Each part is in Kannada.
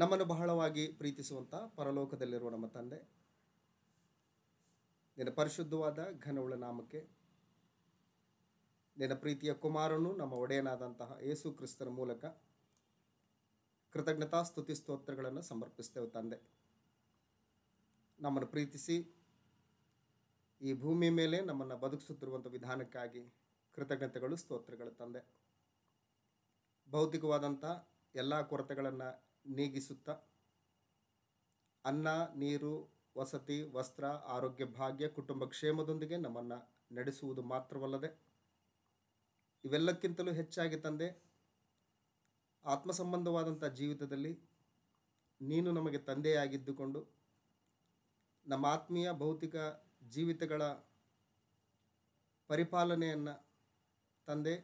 ನಮ್ಮನ್ನು ಬಹಳವಾಗಿ ಪ್ರೀತಿಸುವಂಥ ಪರಲೋಕದಲ್ಲಿರುವ ನಮ್ಮ ತಂದೆ, ನಿನ್ನ ಪರಿಶುದ್ಧವಾದ ಘನವುಳ್ಳ ನಾಮಕ್ಕೆ, ನಿನ್ನ ಪ್ರೀತಿಯ ಕುಮಾರನು ನಮ್ಮ ಒಡೆಯನಾದಂತಹ ಯೇಸು ಕ್ರಿಸ್ತನ ಮೂಲಕ ಕೃತಜ್ಞತಾ ಸ್ತುತಿ ಸ್ತೋತ್ರಗಳನ್ನು ಸಮರ್ಪಿಸ್ತೇವೆ. ತಂದೆ, ನಮ್ಮನ್ನು ಪ್ರೀತಿಸಿ ಈ ಭೂಮಿ ಮೇಲೆ ನಮ್ಮನ್ನು ಬದುಕಿಸುತ್ತಿರುವಂಥ ವಿಧಾನಕ್ಕಾಗಿ ಕೃತಜ್ಞತೆಗಳು, ಸ್ತೋತ್ರಗಳು. ತಂದೆ, ಭೌತಿಕವಾದಂಥ ಎಲ್ಲ ಕೊರತೆಗಳನ್ನು ನೀಗಿಸುತ್ತಾ ಅನ್ನ, ನೀರು, ವಸತಿ, ವಸ್ತ್ರ, ಆರೋಗ್ಯ, ಭಾಗ್ಯ, ಕುಟುಂಬ ಕ್ಷೇಮದೊಂದಿಗೆ ನಮ್ಮನ್ನು ನಡೆಸುವುದು ಮಾತ್ರವಲ್ಲದೆ ಇವೆಲ್ಲಕ್ಕಿಂತಲೂ ಹೆಚ್ಚಾಗಿ ತಂದೆ, ಆತ್ಮ ಸಂಬಂಧವಾದಂಥ ಜೀವಿತದಲ್ಲಿ ನೀನು ನಮಗೆ ತಂದೆಯಾಗಿದ್ದುಕೊಂಡು ನಮ್ಮ ಆತ್ಮೀಯ ಭೌತಿಕ ಜೀವಿತಗಳ ಪರಿಪಾಲನೆಯನ್ನು ತಂದೆ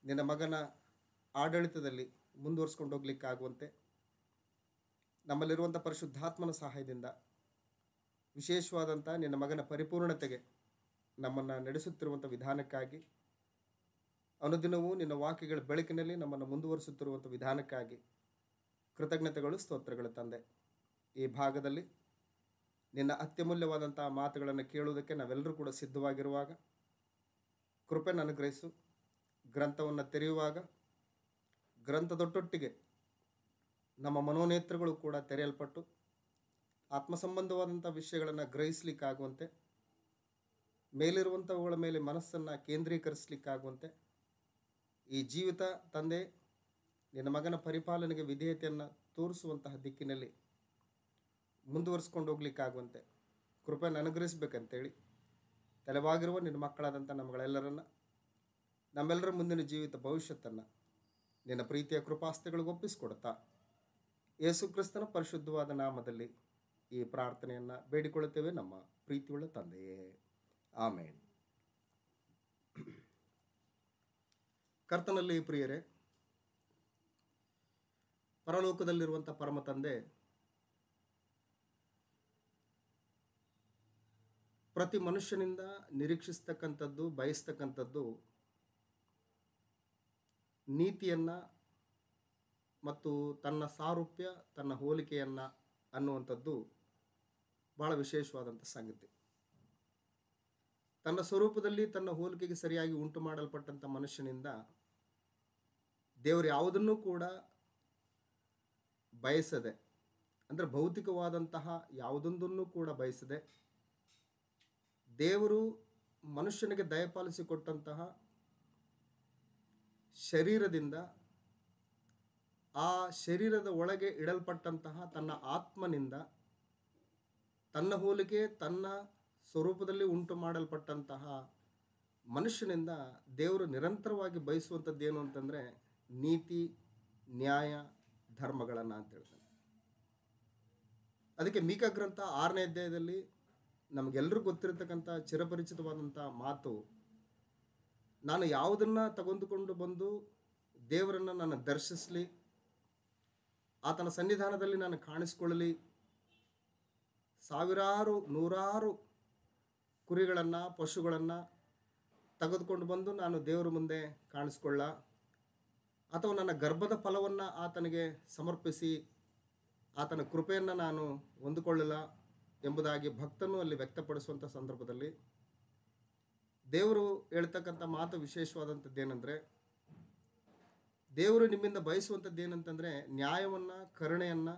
ನಿನ್ನ ಮಗನ ಆಡಳಿತದಲ್ಲಿ ಮುಂದುವರಿಸ್ಕೊಂಡು ಹೋಗ್ಲಿಕ್ಕಾಗುವಂತೆ ನಮ್ಮಲ್ಲಿರುವಂಥ ಪರಿಶುದ್ಧಾತ್ಮನ ಸಹಾಯದಿಂದ ವಿಶೇಷವಾದಂಥ ನಿನ್ನ ಮಗನ ಪರಿಪೂರ್ಣತೆಗೆ ನಮ್ಮನ್ನು ನಡೆಸುತ್ತಿರುವಂಥ ವಿಧಾನಕ್ಕಾಗಿ, ಅನುದಿನವೂ ನಿನ್ನ ವಾಕ್ಯಗಳ ಬೆಳಕಿನಲ್ಲಿ ನಮ್ಮನ್ನು ಮುಂದುವರಿಸುತ್ತಿರುವಂಥ ವಿಧಾನಕ್ಕಾಗಿ ಕೃತಜ್ಞತೆಗಳು, ಸ್ತೋತ್ರಗಳು. ತಂದೆ, ಈ ಭಾಗದಲ್ಲಿ ನಿನ್ನ ಅತ್ಯಮೂಲ್ಯವಾದಂಥ ಮಾತುಗಳನ್ನು ಕೇಳುವುದಕ್ಕೆ ನಾವೆಲ್ಲರೂ ಕೂಡ ಸಿದ್ಧವಾಗಿರುವಾಗ ಕೃಪೆಯನ್ನು ಅನುಗ್ರಹಿಸು. ಗ್ರಂಥವನ್ನು ತೆರೆಯುವಾಗ ಗ್ರಂಥದೊಟ್ಟೊಟ್ಟಿಗೆ ನಮ್ಮ ಮನೋನೇತ್ರಗಳು ಕೂಡ ತೆರೆಯಲ್ಪಟ್ಟು ಆತ್ಮ ಸಂಬಂಧವಾದಂಥ ವಿಷಯಗಳನ್ನು ಗ್ರಹಿಸಲಿಕ್ಕಾಗುವಂತೆ, ಮೇಲಿರುವಂಥವುಗಳ ಮೇಲೆ ಮನಸ್ಸನ್ನು ಕೇಂದ್ರೀಕರಿಸಲಿಕ್ಕಾಗುವಂತೆ ಈ ಜೀವಿತ ತಂದೆ ನಿನ್ನ ಮಗನ ಪರಿಪಾಲನೆಗೆ ವಿಧೇಯತೆಯನ್ನು ತೋರಿಸುವಂತಹ ದಿಕ್ಕಿನಲ್ಲಿ ಮುಂದುವರಿಸ್ಕೊಂಡು ಹೋಗ್ಲಿಕ್ಕಾಗುವಂತೆ ಕೃಪೆಯನ್ನು ಅನುಗ್ರಹಿಸಬೇಕಂತೇಳಿ ತಲೆವಾಗಿರುವ ನಿನ್ನ ಮಕ್ಕಳಾದಂಥ ನಮ್ಮಗಳೆಲ್ಲರನ್ನು, ನಮ್ಮೆಲ್ಲರ ಮುಂದಿನ ಜೀವಿತ ಭವಿಷ್ಯತ್ತನ್ನು ನಿನ್ನ ಪ್ರೀತಿಯ ಕೃಪಾಸ್ತಿಗಳಿಗೆ ಒಪ್ಪಿಸಿಕೊಡ್ತಾ ಯೇಸು ಕ್ರಿಸ್ತನ ಪರಿಶುದ್ಧವಾದ ನಾಮದಲ್ಲಿ ಈ ಪ್ರಾರ್ಥನೆಯನ್ನು ಬೇಡಿಕೊಳ್ಳುತ್ತೇವೆ, ನಮ್ಮ ಪ್ರೀತಿಯುಳ್ಳ ತಂದೆಯೇ, ಆಮೇನ್. ಕರ್ತನಲ್ಲಿ ಪ್ರಿಯರೇ, ಪರಲೋಕದಲ್ಲಿರುವಂಥ ಪರಮ ತಂದೆ ಪ್ರತಿ ಮನುಷ್ಯನಿಂದ ನಿರೀಕ್ಷಿಸ್ತಕ್ಕಂಥದ್ದು, ಬಯಸ್ತಕ್ಕಂಥದ್ದು ನೀತಿಯನ್ನು ಮತ್ತು ತನ್ನ ಸಾರೂಪ್ಯ, ತನ್ನ ಹೋಲಿಕೆಯನ್ನು ಅನ್ನುವಂಥದ್ದು ಭಾಳ ವಿಶೇಷವಾದಂಥ ಸಂಗತಿ. ತನ್ನ ಸ್ವರೂಪದಲ್ಲಿ ತನ್ನ ಹೋಲಿಕೆಗೆ ಸರಿಯಾಗಿ ಉಂಟು ಮಾಡಲ್ಪಟ್ಟಂಥ ಮನುಷ್ಯನಿಂದ ದೇವರು ಯಾವುದನ್ನೂ ಕೂಡ ಬಯಸದೆ, ಅಂದರೆ ಭೌತಿಕವಾದಂತಹ ಯಾವುದೊಂದನ್ನು ಕೂಡ ಬಯಸದೆ, ದೇವರು ಮನುಷ್ಯನಿಗೆ ದಯಪಾಲಿಸಿಕೊಟ್ಟಂತಹ ಶರೀರದಿಂದ ಆ ಶರೀರದ ಒಳಗೆ ಇಡಲ್ಪಟ್ಟಂತಹ ತನ್ನ ಆತ್ಮನಿಂದ ತನ್ನ ಹೋಲಿಕೆ, ತನ್ನ ಸ್ವರೂಪದಲ್ಲಿ ಉಂಟು ಮಾಡಲ್ಪಟ್ಟಂತಹ ಮನುಷ್ಯನಿಂದ ದೇವರು ನಿರಂತರವಾಗಿ ಬಯಸುವಂಥದ್ದು ಏನು ಅಂತಂದರೆ ನೀತಿ, ನ್ಯಾಯ, ಧರ್ಮಗಳನ್ನು ಅಂತ ಹೇಳ್ತಾನೆ. ಅದಕ್ಕೆ ಮೀಕ ಗ್ರಂಥ 6ನೇ ಅಧ್ಯಾಯದಲ್ಲಿ ನಮಗೆಲ್ಲರೂ ಗೊತ್ತಿರತಕ್ಕಂಥ ಚಿರಪರಿಚಿತವಾದಂಥ ಮಾತು, ನಾನು ಯಾವುದನ್ನು ತೆಗೆದುಕೊಂಡು ಬಂದು ದೇವರನ್ನು ನಾನು ದರ್ಶಿಸಲಿ, ಆತನ ಸನ್ನಿಧಾನದಲ್ಲಿ ನಾನು ಕಾಣಿಸ್ಕೊಳ್ಳಲಿ, ಸಾವಿರಾರು ನೂರಾರು ಕುರಿಗಳನ್ನು, ಪಶುಗಳನ್ನು ತೆಗೆದುಕೊಂಡು ಬಂದು ನಾನು ದೇವರ ಮುಂದೆ ಕಾಣಿಸ್ಕೊಳ್ಳ, ಅಥವಾ ನನ್ನ ಗರ್ಭದ ಫಲವನ್ನು ಆತನಿಗೆ ಸಮರ್ಪಿಸಿ ಆತನ ಕೃಪೆಯನ್ನು ನಾನು ಹೊಂದಿಕೊಳ್ಳಲ್ಲ ಎಂಬುದಾಗಿ ಭಕ್ತನು ಅಲ್ಲಿ ವ್ಯಕ್ತಪಡಿಸುವಂಥ ಸಂದರ್ಭದಲ್ಲಿ ದೇವರು ಹೇಳ್ತಕ್ಕಂಥ ಮಾತು ವಿಶೇಷವಾದಂಥದ್ದು ಏನಂದರೆ, ದೇವರು ನಿಮ್ಮಿಂದ ಬಯಸುವಂಥದ್ದು ಏನಂತಂದರೆ ನ್ಯಾಯವನ್ನು, ಕರುಣೆಯನ್ನು,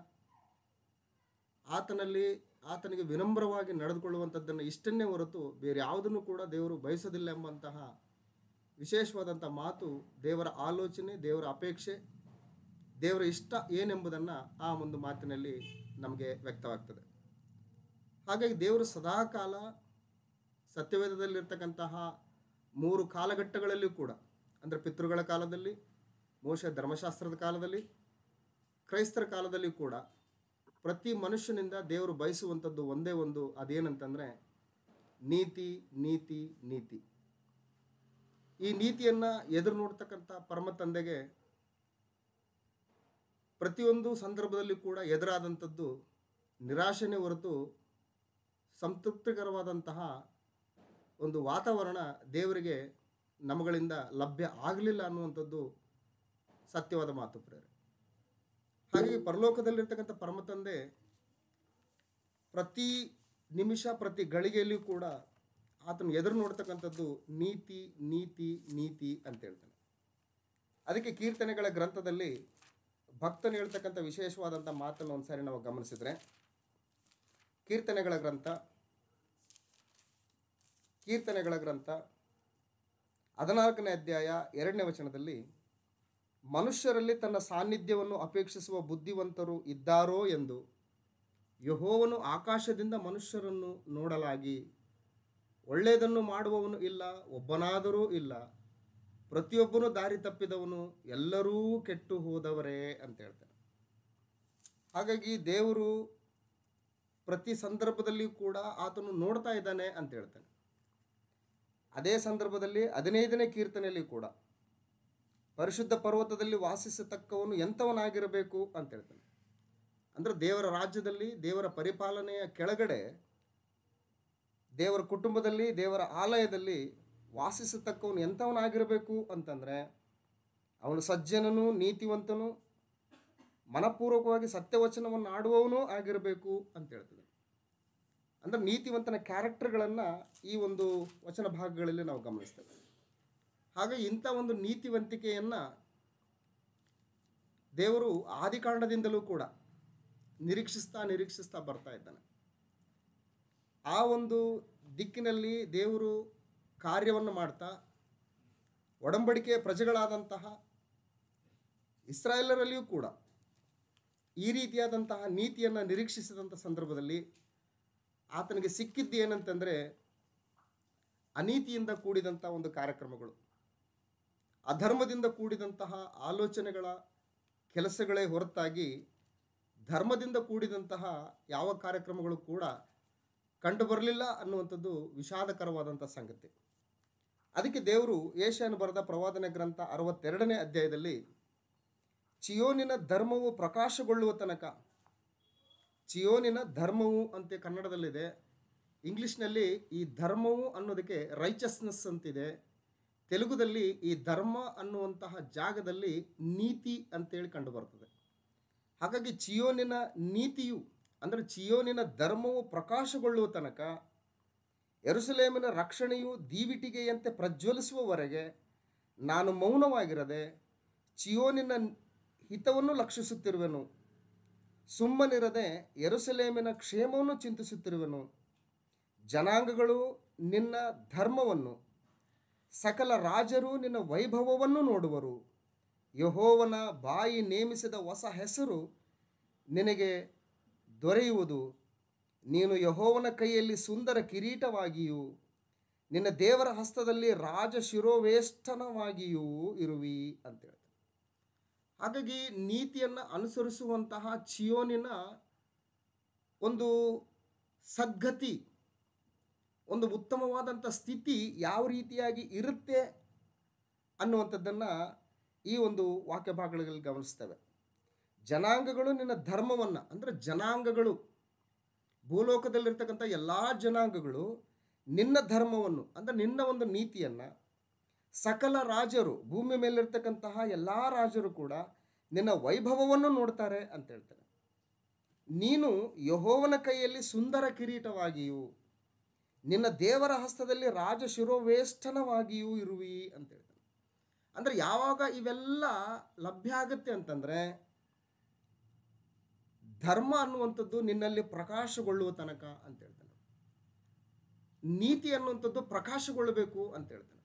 ಆತನಿಗೆ ವಿನಮ್ರವಾಗಿ ನಡೆದುಕೊಳ್ಳುವಂಥದ್ದನ್ನು, ಇಷ್ಟನ್ನೇ ಹೊರತು ಬೇರೆ ಯಾವುದನ್ನು ಕೂಡ ದೇವರು ಬಯಸೋದಿಲ್ಲ ಎಂಬಂತಹ ವಿಶೇಷವಾದಂಥ ಮಾತು ದೇವರ ಆಲೋಚನೆ, ದೇವರ ಅಪೇಕ್ಷೆ, ದೇವರ ಇಷ್ಟ ಏನೆಂಬುದನ್ನು ಆ ಒಂದು ಮಾತಿನಲ್ಲಿ ನಮಗೆ ವ್ಯಕ್ತವಾಗ್ತದೆ. ಹಾಗಾಗಿ ದೇವರು ಸದಾಕಾಲ ಸತ್ಯವೇದದಲ್ಲಿರ್ತಕ್ಕಂತಹ 3 ಕಾಲಘಟ್ಟಗಳಲ್ಲಿ ಕೂಡ, ಅಂದರೆ ಪಿತೃಗಳ ಕಾಲದಲ್ಲಿ, ಮೋಶೆ ಧರ್ಮಶಾಸ್ತ್ರದ ಕಾಲದಲ್ಲಿ, ಕ್ರೈಸ್ತರ ಕಾಲದಲ್ಲಿ ಕೂಡ ಪ್ರತಿ ಮನುಷ್ಯನಿಂದ ದೇವರು ಬಯಸುವಂಥದ್ದು ಒಂದೇ ಒಂದು, ಅದೇನಂತಂದರೆ ನೀತಿ, ನೀತಿ, ನೀತಿ. ಈ ನೀತಿಯನ್ನು ಎದುರು ನೋಡ್ತಕ್ಕಂಥ ಪರಮ ತಂದೆಗೆ ಪ್ರತಿಯೊಂದು ಸಂದರ್ಭದಲ್ಲಿ ಕೂಡ ಎದುರಾದಂಥದ್ದು ನಿರಾಶೆನೇ ಹೊರತು ಸಂತೃಪ್ತಿಕರವಾದಂತಹ ಒಂದು ವಾತಾವರಣ ದೇವರಿಗೆ ನಮ್ಮಗಳಿಂದ ಲಭ್ಯ ಆಗಲಿಲ್ಲ ಅನ್ನುವಂಥದ್ದು ಸತ್ಯವಾದ ಮಾತು ಪ್ರೇರೆ. ಹಾಗಾಗಿ ಪರಲೋಕದಲ್ಲಿರ್ತಕ್ಕಂಥ ಪರಮ ತಂದೆ ಪ್ರತಿ ನಿಮಿಷ ಪ್ರತಿ ಗಳಿಗೆಯಲ್ಲಿಯೂ ಕೂಡ ಆತನು ಎದುರು ನೋಡ್ತಕ್ಕಂಥದ್ದು ನೀತಿ ನೀತಿ ನೀತಿ ಅಂತ ಹೇಳ್ತಾನೆ. ಅದಕ್ಕೆ ಕೀರ್ತನೆಗಳ ಗ್ರಂಥದಲ್ಲಿ ಭಕ್ತನು ಹೇಳ್ತಕ್ಕಂಥ ವಿಶೇಷವಾದಂಥ ಮಾತನ್ನು ಒಂದ್ಸಾರಿ ನಾವು ಗಮನಿಸಿದ್ರೆ, ಕೀರ್ತನೆಗಳ ಗ್ರಂಥ 14ನೇ ಅಧ್ಯಾಯ 2ನೇ ವಚನದಲ್ಲಿ, ಮನುಷ್ಯರಲ್ಲಿ ತನ್ನ ಸಾನ್ನಿಧ್ಯವನ್ನು ಅಪೇಕ್ಷಿಸುವ ಬುದ್ಧಿವಂತರು ಇದ್ದಾರೋ ಎಂದು ಯೆಹೋವನು ಆಕಾಶದಿಂದ ಮನುಷ್ಯರನ್ನು ನೋಡಲಾಗಿ, ಒಳ್ಳೆಯದನ್ನು ಮಾಡುವವನು ಇಲ್ಲ, ಒಬ್ಬನಾದರೂ ಇಲ್ಲ, ಪ್ರತಿಯೊಬ್ಬನು ದಾರಿ ತಪ್ಪಿದವನು, ಎಲ್ಲರೂ ಕೆಟ್ಟು ಹೋದವರೇ ಅಂತ ಹೇಳ್ತಾರೆ. ಹಾಗಾಗಿ ದೇವರು ಪ್ರತಿ ಸಂದರ್ಭದಲ್ಲಿ ಕೂಡ ಆತನು ನೋಡ್ತಾ ಇದ್ದಾನೆ ಅಂತ ಹೇಳ್ತಾನೆ. ಅದೇ ಸಂದರ್ಭದಲ್ಲಿ 15ನೇ ಕೀರ್ತನೆಯಲ್ಲಿ ಕೂಡ ಪರಿಶುದ್ಧ ಪರ್ವತದಲ್ಲಿ ವಾಸಿಸತಕ್ಕವನು ಎಂಥವನಾಗಿರಬೇಕು ಅಂತ ಹೇಳ್ತಾನೆ. ಅಂದರೆ ದೇವರ ರಾಜ್ಯದಲ್ಲಿ, ದೇವರ ಪರಿಪಾಲನೆಯ ಕೆಳಗಡೆ, ದೇವರ ಕುಟುಂಬದಲ್ಲಿ, ದೇವರ ಆಲಯದಲ್ಲಿ ವಾಸಿಸತಕ್ಕವನು ಎಂಥವನಾಗಿರಬೇಕು ಅಂತಂದರೆ, ಅವನು ಸಜ್ಜನನು, ನೀತಿವಂತನು, ಮನಪೂರ್ವಕವಾಗಿ ಸತ್ಯವಚನವನ್ನು ಆಡುವವನು ಆಗಿರಬೇಕು ಅಂತ ಹೇಳ್ತದೆ. ಅಂದರೆ ನೀತಿವಂತನ ಕ್ಯಾರೆಕ್ಟರ್ಗಳನ್ನು ಈ ಒಂದು ವಚನ ಭಾಗಗಳಲ್ಲಿ ನಾವು ಗಮನಿಸ್ತೇವೆ. ಹಾಗೆ ಇಂಥ ಒಂದು ನೀತಿವಂತಿಕೆಯನ್ನು ದೇವರು ಆದಿಕಾಂಡದಿಂದಲೂ ಕೂಡ ನಿರೀಕ್ಷಿಸ್ತಾ ಬರ್ತಾ ಇದ್ದಾನೆ. ಆ ಒಂದು ದಿಕ್ಕಿನಲ್ಲಿ ದೇವರು ಕಾರ್ಯವನ್ನು ಮಾಡ್ತಾ ಒಡಂಬಡಿಕೆಯ ಪ್ರಜೆಗಳಾದಂತಹ ಇಸ್ರಾಯೇಲರಲ್ಲಿಯೂ ಕೂಡ ಈ ರೀತಿಯಾದಂತಹ ನೀತಿಯನ್ನು ನಿರೀಕ್ಷಿಸಿದಂಥ ಸಂದರ್ಭದಲ್ಲಿ ಆತನಿಗೆ ಸಿಕ್ಕಿದ್ದು ಏನಂತಂದರೆ, ಅನೀತಿಯಿಂದ ಕೂಡಿದಂಥ ಒಂದು ಕಾರ್ಯಕ್ರಮಗಳು, ಅಧರ್ಮದಿಂದ ಕೂಡಿದಂತಹ ಆಲೋಚನೆಗಳ ಕೆಲಸಗಳೇ ಹೊರತಾಗಿ ಧರ್ಮದಿಂದ ಕೂಡಿದಂತಹ ಯಾವ ಕಾರ್ಯಕ್ರಮಗಳು ಕೂಡ ಕಂಡು ಬರಲಿಲ್ಲ ಅನ್ನುವಂಥದ್ದು ವಿಷಾದಕರವಾದಂಥ ಸಂಗತಿ. ಅದಕ್ಕೆ ದೇವರು ಯೆಶಾಯನು ಬರೆದ ಪ್ರವಾದನೆ ಗ್ರಂಥ 62ನೇ ಅಧ್ಯಾಯದಲ್ಲಿ, ಚಿಯೋನಿನ ಧರ್ಮವು ಪ್ರಕಾಶಗೊಳ್ಳುವ ತನಕ, ಚಿಯೋನಿನ ಧರ್ಮವು ಅಂತ ಕನ್ನಡದಲ್ಲಿದೆ, ಇಂಗ್ಲೀಷ್ನಲ್ಲಿ ಈ ಧರ್ಮವು ಅನ್ನೋದಕ್ಕೆ ರೈಚಸ್ನೆಸ್ ಅಂತಿದೆ, ತೆಲುಗುದಲ್ಲಿ ಈ ಧರ್ಮ ಅನ್ನುವಂತಹ ಜಾಗದಲ್ಲಿ ನೀತಿ ಅಂತೇಳಿ ಕಂಡು ಬರ್ತದೆ. ಹಾಗಾಗಿ ಚಿಯೋನಿನ ನೀತಿಯು ಅಂದರೆ ಚಿಯೋನಿನ ಧರ್ಮವು ಪ್ರಕಾಶಗೊಳ್ಳುವ ತನಕ, ಯೆರೂಸಲೇಮಿನ ರಕ್ಷಣೆಯು ದೀವಿಟಿಗೆಯಂತೆ ಪ್ರಜ್ವಲಿಸುವವರೆಗೆ ನಾನು ಮೌನವಾಗಿರದೆ ಚಿಯೋನಿನ ಹಿತವನ್ನು ಲಕ್ಷಿಸುತ್ತಿರುವೆನು, ಸುಮ್ಮನಿರದೆ ಯೆರೂಸಲೇಮಿನ ಕ್ಷೇಮವನ್ನು ಚಿಂತಿಸುತ್ತಿರುವೆನು. ಜನಾಂಗಗಳು ನಿನ್ನ ಧರ್ಮವನ್ನು, ಸಕಲ ರಾಜರು ನಿನ್ನ ವೈಭವವನ್ನು ನೋಡುವರು. ಯೆಹೋವನ ಬಾಯಿ ನೇಮಿಸಿದ ಹೊಸ ಹೆಸರು ನಿನಗೆ ದೊರೆಯುವುದು. ನೀನು ಯೆಹೋವನ ಕೈಯಲ್ಲಿ ಸುಂದರ ಕಿರೀಟವಾಗಿಯೂ ನಿನ್ನ ದೇವರ ಹಸ್ತದಲ್ಲಿ ರಾಜ ಶಿರೋವೇಷ್ಟನವಾಗಿಯೂ ಇರುವಿ ಅಂತ ಹೇಳ್ತಾರೆ. ಹಾಗಾಗಿ ನೀತಿಯನ್ನು ಅನುಸರಿಸುವಂತಹ ಚಿಯೋನಿನ ಒಂದು ಸದ್ಗತಿ, ಒಂದು ಉತ್ತಮವಾದಂಥ ಸ್ಥಿತಿ ಯಾವ ರೀತಿಯಾಗಿ ಇರುತ್ತೆ ಅನ್ನುವಂಥದ್ದನ್ನು ಈ ಒಂದು ವಾಕ್ಯ ಭಾಗಗಳಲ್ಲಿ ಗಮನಿಸ್ತೇವೆ. ಜನಾಂಗಗಳು ನಿನ್ನ ಧರ್ಮವನ್ನು, ಅಂದರೆ ಜನಾಂಗಗಳು, ಭೂಲೋಕದಲ್ಲಿರ್ತಕ್ಕಂಥ ಎಲ್ಲ ಜನಾಂಗಗಳು ನಿನ್ನ ಧರ್ಮವನ್ನು ಅಂದರೆ ನಿನ್ನ ಒಂದು ನೀತಿಯನ್ನು, ಸಕಲ ರಾಜರು, ಭೂಮಿ ಮೇಲಿರ್ತಕ್ಕಂತಹ ಎಲ್ಲ ರಾಜರು ಕೂಡ ನಿನ್ನ ವೈಭವವನ್ನು ನೋಡ್ತಾರೆ ಅಂತ ಹೇಳ್ತಾರೆ. ನೀನು ಯೆಹೋವನ ಕೈಯಲ್ಲಿ ಸುಂದರ ಕಿರೀಟವಾಗಿಯೂ ನಿನ್ನ ದೇವರ ಹಸ್ತದಲ್ಲಿ ರಾಜ ಶಿರೋವೇಷ್ಟನವಾಗಿಯೂ ಇರುವಿ ಅಂತ ಹೇಳ್ತಾರೆ. ಅಂದರೆ ಯಾವಾಗ ಇವೆಲ್ಲ ಲಭ್ಯ ಆಗುತ್ತೆ ಅಂತಂದರೆ, ಧರ್ಮ ಅನ್ನುವಂಥದ್ದು ನಿನ್ನಲ್ಲಿ ಪ್ರಕಾಶಗೊಳ್ಳುವ ತನಕ ಅಂತ ಹೇಳ್ತಾನೆ. ನೀತಿ ಅನ್ನುವಂಥದ್ದು ಪ್ರಕಾಶಗೊಳ್ಳಬೇಕು ಅಂತ ಹೇಳ್ತಾನೆ.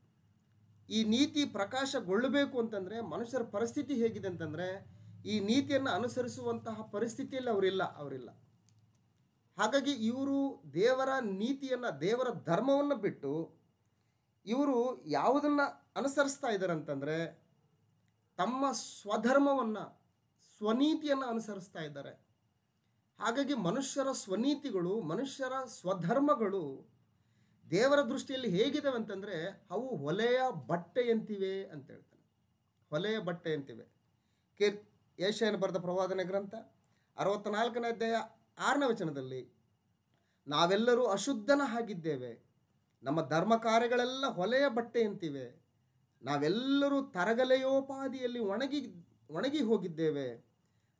ಈ ನೀತಿ ಪ್ರಕಾಶಗೊಳ್ಳಬೇಕು ಅಂತಂದರೆ ಮನುಷ್ಯರ ಪರಿಸ್ಥಿತಿ ಹೇಗಿದೆ ಅಂತಂದರೆ, ಈ ನೀತಿಯನ್ನು ಅನುಸರಿಸುವಂತಹ ಪರಿಸ್ಥಿತಿಯಲ್ಲಿ ಅವರಿಲ್ಲ. ಹಾಗಾಗಿ ಇವರು ದೇವರ ನೀತಿಯನ್ನು, ದೇವರ ಧರ್ಮವನ್ನು ಬಿಟ್ಟು ಇವರು ಯಾವುದನ್ನು ಅನುಸರಿಸ್ತಾ ಇದ್ದಾರೆ ಅಂತಂದರೆ, ತಮ್ಮ ಸ್ವಧರ್ಮವನ್ನು, ಸ್ವನೀತಿಯನ್ನು ಅನುಸರಿಸ್ತಾ ಇದ್ದಾರೆ. ಹಾಗಾಗಿ ಮನುಷ್ಯರ ಸ್ವನೀತಿಗಳು, ಮನುಷ್ಯರ ಸ್ವಧರ್ಮಗಳು ದೇವರ ದೃಷ್ಟಿಯಲ್ಲಿ ಹೇಗಿದ್ದಾವೆ ಅಂತಂದರೆ, ಅವು ಹೊಲೆಯ ಬಟ್ಟೆಯಂತಿವೆ ಅಂತ ಹೇಳ್ತಾನೆ. ಹೊಲೆಯ ಬಟ್ಟೆಯಂತಿವೆ. ಯೆಶಾಯನು ಬರೆದ ಪ್ರವಾದನೆ ಗ್ರಂಥ 64ನೇ ಅಧ್ಯಾಯ 6ನೇ ವಚನದಲ್ಲಿ, ನಾವೆಲ್ಲರೂ ಅಶುದ್ಧನ ಹಾಗಿದ್ದೇವೆ, ನಮ್ಮ ಧರ್ಮ ಕಾರ್ಯಗಳೆಲ್ಲ ಹೊಲೆಯ ಬಟ್ಟೆಯಂತಿವೆ, ನಾವೆಲ್ಲರೂ ತರಗಲೆಯೋಪಾದಿಯಲ್ಲಿ ಒಣಗಿ ಹೋಗಿದ್ದೇವೆ,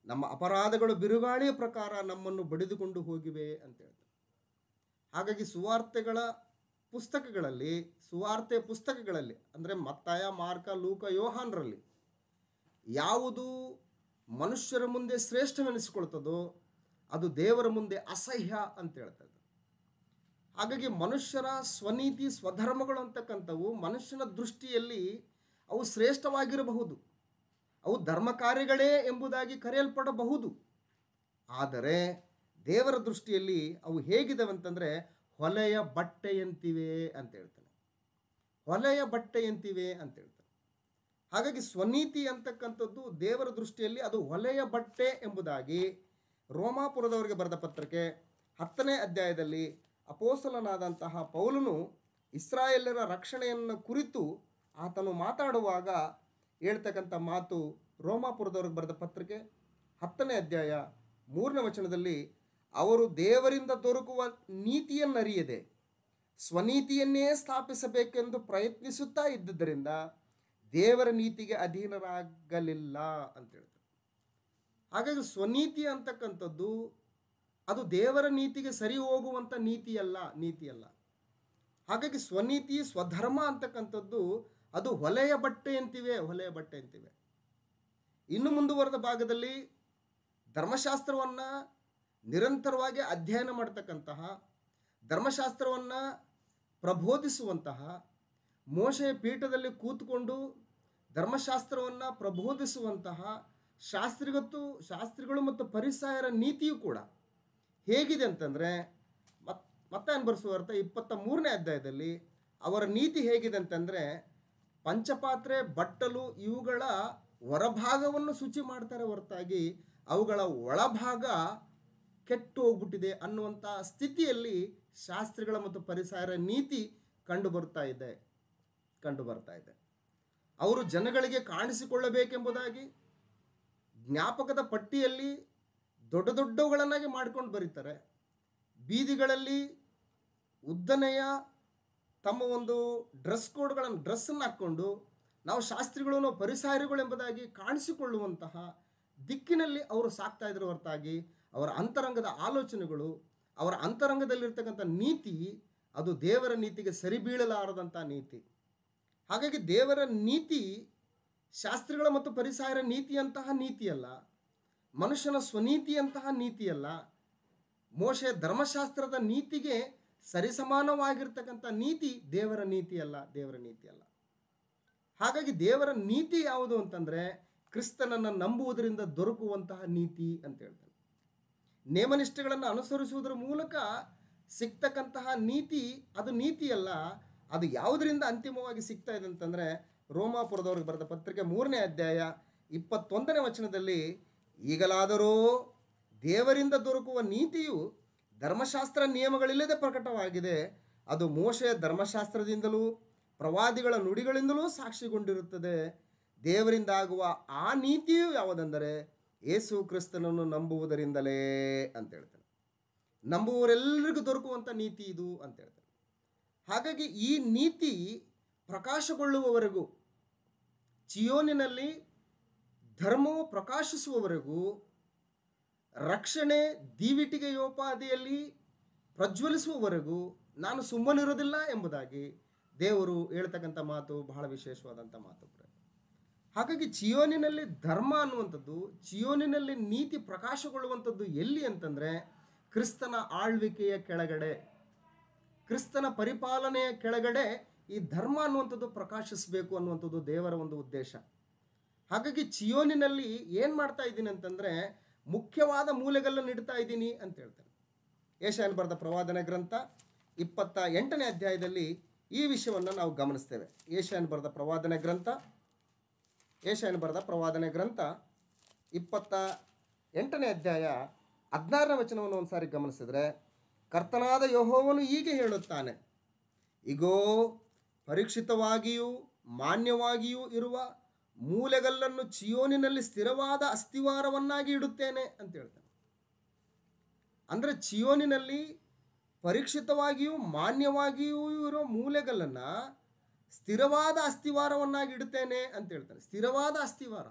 ನಮ್ಮ ಅಪರಾಧಗಳು ಬಿರುಗಾಳಿಯ ಪ್ರಕಾರ ನಮ್ಮನ್ನು ಬಡಿದುಕೊಂಡು ಹೋಗಿವೆ ಅಂತ ಹೇಳ್ತಾರೆ. ಹಾಗಾಗಿ ಸುವಾರ್ತೆ ಪುಸ್ತಕಗಳಲ್ಲಿ ಅಂದರೆ ಮತ್ತಾಯ, ಮಾರ್ಕ, ಲೂಕ, ಯೋಹಾನರಲ್ಲಿ ಯಾವುದು ಮನುಷ್ಯರ ಮುಂದೆ ಶ್ರೇಷ್ಠವೆನಿಸಿಕೊಳ್ತದೋ ಅದು ದೇವರ ಮುಂದೆ ಅಸಹ್ಯ ಅಂತ ಹೇಳ್ತದೆ. ಹಾಗಾಗಿ ಮನುಷ್ಯರ ಸ್ವನೀತಿ, ಸ್ವಧರ್ಮಗಳು ಅಂತಕ್ಕಂಥವು ಮನುಷ್ಯನ ದೃಷ್ಟಿಯಲ್ಲಿ ಅವು ಶ್ರೇಷ್ಠವಾಗಿರಬಹುದು, ಅವು ಧರ್ಮ ಕಾರ್ಯಗಳೇ ಎಂಬುದಾಗಿ ಕರೆಯಲ್ಪಡಬಹುದು. ಆದರೆ ದೇವರ ದೃಷ್ಟಿಯಲ್ಲಿ ಅವು ಹೇಗಿದ್ದಾವೆ ಅಂತಂದರೆ ಹೊಲೆಯ ಬಟ್ಟೆಯಂತಿವೆ ಅಂತ ಹೇಳ್ತಾನೆ. ಹೊಲೆಯ ಬಟ್ಟೆಯಂತಿವೆ ಅಂತ ಹೇಳ್ತಾನೆ. ಹಾಗಾಗಿ ಸ್ವನೀತಿ ಅಂತಕ್ಕಂಥದ್ದು ದೇವರ ದೃಷ್ಟಿಯಲ್ಲಿ ಅದು ಹೊಲೆಯ ಬಟ್ಟೆ ಎಂಬುದಾಗಿ ರೋಮಾಪುರದವರಿಗೆ ಬರೆದ ಪತ್ರಕ್ಕೆ 10ನೇ ಅಧ್ಯಾಯದಲ್ಲಿ ಅಪೊಸ್ತಲನಾದಂತಹ ಪೌಲನು ಇಸ್ರಾಯೇಲ್ಯರ ರಕ್ಷಣೆಯನ್ನು ಕುರಿತು ಆತನು ಮಾತಾಡುವಾಗ ಹೇಳ್ತಕ್ಕಂಥ ಮಾತು, ರೋಮಾಪುರದವ್ರಿಗೆ ಬರೆದ ಪತ್ರಿಕೆ 10ನೇ ಅಧ್ಯಾಯ 3ನೇ ವಚನದಲ್ಲಿ, ಅವರು ದೇವರಿಂದ ದೊರಕುವ ನೀತಿಯನ್ನರಿಯದೆ ಸ್ವನೀತಿಯನ್ನೇ ಸ್ಥಾಪಿಸಬೇಕೆಂದು ಪ್ರಯತ್ನಿಸುತ್ತಾ ಇದ್ದುದರಿಂದ ದೇವರ ನೀತಿಗೆ ಅಧೀನರಾಗಲಿಲ್ಲ ಅಂತ ಹೇಳ್ತಾರೆ. ಹಾಗಾಗಿ ಸ್ವನೀತಿ ಅಂತಕ್ಕಂಥದ್ದು ಅದು ದೇವರ ನೀತಿಗೆ ಸರಿ ಹೋಗುವಂಥ ನೀತಿಯಲ್ಲ. ಹಾಗಾಗಿ ಸ್ವನೀತಿ, ಸ್ವಧರ್ಮ ಅಂತಕ್ಕಂಥದ್ದು ಅದು ಹೊಲೆಯ ಬಟ್ಟೆಯಂತಿವೆ. ಇನ್ನು ಮುಂದುವರೆದ ಭಾಗದಲ್ಲಿ ಧರ್ಮಶಾಸ್ತ್ರವನ್ನು ನಿರಂತರವಾಗಿ ಅಧ್ಯಯನ ಮಾಡ್ತಕ್ಕಂತಹ, ಧರ್ಮಶಾಸ್ತ್ರವನ್ನು ಪ್ರಬೋಧಿಸುವಂತಹ, ಮೋಶೆಯ ಪೀಠದಲ್ಲಿ ಕೂತ್ಕೊಂಡು ಧರ್ಮಶಾಸ್ತ್ರವನ್ನು ಪ್ರಬೋಧಿಸುವಂತಹ ಶಾಸ್ತ್ರಿಗಳು ಮತ್ತು ಫರಿಸಾಯರ ನೀತಿಯು ಕೂಡ ಹೇಗಿದೆ ಅಂತಂದರೆ, ಮತ್ತಾಯನ ಬರೆಸುವಾರ್ಥ 23ನೇ ಅಧ್ಯಾಯದಲ್ಲಿ ಅವರ ನೀತಿ ಹೇಗಿದೆ ಅಂತಂದರೆ, ಪಂಚಪಾತ್ರೆ, ಬಟ್ಟಲು ಇವುಗಳ ಹೊರಭಾಗವನ್ನು ಶುಚಿ ಮಾಡ್ತಾರೆ ಹೊರತಾಗಿ ಅವುಗಳ ಒಳಭಾಗ ಕೆಟ್ಟು ಹೋಗ್ಬಿಟ್ಟಿದೆ ಅನ್ನುವಂಥ ಸ್ಥಿತಿಯಲ್ಲಿ ಶಾಸ್ತ್ರಿಗಳ ಮತ್ತು ಫರಿಸಾಯರ ನೀತಿ ಕಂಡು ಬರ್ತಾ ಇದೆ. ಅವರು ಜನಗಳಿಗೆ ಕಾಣಿಸಿಕೊಳ್ಳಬೇಕೆಂಬುದಾಗಿ ಜ್ಞಾಪಕದ ಪಟ್ಟಿಯಲ್ಲಿ ದೊಡ್ಡವುಗಳನ್ನಾಗಿ ಮಾಡ್ಕೊಂಡು ಬರೀತಾರೆ. ಬೀದಿಗಳಲ್ಲಿ ಉದ್ದನೆಯ ತಮ್ಮ ಒಂದು ಡ್ರೆಸ್ಸನ್ನು ಹಾಕ್ಕೊಂಡು ನಾವು ಶಾಸ್ತ್ರಿಗಳು, ನಾವು ಫರಿಸಾಯರುಗಳು ಎಂಬುದಾಗಿ ಕಾಣಿಸಿಕೊಳ್ಳುವಂತಹ ದಿಕ್ಕಿನಲ್ಲಿ ಅವರು ಸಾಕ್ತಾ ಇದ್ರು ಹೊರತಾಗಿ ಅವರ ಅಂತರಂಗದ ಆಲೋಚನೆಗಳು, ಅವರ ಅಂತರಂಗದಲ್ಲಿರ್ತಕ್ಕಂಥ ನೀತಿ ಅದು ದೇವರ ನೀತಿಗೆ ಸರಿ ಬೀಳಲಾರದಂಥ ನೀತಿ. ಹಾಗಾಗಿ ದೇವರ ನೀತಿ ಶಾಸ್ತ್ರಿಗಳ ಮತ್ತು ಫರಿಸಾಯರ ನೀತಿಯಂತಹ ನೀತಿಯಲ್ಲ, ಮನುಷ್ಯನ ಸ್ವನೀತಿಯಂತಹ ನೀತಿಯಲ್ಲ, ಮೋಶೆಯ ಧರ್ಮಶಾಸ್ತ್ರದ ನೀತಿಗೆ ಸರಿಸಮಾನವಾಗಿರ್ತಕ್ಕಂಥ ನೀತಿ ದೇವರ ನೀತಿಯಲ್ಲ. ಹಾಗಾಗಿ ದೇವರ ನೀತಿ ಯಾವುದು ಅಂತಂದರೆ ಕ್ರಿಸ್ತನನ್ನು ನಂಬುವುದರಿಂದ ದೊರಕುವಂತಹ ನೀತಿ ಅಂತ ಹೇಳ್ತಾನೆ. ನೇಮನಿಷ್ಠೆಗಳನ್ನು ಅನುಸರಿಸುವುದರ ಮೂಲಕ ಸಿಗ್ತಕ್ಕಂತಹ ನೀತಿ ಅದು ನೀತಿಯಲ್ಲ. ಅದು ಯಾವುದರಿಂದ ಅಂತಿಮವಾಗಿ ಸಿಗ್ತಾ ಇದೆ ಅಂತಂದರೆ, ರೋಮಾಪುರದವ್ರಿಗೆ ಬರೆದ ಪತ್ರಿಕೆ 3ನೇ ಅಧ್ಯಾಯ 21ನೇ ವಚನದಲ್ಲಿ, ಈಗಲಾದರೂ ದೇವರಿಂದ ದೊರಕುವ ನೀತಿಯು ಧರ್ಮಶಾಸ್ತ್ರ ನಿಯಮಗಳಿಲ್ಲದೆ ಪ್ರಕಟವಾಗಿದೆ. ಅದು ಮೋಶೆಯ ಧರ್ಮಶಾಸ್ತ್ರದಿಂದಲೂ ಪ್ರವಾದಿಗಳ ನುಡಿಗಳಿಂದಲೂ ಸಾಕ್ಷಿಗೊಂಡಿರುತ್ತದೆ. ದೇವರಿಂದ ಆಗುವ ಆ ನೀತಿಯು ಯಾವುದೆಂದರೆ ಯೇಸು ಕ್ರಿಸ್ತನನ್ನು ನಂಬುವುದರಿಂದಲೇ ಅಂತ ಹೇಳ್ತಾನೆ. ನಂಬುವವರೆಲ್ಲರಿಗೂ ದೊರಕುವಂಥ ನೀತಿ ಇದು ಅಂತ ಹೇಳ್ತಾನೆ. ಹಾಗಾಗಿ ಈ ನೀತಿ ಪ್ರಕಾಶಗೊಳ್ಳುವವರೆಗೂ, ಚಿಯೋನಿನಲ್ಲಿ ಧರ್ಮವು ಪ್ರಕಾಶಿಸುವವರೆಗೂ, ರಕ್ಷಣೆ ದೀವಿಟಿಗೆಯೋಪಾದಿಯಲ್ಲಿ ಪ್ರಜ್ವಲಿಸುವವರೆಗೂ ನಾನು ಸುಮ್ಮನಿರೋದಿಲ್ಲ ಎಂಬುದಾಗಿ ದೇವರು ಹೇಳ್ತಕ್ಕಂಥ ಮಾತು ಬಹಳ ವಿಶೇಷವಾದಂಥ ಮಾತು. ಹಾಗಾಗಿ ಚಿಯೋನಿನಲ್ಲಿ ಧರ್ಮ ಅನ್ನುವಂಥದ್ದು, ಚಿಯೋನಿನಲ್ಲಿ ನೀತಿ ಪ್ರಕಾಶಗೊಳ್ಳುವಂಥದ್ದು ಎಲ್ಲಿ ಅಂತಂದರೆ ಕ್ರಿಸ್ತನ ಆಳ್ವಿಕೆಯ ಕೆಳಗಡೆ, ಕ್ರಿಸ್ತನ ಪರಿಪಾಲನೆಯ ಕೆಳಗಡೆ ಈ ಧರ್ಮ ಅನ್ನುವಂಥದ್ದು ಪ್ರಕಾಶಿಸಬೇಕು ಅನ್ನುವಂಥದ್ದು ದೇವರ ಒಂದು ಉದ್ದೇಶ. ಹಾಗಾಗಿ ಚಿಯೋನಿನಲ್ಲಿ ಏನು ಮಾಡ್ತಾ ಇದ್ದೀನಿ ಅಂತಂದರೆ ಮುಖ್ಯವಾದ ಮೂಲೆಗಲ್ಲನ್ನು ಇಡ್ತಾ ಇದ್ದೀನಿ ಅಂತ ಹೇಳ್ತಾನೆ. ಯೆಶಾಯನ ಬರೆದ ಪ್ರವಾದನೆ ಗ್ರಂಥ 28ನೇ ಅಧ್ಯಾಯದಲ್ಲಿ ಈ ವಿಷಯವನ್ನು ನಾವು ಗಮನಿಸ್ತೇವೆ. ಯೆಶಾಯನ ಬರೆದ ಪ್ರವಾದನೆ ಗ್ರಂಥ 28ನೇ ಅಧ್ಯಾಯ 16ನೇ ವಚನವನ್ನು ಒಂದು ಸಾರಿ ಗಮನಿಸಿದರೆ, ಕರ್ತನಾದ ಯೆಹೋವನು ಹೀಗೆ ಹೇಳುತ್ತಾನೆ, ಇಗೋ ಪರೀಕ್ಷಿತವಾಗಿಯೂ ಮಾನ್ಯವಾಗಿಯೂ ಇರುವ ಮೂಲೆಗಲ್ಲನ್ನು ಚಿಯೋನಿನಲ್ಲಿ ಸ್ಥಿರವಾದ ಅಸ್ತಿವಾರವನ್ನಾಗಿ ಇಡುತ್ತೇನೆ ಅಂತ ಹೇಳ್ತಾನೆ. ಅಂದರೆ ಚಿಯೋನಿನಲ್ಲಿ ಪರೀಕ್ಷಿತವಾಗಿಯೂ ಮಾನ್ಯವಾಗಿಯೂ ಇರೋ ಮೂಲೆಗಲ್ಲನ್ನು ಸ್ಥಿರವಾದ ಅಸ್ತಿವಾರವನ್ನಾಗಿ ಇಡುತ್ತೇನೆ ಅಂತ ಹೇಳ್ತಾನೆ. ಸ್ಥಿರವಾದ ಅಸ್ತಿವಾರ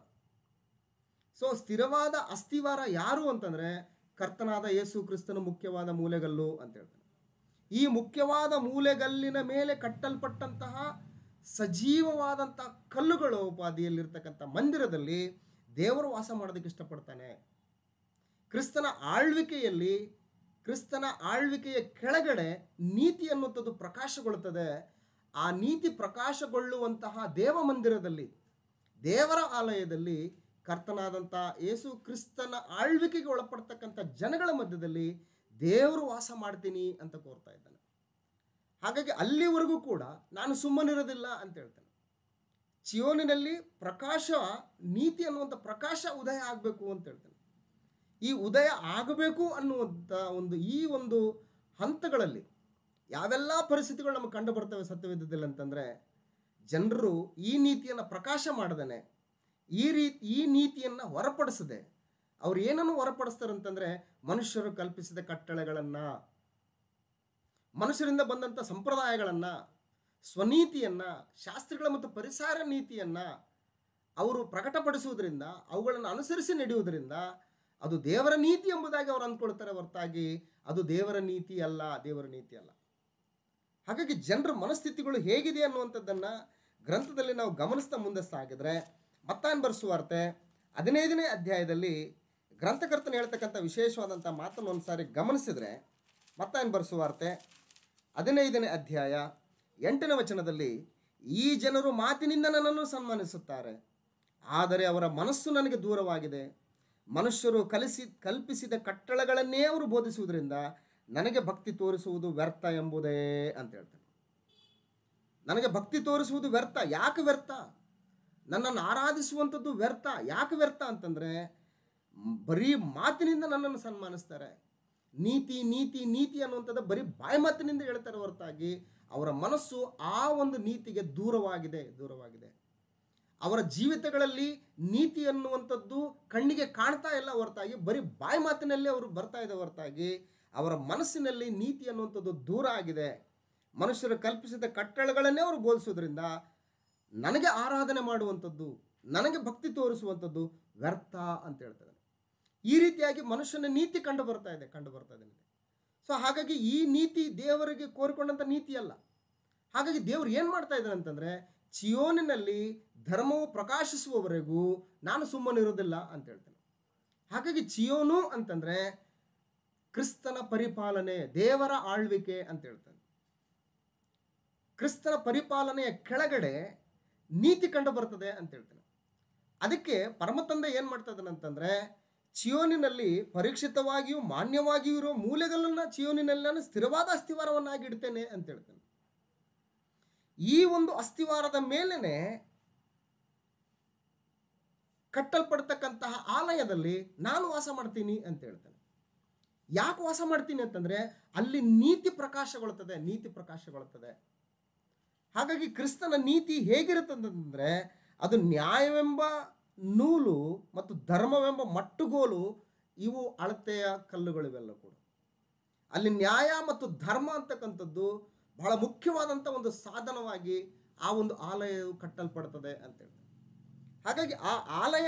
ಸೊ ಸ್ಥಿರವಾದ ಅಸ್ಥಿವಾರ ಯಾರು ಅಂತಂದರೆ ಕರ್ತನಾದ ಯೇಸು ಕ್ರಿಸ್ತನ ಮುಖ್ಯವಾದ ಮೂಲೆಗಲ್ಲು ಅಂತ ಹೇಳ್ತಾನೆ. ಈ ಮುಖ್ಯವಾದ ಮೂಲೆಗಲ್ಲಿನ ಮೇಲೆ ಕಟ್ಟಲ್ಪಟ್ಟಂತಹ ಸಜೀವವಾದಂಥ ಕಲ್ಲುಗಳು ಉಪಾಧಿಯಲ್ಲಿರ್ತಕ್ಕಂಥ ಮಂದಿರದಲ್ಲಿ ದೇವರು ವಾಸ ಮಾಡೋದಕ್ಕೆ ಇಷ್ಟಪಡ್ತಾನೆ. ಕ್ರಿಸ್ತನ ಆಳ್ವಿಕೆಯ ಕೆಳಗಡೆ ನೀತಿ ಅನ್ನುವಂಥದ್ದು ಪ್ರಕಾಶಗೊಳ್ಳುತ್ತದೆ. ಆ ನೀತಿ ಪ್ರಕಾಶಗೊಳ್ಳುವಂತಹ ದೇವ ಮಂದಿರದಲ್ಲಿ, ದೇವರ ಆಲಯದಲ್ಲಿ ಕರ್ತನಾದಂಥ ಯೇಸು ಕ್ರಿಸ್ತನ ಆಳ್ವಿಕೆಗೆ ಒಳಪಡ್ತಕ್ಕಂಥ ಜನಗಳ ಮಧ್ಯದಲ್ಲಿ ದೇವರು ವಾಸ ಮಾಡ್ತೀನಿ ಅಂತ ಕೋರ್ತಾ ಇದ್ದಾನೆ. ಹಾಗಾಗಿ ಅಲ್ಲಿವರೆಗೂ ಕೂಡ ನಾನು ಸುಮ್ಮನಿರೋದಿಲ್ಲ ಅಂತ ಹೇಳ್ತಾನೆ. ಚಿಯೋನಿನಲ್ಲಿ ಪ್ರಕಾಶ, ನೀತಿ ಅನ್ನುವಂಥ ಪ್ರಕಾಶ ಉದಯ ಆಗಬೇಕು ಅಂತ ಹೇಳ್ತಾನೆ. ಈ ಉದಯ ಆಗಬೇಕು ಅನ್ನುವಂಥ ಈ ಒಂದು ಹಂತಗಳಲ್ಲಿ ಯಾವೆಲ್ಲ ಪರಿಸ್ಥಿತಿಗಳು ನಮಗೆ ಕಂಡು ಬರ್ತವೆ ಸತ್ಯವೇದದಲ್ಲಿ ಅಂತಂದರೆ, ಜನರು ಈ ನೀತಿಯನ್ನು ಪ್ರಕಾಶ ಮಾಡದೇನೆ, ಈ ನೀತಿಯನ್ನು ಹೊರಪಡಿಸದೆ ಅವ್ರು ಏನನ್ನು ಹೊರಪಡಿಸ್ತಾರೆ ಅಂತಂದರೆ, ಮನುಷ್ಯರು ಕಲ್ಪಿಸಿದ ಕಟ್ಟಳೆಗಳನ್ನು, ಮನುಷ್ಯರಿಂದ ಬಂದಂಥ ಸಂಪ್ರದಾಯಗಳನ್ನು, ಸ್ವನೀತಿಯನ್ನು, ಶಾಸ್ತ್ರಗಳ ಮತ್ತು ಪರಿಸರ ನೀತಿಯನ್ನು ಅವರು ಪ್ರಕಟಪಡಿಸುವುದರಿಂದ, ಅವುಗಳನ್ನು ಅನುಸರಿಸಿ ನಡೆಯುವುದರಿಂದ ಅದು ದೇವರ ನೀತಿ ಎಂಬುದಾಗಿ ಅವರು ಅಂದ್ಕೊಳ್ತಾರೆ ಹೊರತಾಗಿ ಅದು ದೇವರ ನೀತಿ ಅಲ್ಲ, ದೇವರ ನೀತಿ ಅಲ್ಲ. ಹಾಗಾಗಿ ಜನರ ಮನಸ್ಥಿತಿಗಳು ಹೇಗಿದೆ ಅನ್ನುವಂಥದ್ದನ್ನು ಗ್ರಂಥದಲ್ಲಿ ನಾವು ಗಮನಿಸ್ತಾ ಮುಂದೆ ಸಾಗಿದ್ರೆ, ಮತ್ತಾಯನ ಬರೆದ ಸುವಾರ್ತೆ 15ನೇ ಅಧ್ಯಾಯದಲ್ಲಿ ಗ್ರಂಥಕರ್ತನ ಹೇಳ್ತಕ್ಕಂಥ ವಿಶೇಷವಾದಂಥ ಮಾತನ್ನು ಒಂದು ಸಾರಿ ಗಮನಿಸಿದರೆ, ಮತ್ತಾಯನ ಬರೆದ ಸುವಾರ್ತೆ 15ನೇ ಅಧ್ಯಾಯ 8ನೇ ವಚನದಲ್ಲಿ, ಈ ಜನರು ಮಾತಿನಿಂದ ನನ್ನನ್ನು ಸನ್ಮಾನಿಸುತ್ತಾರೆ, ಆದರೆ ಅವರ ಮನಸ್ಸು ನನಗೆ ದೂರವಾಗಿದೆ. ಮನುಷ್ಯರು ಕಲ್ಪಿಸಿದ ಕಟ್ಟಳೆಗಳನ್ನೇ ಅವರು ಬೋಧಿಸುವುದರಿಂದ ನನಗೆ ಭಕ್ತಿ ತೋರಿಸುವುದು ವ್ಯರ್ಥ ಎಂಬುದೇ ಅಂತ ಹೇಳ್ತಾನೆ. ನನಗೆ ಭಕ್ತಿ ತೋರಿಸುವುದು ವ್ಯರ್ಥ. ಯಾಕೆ ವ್ಯರ್ಥ? ನನ್ನನ್ನು ಆರಾಧಿಸುವಂಥದ್ದು ವ್ಯರ್ಥ. ಯಾಕೆ ವ್ಯರ್ಥ ಅಂತಂದರೆ, ಬರೀ ಮಾತಿನಿಂದ ನನ್ನನ್ನು ಸನ್ಮಾನಿಸ್ತಾರೆ. ನೀತಿ ನೀತಿ ನೀತಿ ಅನ್ನುವಂಥದ್ದು ಬರೀ ಬಾಯಿ ಮಾತಿನಿಂದ ಹೇಳ್ತಾರೆ ಹೊರತಾಗಿ ಅವರ ಮನಸ್ಸು ಆ ಒಂದು ನೀತಿಗೆ ದೂರವಾಗಿದೆ. ಅವರ ಜೀವಿತಗಳಲ್ಲಿ ನೀತಿ ಅನ್ನುವಂಥದ್ದು ಕಣ್ಣಿಗೆ ಕಾಣ್ತಾ ಇಲ್ಲ ಹೊರತಾಗಿ ಬರೀ ಬಾಯಿ ಮಾತಿನಲ್ಲೇ ಅವರು ಬರ್ತಾ ಇದೆ ಹೊರತಾಗಿ ಅವರ ಮನಸ್ಸಿನಲ್ಲಿ ನೀತಿ ಅನ್ನುವಂಥದ್ದು ದೂರ ಆಗಿದೆ. ಮನುಷ್ಯರು ಕಲ್ಪಿಸಿದ ಕಟ್ಟಳೆಗಳನ್ನೇ ಅವರು ಬೋಧಿಸೋದ್ರಿಂದ ನನಗೆ ಆರಾಧನೆ ಮಾಡುವಂಥದ್ದು, ನನಗೆ ಭಕ್ತಿ ತೋರಿಸುವಂಥದ್ದು ವ್ಯರ್ಥ ಅಂತ ಹೇಳ್ತಾರೆ. ಈ ರೀತಿಯಾಗಿ ಮನುಷ್ಯನ ನೀತಿ ಕಂಡು ಬರ್ತಾ ಇದೆ. ಸೊ ಹಾಗಾಗಿ ಈ ನೀತಿ ದೇವರಿಗೆ ಕೋರಿಕೊಂಡಂಥ ನೀತಿ ಅಲ್ಲ. ಹಾಗಾಗಿ ದೇವರು ಏನು ಮಾಡ್ತಾ ಇದ್ದಾರೆ ಅಂತಂದರೆ, ಚಿಯೋನಿನಲ್ಲಿ ಧರ್ಮವು ಪ್ರಕಾಶಿಸುವವರೆಗೂ ನಾನು ಸುಮ್ಮನಿರೋದಿಲ್ಲ ಅಂತ ಹೇಳ್ತೇನೆ. ಹಾಗಾಗಿ ಚಿಯೋನು ಅಂತಂದರೆ ಕ್ರಿಸ್ತನ ಪರಿಪಾಲನೆ, ದೇವರ ಆಳ್ವಿಕೆ ಅಂತ ಹೇಳ್ತಾನೆ. ಕ್ರಿಸ್ತನ ಪರಿಪಾಲನೆಯ ಕೆಳಗಡೆ ನೀತಿ ಕಂಡು ಬರ್ತದೆ ಅಂತ ಹೇಳ್ತಾನೆ. ಅದಕ್ಕೆ ಪರಮತಂದೆ ಏನು ಮಾಡ್ತಾ ಇದ್ದಾನೆ ಅಂತಂದರೆ, ಚಿಯೋನಿನಲ್ಲಿ ಪರೀಕ್ಷಿತವಾಗಿಯೂ ಮಾನ್ಯವಾಗಿಯೂ ಇರೋ ಮೂಲೆಗಳನ್ನು ಚಿಯೋನಿನಲ್ಲಿ ನಾನು ಸ್ಥಿರವಾದ ಅಸ್ಥಿವಾರವನ್ನಾಗಿ ಇಡ್ತೇನೆ ಅಂತ ಹೇಳ್ತಾನೆ. ಈ ಒಂದು ಅಸ್ಥಿವಾರದ ಮೇಲೇನೆ ಕಟ್ಟಲ್ಪಡ್ತಕ್ಕಂತಹ ಆಲಯದಲ್ಲಿ ನಾನು ವಾಸ ಮಾಡ್ತೀನಿ ಅಂತ ಹೇಳ್ತಾನೆ. ಯಾಕೆ ವಾಸ ಮಾಡ್ತೀನಿ ಅಂತಂದರೆ, ಅಲ್ಲಿ ನೀತಿ ಪ್ರಕಾಶಗೊಳ್ಳುತ್ತದೆ. ಹಾಗಾಗಿ ಕ್ರಿಸ್ತನ ನೀತಿ ಹೇಗಿರುತ್ತಂತಂದರೆ, ಅದು ನ್ಯಾಯವೆಂಬ ನೂಲು ಮತ್ತು ಧರ್ಮವೆಂಬ ಮಟ್ಟುಗೋಲು, ಇವು ಅಳತೆಯ ಕಲ್ಲುಗಳಿವೆಲ್ಲ ಕೂಡ. ಅಲ್ಲಿ ನ್ಯಾಯ ಮತ್ತು ಧರ್ಮ ಅಂತಕ್ಕಂಥದ್ದು ಬಹಳ ಮುಖ್ಯವಾದಂಥ ಒಂದು ಸಾಧನವಾಗಿ ಆ ಒಂದು ಆಲಯವು ಕಟ್ಟಲ್ಪಡ್ತದೆ ಅಂತೇಳಿ. ಹಾಗಾಗಿ ಆ ಆಲಯ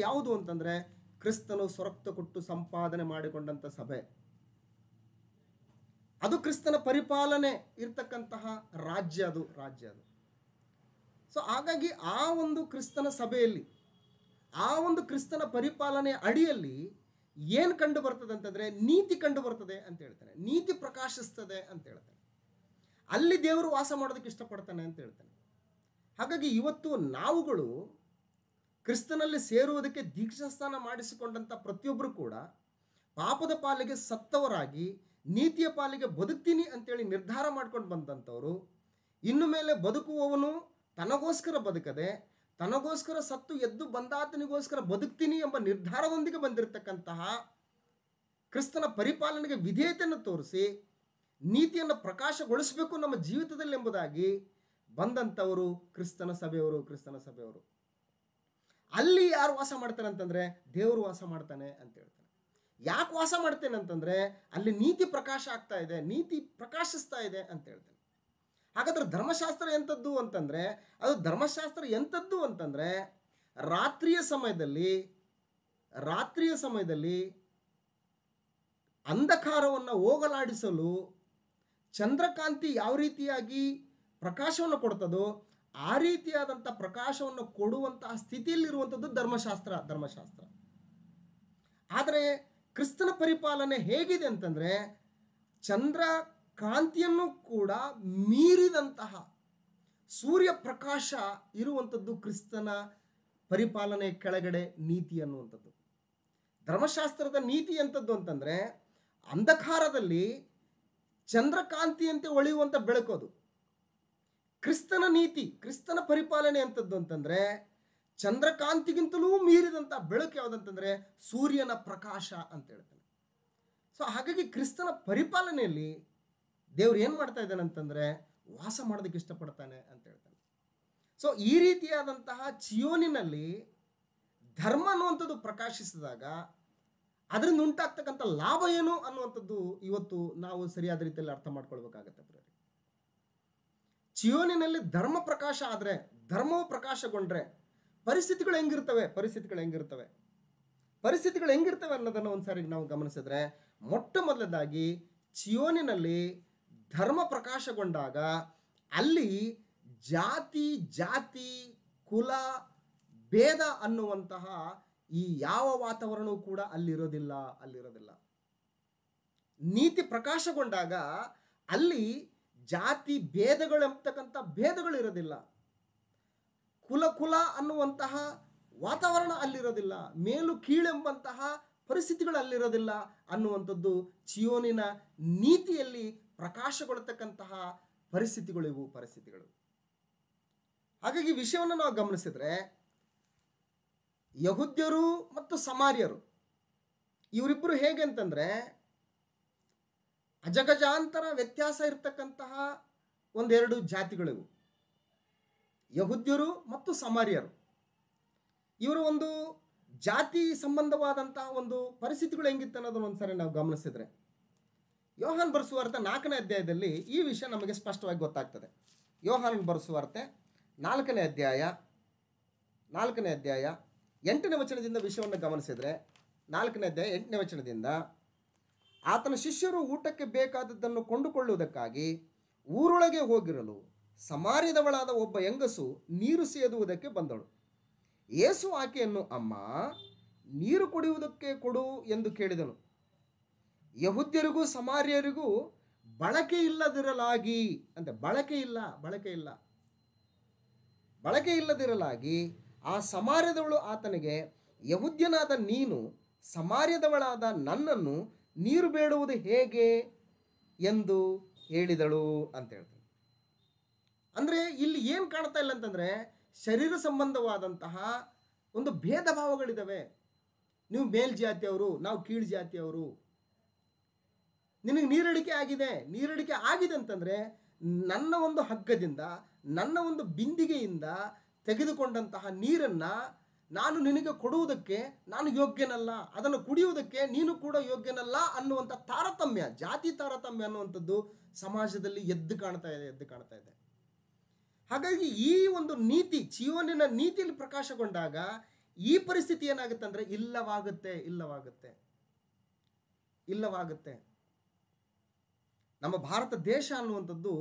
ಯಾವುದು ಅಂತಂದರೆ ಕ್ರಿಸ್ತನು ಸ್ವರಕ್ತ ಕೊಟ್ಟು ಸಂಪಾದನೆ ಮಾಡಿಕೊಂಡಂಥ ಸಭೆ. ಅದು ಕ್ರಿಸ್ತನ ಪರಿಪಾಲನೆ ಇರ್ತಕ್ಕಂತಹ ರಾಜ್ಯ ಅದು. ಸೊ ಹಾಗಾಗಿ ಆ ಒಂದು ಕ್ರಿಸ್ತನ ಸಭೆಯಲ್ಲಿ, ಆ ಒಂದು ಕ್ರಿಸ್ತನ ಪರಿಪಾಲನೆ ಅಡಿಯಲ್ಲಿ ಏನು ಕಂಡು ಬರ್ತದೆ ಅಂತಂದರೆ, ನೀತಿ ಕಂಡು ಬರ್ತದೆ ಅಂತ ಹೇಳ್ತಾನೆ. ನೀತಿ ಪ್ರಕಾಶಿಸ್ತದೆ ಅಂತ ಹೇಳ್ತಾನೆ. ಅಲ್ಲಿ ದೇವರು ವಾಸ ಮಾಡೋದಕ್ಕೆ ಇಷ್ಟಪಡ್ತಾನೆ ಅಂತ ಹೇಳ್ತಾನೆ. ಹಾಗಾಗಿ ಇವತ್ತು ನಾವುಗಳು ಕ್ರಿಸ್ತನಲ್ಲಿ ಸೇರುವುದಕ್ಕೆ ದೀಕ್ಷಾಸ್ನಾನ ಮಾಡಿಸಿಕೊಂಡಂಥ ಪ್ರತಿಯೊಬ್ಬರು ಕೂಡ ಪಾಪದ ಪಾಲಿಗೆ ಸತ್ತವರಾಗಿ ನೀತಿಯ ಪಾಲಿಗೆ ಬದುಕ್ತೀನಿ ಅಂತೇಳಿ ನಿರ್ಧಾರ ಮಾಡ್ಕೊಂಡು ಬಂದಂಥವರು, ಇನ್ನು ಮೇಲೆ ಬದುಕುವವನು ತನಗೋಸ್ಕರ ಬದುಕದೆ ತನಗೋಸ್ಕರ ಸತ್ತು ಎದ್ದು ಬಂದಾತನಿಗೋಸ್ಕರ ಬದುಕ್ತೀನಿ ಎಂಬ ನಿರ್ಧಾರದೊಂದಿಗೆ ಬಂದಿರತಕ್ಕಂತಹ ಕ್ರಿಸ್ತನ ಪರಿಪಾಲನೆಗೆ ವಿಧೇಯತೆಯನ್ನು ತೋರಿಸಿ ನೀತಿಯನ್ನು ಪ್ರಕಾಶಗೊಳಿಸಬೇಕು ನಮ್ಮ ಜೀವಿತದಲ್ಲಿ ಎಂಬುದಾಗಿ ಬಂದಂಥವರು ಕ್ರಿಸ್ತನ ಸಭೆಯವರು. ಅಲ್ಲಿ ಯಾರು ವಾಸ ಮಾಡ್ತಾರೆ ಅಂತಂದರೆ, ದೇವರು ವಾಸ ಮಾಡ್ತಾನೆ ಅಂತ ಹೇಳ್ತಾನೆ. ಯಾಕೆ ವಾಸ ಮಾಡ್ತೇನೆ ಅಂತಂದರೆ, ಅಲ್ಲಿ ನೀತಿ ಪ್ರಕಾಶ ಆಗ್ತಾ ಇದೆ, ನೀತಿ ಪ್ರಕಾಶಿಸ್ತಾ ಇದೆ ಅಂತ ಹೇಳ್ತಾನೆ. ಹಾಗಾದ್ರೆ ಧರ್ಮಶಾಸ್ತ್ರ ಎಂಥದ್ದು ಅಂತಂದರೆ, ಅದು ಧರ್ಮಶಾಸ್ತ್ರ ಎಂಥದ್ದು ಅಂತಂದರೆ, ರಾತ್ರಿಯ ಸಮಯದಲ್ಲಿ ಅಂಧಕಾರವನ್ನು ಹೋಗಲಾಡಿಸಲು ಚಂದ್ರಕಾಂತಿ ಯಾವ ರೀತಿಯಾಗಿ ಪ್ರಕಾಶವನ್ನು ಕೊಡ್ತದೋ ಆ ರೀತಿಯಾದಂಥ ಪ್ರಕಾಶವನ್ನು ಕೊಡುವಂತಹ ಸ್ಥಿತಿಯಲ್ಲಿರುವಂಥದ್ದು ಧರ್ಮಶಾಸ್ತ್ರ. ಆದರೆ ಕ್ರಿಸ್ತನ ಪರಿಪಾಲನೆ ಹೇಗಿದೆ ಅಂತಂದರೆ ಚಂದ್ರ ಕಾಂತಿಯನ್ನು ಕೂಡ ಮೀರಿದಂತಹ ಸೂರ್ಯ ಪ್ರಕಾಶ ಇರುವಂಥದ್ದು ಕ್ರಿಸ್ತನ ಪರಿಪಾಲನೆ ಕೆಳಗಡೆ ನೀತಿ ಅನ್ನುವಂಥದ್ದು. ಧರ್ಮಶಾಸ್ತ್ರದ ನೀತಿ ಎಂಥದ್ದು ಅಂತಂದರೆ ಅಂಧಕಾರದಲ್ಲಿ ಚಂದ್ರಕಾಂತಿಯಂತೆ ಹೊಳೆಯುವಂಥ ಬೆಳಕು. ಅದು ಕ್ರಿಸ್ತನ ನೀತಿ, ಕ್ರಿಸ್ತನ ಪರಿಪಾಲನೆ ಎಂಥದ್ದು ಅಂತಂದರೆ ಚಂದ್ರಕಾಂತಿಗಿಂತಲೂ ಮೀರಿದಂಥ ಬೆಳಕು ಯಾವುದಂತಂದರೆ ಸೂರ್ಯನ ಪ್ರಕಾಶ ಅಂತ ಹೇಳ್ತಾನೆ. ಸೊ ಹಾಗಾಗಿ ಕ್ರಿಸ್ತನ ಪರಿಪಾಲನೆಯಲ್ಲಿ ದೇವ್ರು ಏನು ಮಾಡ್ತಾ ಇದ್ದಾನೆ ಅಂತಂದರೆ ವಾಸ ಮಾಡೋದಕ್ಕೆ ಇಷ್ಟಪಡ್ತಾನೆ ಅಂತ ಹೇಳ್ತಾನೆ. ಸೊ ಈ ರೀತಿಯಾದಂತಹ ಚಿಯೋನಿನಲ್ಲಿ ಧರ್ಮ ಅನ್ನುವಂಥದ್ದು ಪ್ರಕಾಶಿಸಿದಾಗ ಅದರಿಂದ ಉಂಟಾಗ್ತಕ್ಕಂಥ ಲಾಭ ಏನು ಅನ್ನುವಂಥದ್ದು ಇವತ್ತು ನಾವು ಸರಿಯಾದ ರೀತಿಯಲ್ಲಿ ಅರ್ಥ ಮಾಡ್ಕೊಳ್ಬೇಕಾಗತ್ತೆ. ಚಿಯೋನಿನಲ್ಲಿ ಧರ್ಮ ಪ್ರಕಾಶ ಆದರೆ, ಧರ್ಮವು ಪ್ರಕಾಶಗೊಂಡ್ರೆ ಪರಿಸ್ಥಿತಿಗಳು ಹೆಂಗಿರ್ತವೆ ಅನ್ನೋದನ್ನು ಒಂದ್ಸಾರಿ ನಾವು ಗಮನಿಸಿದ್ರೆ, ಮೊಟ್ಟ ಮೊದಲದಾಗಿ ಚಿಯೋನಿನಲ್ಲಿ ಧರ್ಮ ಪ್ರಕಾಶಗೊಂಡಾಗ ಅಲ್ಲಿ ಜಾತಿ ಕುಲ ಭೇದ ಅನ್ನುವಂತಹ ಈ ಯಾವ ವಾತಾವರಣವೂ ಕೂಡ ಅಲ್ಲಿರೋದಿಲ್ಲ. ನೀತಿ ಪ್ರಕಾಶಗೊಂಡಾಗ ಅಲ್ಲಿ ಜಾತಿ ಭೇದಗಳೆಂಬತಕ್ಕಂಥ ಭೇದಗಳಿರೋದಿಲ್ಲ. ಕುಲ ಅನ್ನುವಂತಹ ವಾತಾವರಣ ಅಲ್ಲಿರೋದಿಲ್ಲ. ಮೇಲು ಕೀಳೆಂಬಂತಹ ಪರಿಸ್ಥಿತಿಗಳು ಅಲ್ಲಿರೋದಿಲ್ಲ ಅನ್ನುವಂಥದ್ದು ಚಿಯೋನಿನ ನೀತಿಯಲ್ಲಿ ಪ್ರಕಾಶಗೊಳ್ಳತಕ್ಕಂತಹ ಪರಿಸ್ಥಿತಿಗಳು. ಹಾಗಾಗಿ ವಿಷಯವನ್ನು ನಾವು ಗಮನಿಸಿದ್ರೆ ಯಹೂದ್ಯರು ಮತ್ತು ಸಮಾರ್ಯರು ಇವರಿಬ್ಬರು ಹೇಗೆ ಅಂತಂದರೆ ಅಜಗಜಾಂತರ ವ್ಯತ್ಯಾಸ ಇರತಕ್ಕಂತಹ ಒಂದೆರಡು ಜಾತಿಗಳಿವು. ಯಹೂದ್ಯರು ಮತ್ತು ಸಮಾರ್ಯರು ಇವರ ಒಂದು ಜಾತಿ ಸಂಬಂಧವಾದಂತಹ ಒಂದು ಪರಿಸ್ಥಿತಿಗಳು ಹೆಂಗಿತ್ತು ಅನ್ನೋದನ್ನು ಒಂದ್ಸರಿ ನಾವು ಗಮನಿಸಿದ್ರೆ ಯೋಹಾನ್ ಬರೆಸುವಾರ್ತೆ 4ನೇ ಅಧ್ಯಾಯದಲ್ಲಿ ಈ ವಿಷಯ ನಮಗೆ ಸ್ಪಷ್ಟವಾಗಿ ಗೊತ್ತಾಗ್ತದೆ. ಯೋಹಾನ್ ಬರೆಸುವಾರ್ತೆ 4ನೇ ಅಧ್ಯಾಯ 8ನೇ ವಚನದಿಂದ ವಿಷಯವನ್ನು ಗಮನಿಸಿದರೆ 4ನೇ ಅಧ್ಯಾಯ 8ನೇ ವಚನದಿಂದ, ಆತನ ಶಿಷ್ಯರು ಊಟಕ್ಕೆ ಬೇಕಾದದ್ದನ್ನು ಕೊಂಡುಕೊಳ್ಳುವುದಕ್ಕಾಗಿ ಊರೊಳಗೆ ಹೋಗಿರಲು ಸಮಾರ್ಯದವಳಾದ ಒಬ್ಬ ಹೆಂಗಸು ನೀರು ಸೇದುವುದಕ್ಕೆ ಬಂದಳು. ಯೇಸು ಆಕೆಯನ್ನು, ಅಮ್ಮ, ನೀರು ಕುಡಿಯುವುದಕ್ಕೆ ಕೊಡು ಎಂದು ಕೇಳಿದನು. ಯಹೂದ್ಯರಿಗೂ ಸಮಾರ್ಯರಿಗೂ ಬಳಕೆ ಇಲ್ಲದಿರಲಾಗಿ ಆ ಸಮಾರ್ಯದವಳು ಆತನಿಗೆ, ಯಹೂದ್ಯನಾದ ನೀನು ಸಮಾರ್ಯದವಳಾದ ನನ್ನನ್ನು ನೀರು ಬೇಡುವುದು ಹೇಗೆ ಎಂದು ಹೇಳಿದಳು ಅಂತ ಹೇಳ್ತಾರೆ. ಅಂದರೆ ಇಲ್ಲಿ ಏನು ಕಾಣ್ತಾ ಇಲ್ಲ ಅಂತಂದರೆ ಶರೀರ ಸಂಬಂಧವಾದಂತಹ ಒಂದು ಭೇದ ಭಾವಗಳಿದ್ದಾವೆ. ನೀವು ಮೇಲ್ಜಾತಿಯವರು, ನಾವು ಕೀಳು ಜಾತಿಯವರು. ನಿನಗೆ ನೀರಡಿಕೆ ಆಗಿದೆ ಅಂತಂದರೆ ನನ್ನ ಒಂದು ಹಗ್ಗದಿಂದ, ನನ್ನ ಒಂದು ಬಿಂದಿಗೆಯಿಂದ ತೆಗೆದುಕೊಂಡಂತಹ ನೀರನ್ನು ನಾನು ನಿನಗೆ ಕೊಡುವುದಕ್ಕೆ ನಾನು ಯೋಗ್ಯನಲ್ಲ, ಅದನ್ನು ಕುಡಿಯುವುದಕ್ಕೆ ನೀನು ಕೂಡ ಯೋಗ್ಯನಲ್ಲ ಅನ್ನುವಂಥ ತಾರತಮ್ಯ, ಜಾತಿ ತಾರತಮ್ಯ ಅನ್ನುವಂಥದ್ದು ಸಮಾಜದಲ್ಲಿ ಎದ್ದು ಕಾಣ್ತಾ ಇದೆ. ಹಾಗಾಗಿ ಈ ಒಂದು ನೀತಿ, ಚಿಯೋನಿನ ನೀತಿಯಲ್ಲಿ ಪ್ರಕಾಶಗೊಂಡಾಗ ಈ ಪರಿಸ್ಥಿತಿ ಏನಾಗುತ್ತೆ ಅಂದರೆ ಇಲ್ಲವಾಗುತ್ತೆ. ನಮ್ಮ ಭಾರತ ದೇಶ ಅನ್ನುವಂಥದ್ದು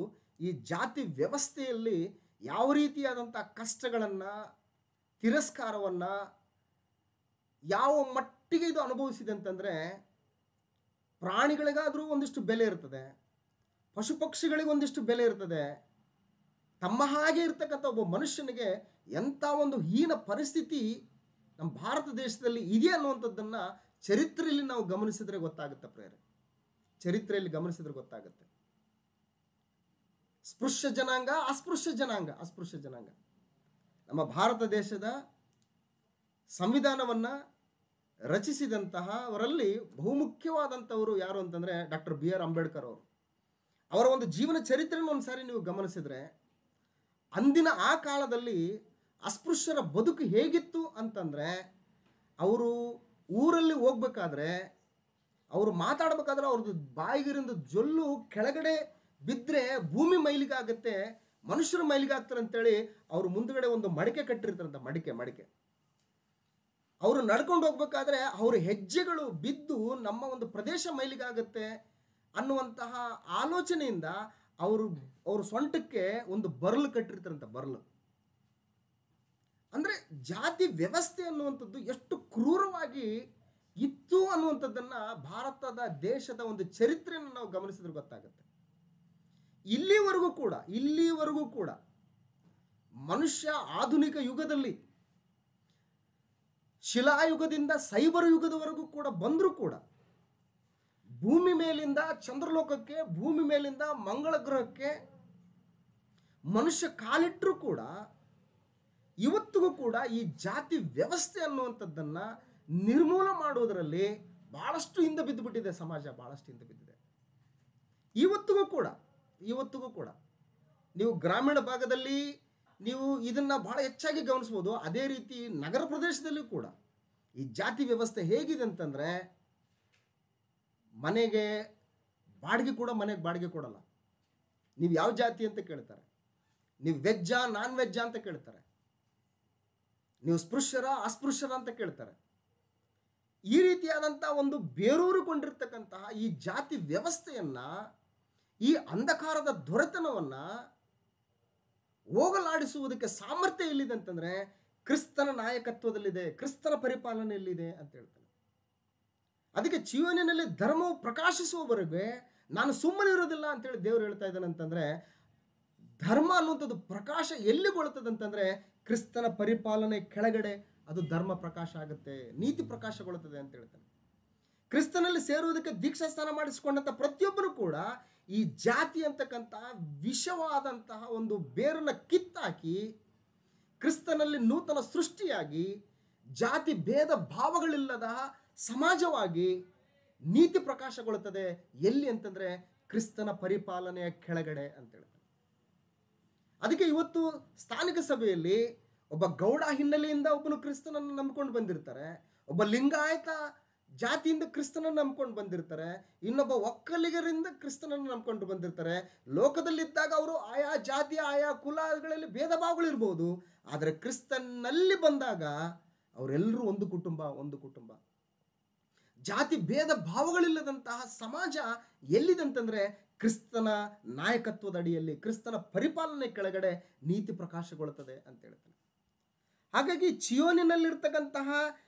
ಈ ಜಾತಿ ವ್ಯವಸ್ಥೆಯಲ್ಲಿ ಯಾವ ರೀತಿಯಾದಂಥ ಕಷ್ಟಗಳನ್ನು, ತಿರಸ್ಕಾರವನ್ನು ಯಾವ ಮಟ್ಟಿಗೆ ಇದು ಅನುಭವಿಸಿದೆ ಅಂತಂದರೆ, ಪ್ರಾಣಿಗಳಿಗಾದರೂ ಒಂದಿಷ್ಟು ಬೆಲೆ ಇರ್ತದೆ, ಪಶು ಪಕ್ಷಿಗಳಿಗೆ ಒಂದಿಷ್ಟು ಬೆಲೆ ಇರ್ತದೆ, ತಮ್ಮ ಹಾಗೆ ಇರ್ತಕ್ಕಂಥ ಒಬ್ಬ ಮನುಷ್ಯನಿಗೆ ಎಂಥ ಒಂದು ಹೀನ ಪರಿಸ್ಥಿತಿ ನಮ್ಮ ಭಾರತ ದೇಶದಲ್ಲಿ ಇದೆ ಅನ್ನುವಂಥದ್ದನ್ನು ಚರಿತ್ರೆಯಲ್ಲಿ ನಾವು ಗಮನಿಸಿದ್ರೆ ಗೊತ್ತಾಗುತ್ತೆ ಪ್ರೇರೆ. ಸ್ಪೃಶ್ಯ ಜನಾಂಗ, ಅಸ್ಪೃಶ್ಯ ಜನಾಂಗ. ನಮ್ಮ ಭಾರತ ದೇಶದ ಸಂವಿಧಾನವನ್ನು ರಚಿಸಿದಂತಹವರಲ್ಲಿ ಬಹುಮುಖ್ಯವಾದಂಥವರು ಯಾರು ಅಂತಂದರೆ ಡಾಕ್ಟರ್ BR ಅಂಬೇಡ್ಕರ್ ಅವರು. ಅವರ ಒಂದು ಜೀವನ ಚರಿತ್ರೆಯನ್ನು ಒಂದು ಸಾರಿ ನೀವು ಗಮನಿಸಿದ್ರೆ, ಅಂದಿನ ಆ ಕಾಲದಲ್ಲಿ ಅಸ್ಪೃಶ್ಯರ ಬದುಕು ಹೇಗಿತ್ತು ಅಂತಂದರೆ, ಅವರು ಊರಲ್ಲಿ ಹೋಗ್ಬೇಕಾದ್ರೆ, ಅವರು ಮಾತಾಡಬೇಕಾದ್ರೆ ಅವ್ರದ್ದು ಬಾಯಿಗಿರಿಂದ ಜೊಲ್ಲು ಕೆಳಗಡೆ ಬಿದ್ದರೆ ಭೂಮಿ ಮೈಲಿಗೆ ಆಗುತ್ತೆ, ಮನುಷ್ಯರು ಮೈಲಿಗೆ ಆಗ್ತಾರೆ ಅಂತೇಳಿ ಅವರು ಮುಂದುಗಡೆ ಒಂದು ಮಡಿಕೆ ಕಟ್ಟಿರ್ತಾರಂತ, ಮಡಿಕೆ ಅವರು ನಡ್ಕೊಂಡು ಹೋಗ್ಬೇಕಾದ್ರೆ ಅವ್ರ ಹೆಜ್ಜೆಗಳು ಬಿದ್ದು ನಮ್ಮ ಒಂದು ಪ್ರದೇಶ ಮೈಲಿಗಾಗುತ್ತೆ ಅನ್ನುವಂತಹ ಆಲೋಚನೆಯಿಂದ ಅವ್ರ ಸೊಂಟಕ್ಕೆ ಒಂದು ಬರಲು ಕಟ್ಟಿರ್ತಾರಂತೆ, ಬರಲು. ಅಂದರೆ ಜಾತಿ ವ್ಯವಸ್ಥೆ ಅನ್ನುವಂಥದ್ದು ಎಷ್ಟು ಕ್ರೂರವಾಗಿ ಇತ್ತು ಅನ್ನುವಂಥದ್ದನ್ನು ಭಾರತದ ದೇಶದ ಒಂದು ಚರಿತ್ರೆಯನ್ನು ನಾವು ಗಮನಿಸಿದ್ರೆ ಗೊತ್ತಾಗುತ್ತೆ. ಇಲ್ಲಿವರೆಗೂ ಕೂಡ ಮನುಷ್ಯ ಆಧುನಿಕ ಯುಗದಲ್ಲಿ ಶಿಲಾಯುಗದಿಂದ ಸೈಬರ್ ಯುಗದವರೆಗೂ ಕೂಡ ಬಂದರೂ ಕೂಡ ಭೂಮಿ ಮೇಲಿಂದ ಚಂದ್ರಲೋಕಕ್ಕೆ, ಭೂಮಿ ಮೇಲಿಂದ ಮಂಗಳ ಗ್ರಹಕ್ಕೆ ಮನುಷ್ಯ ಕಾಲಿಟ್ಟರೂ ಕೂಡ ಇವತ್ತಿಗೂ ಕೂಡ ಈ ಜಾತಿ ವ್ಯವಸ್ಥೆ ಅನ್ನುವಂಥದ್ದನ್ನು ನಿರ್ಮೂಲ ಮಾಡುವುದರಲ್ಲಿ ಬಹಳಷ್ಟು ಹಿಂದೆ ಬಿದ್ದುಬಿಟ್ಟಿದೆ ಸಮಾಜ, ಬಹಳಷ್ಟು ಹಿಂದೆ ಬಿದ್ದಿದೆ. ಇವತ್ತಿಗೂ ಕೂಡ ನೀವು ಗ್ರಾಮೀಣ ಭಾಗದಲ್ಲಿ ನೀವು ಇದನ್ನು ಬಹಳ ಹೆಚ್ಚಾಗಿ ಗಮನಿಸ್ಬೋದು. ಅದೇ ರೀತಿ ನಗರ ಪ್ರದೇಶದಲ್ಲೂ ಕೂಡ ಈ ಜಾತಿ ವ್ಯವಸ್ಥೆ ಹೇಗಿದೆ ಅಂತಂದರೆ, ಮನೆಗೆ ಬಾಡಿಗೆ ಕೊಡಲ್ಲ. ನೀವು ಯಾವ ಜಾತಿ ಅಂತ ಕೇಳ್ತಾರೆ, ನೀವು ವೆಜ್ಜಾ ನಾನ್ ವೆಜ್ಜಾ ಅಂತ ಕೇಳ್ತಾರೆ, ನೀವು ಸ್ಪೃಶ್ಯರ ಅಸ್ಪೃಶ್ಯರ ಅಂತ ಕೇಳ್ತಾರೆ. ಈ ರೀತಿಯಾದಂಥ ಒಂದು ಬೇರೂರಿಕೊಂಡಿರ್ತಕ್ಕಂತಹ ಈ ಜಾತಿ ವ್ಯವಸ್ಥೆಯನ್ನು, ಈ ಅಂಧಕಾರದ ದೊರೆತನವನ್ನು ಹೋಗಲಾಡಿಸುವುದಕ್ಕೆ ಸಾಮರ್ಥ್ಯ ಎಲ್ಲಿದೆ ಅಂತಂದರೆ ಕ್ರಿಸ್ತನ ನಾಯಕತ್ವದಲ್ಲಿದೆ, ಕ್ರಿಸ್ತನ ಪರಿಪಾಲನೆಯಲ್ಲಿದೆ ಅಂತ ಹೇಳ್ತಾನೆ. ಅದಕ್ಕೆ ಜೀವನಿನಲ್ಲಿ ಧರ್ಮವು ಪ್ರಕಾಶಿಸುವವರೆಗೆ ನಾನು ಸುಮ್ಮನೆ ಇರೋದಿಲ್ಲ ಅಂತೇಳಿ ದೇವರು ಹೇಳ್ತಾ ಇದ್ದಾನೆ. ಅಂತಂದರೆ ಧರ್ಮ ಅನ್ನುವಂಥದ್ದು ಪ್ರಕಾಶ ಎಲ್ಲಿಗೊಳ್ಳುತ್ತದೆ ಅಂತಂದರೆ ಕ್ರಿಸ್ತನ ಪರಿಪಾಲನೆ ಕೆಳಗಡೆ ಅದು ಧರ್ಮ ಪ್ರಕಾಶ ಆಗುತ್ತೆ, ನೀತಿ ಪ್ರಕಾಶಗೊಳ್ಳುತ್ತದೆ ಅಂತ ಹೇಳ್ತಾನೆ. ಕ್ರಿಸ್ತನಲ್ಲಿ ಸೇರುವುದಕ್ಕೆ ದೀಕ್ಷಾ ಸ್ನಾನ ಮಾಡಿಸಿಕೊಂಡಂಥ ಪ್ರತಿಯೊಬ್ಬರು ಕೂಡ ಈ ಜಾತಿ ಅಂತಕ್ಕಂಥ ವಿಷವಾದಂತಹ ಒಂದು ಬೇರನ್ನು ಕಿತ್ತಾಕಿ ಕ್ರಿಸ್ತನಲ್ಲಿ ನೂತನ ಸೃಷ್ಟಿಯಾಗಿ ಜಾತಿ ಭೇದ ಭಾವಗಳಿಲ್ಲದ ಸಮಾಜವಾಗಿ ನೀತಿ ಪ್ರಕಾಶಗೊಳ್ಳುತ್ತದೆ. ಎಲ್ಲಿ ಅಂತಂದರೆ ಕ್ರಿಸ್ತನ ಪರಿಪಾಲನೆಯ ಕೆಳಗಡೆ ಅಂತ ಹೇಳ್ತಾರೆ. ಅದಕ್ಕೆ ಇವತ್ತು ಸ್ಥಾನಿಕ ಸಭೆಯಲ್ಲಿ ಒಬ್ಬ ಗೌಡ ಹಿನ್ನೆಲೆಯಿಂದ ಒಬ್ಬನು ಕ್ರಿಸ್ತನನ್ನು ನಂಬಿಕೊಂಡು ಬಂದಿರ್ತಾರೆ, ಒಬ್ಬ ಲಿಂಗಾಯತ ಜಾತಿಯಿಂದ ಕ್ರಿಸ್ತನನ್ನು ನಂಬ್ಕೊಂಡು ಬಂದಿರ್ತಾರೆ, ಇನ್ನೊಬ್ಬ ಒಕ್ಕಲಿಗರಿಂದ ಕ್ರಿಸ್ತನನ್ನು ನಂಬ್ಕೊಂಡು ಬಂದಿರ್ತಾರೆ. ಲೋಕದಲ್ಲಿದ್ದಾಗ ಅವರು ಆಯಾ ಜಾತಿ ಆಯಾ ಕುಲಗಳಲ್ಲಿ ಭೇದ ಭಾವಗಳಿರ್ಬೋದು, ಆದರೆ ಕ್ರಿಸ್ತನಲ್ಲಿ ಬಂದಾಗ ಅವರೆಲ್ಲರೂ ಒಂದು ಕುಟುಂಬ. ಜಾತಿ ಭೇದ ಭಾವಗಳಿಲ್ಲದಂತಹ ಸಮಾಜ ಎಲ್ಲಿದೆ ಅಂತಂದರೆ ಕ್ರಿಸ್ತನ ನಾಯಕತ್ವದ ಅಡಿಯಲ್ಲಿ, ಕ್ರಿಸ್ತನ ಪರಿಪಾಲನೆ ಕೆಳಗಡೆ ನೀತಿ ಪ್ರಕಾಶಗೊಳ್ಳುತ್ತದೆ ಅಂತ ಹೇಳ್ತಾನೆ. ಹಾಗಾಗಿ ಚಿಯೋನಿನಲ್ಲಿರ್ತಕ್ಕಂತಹ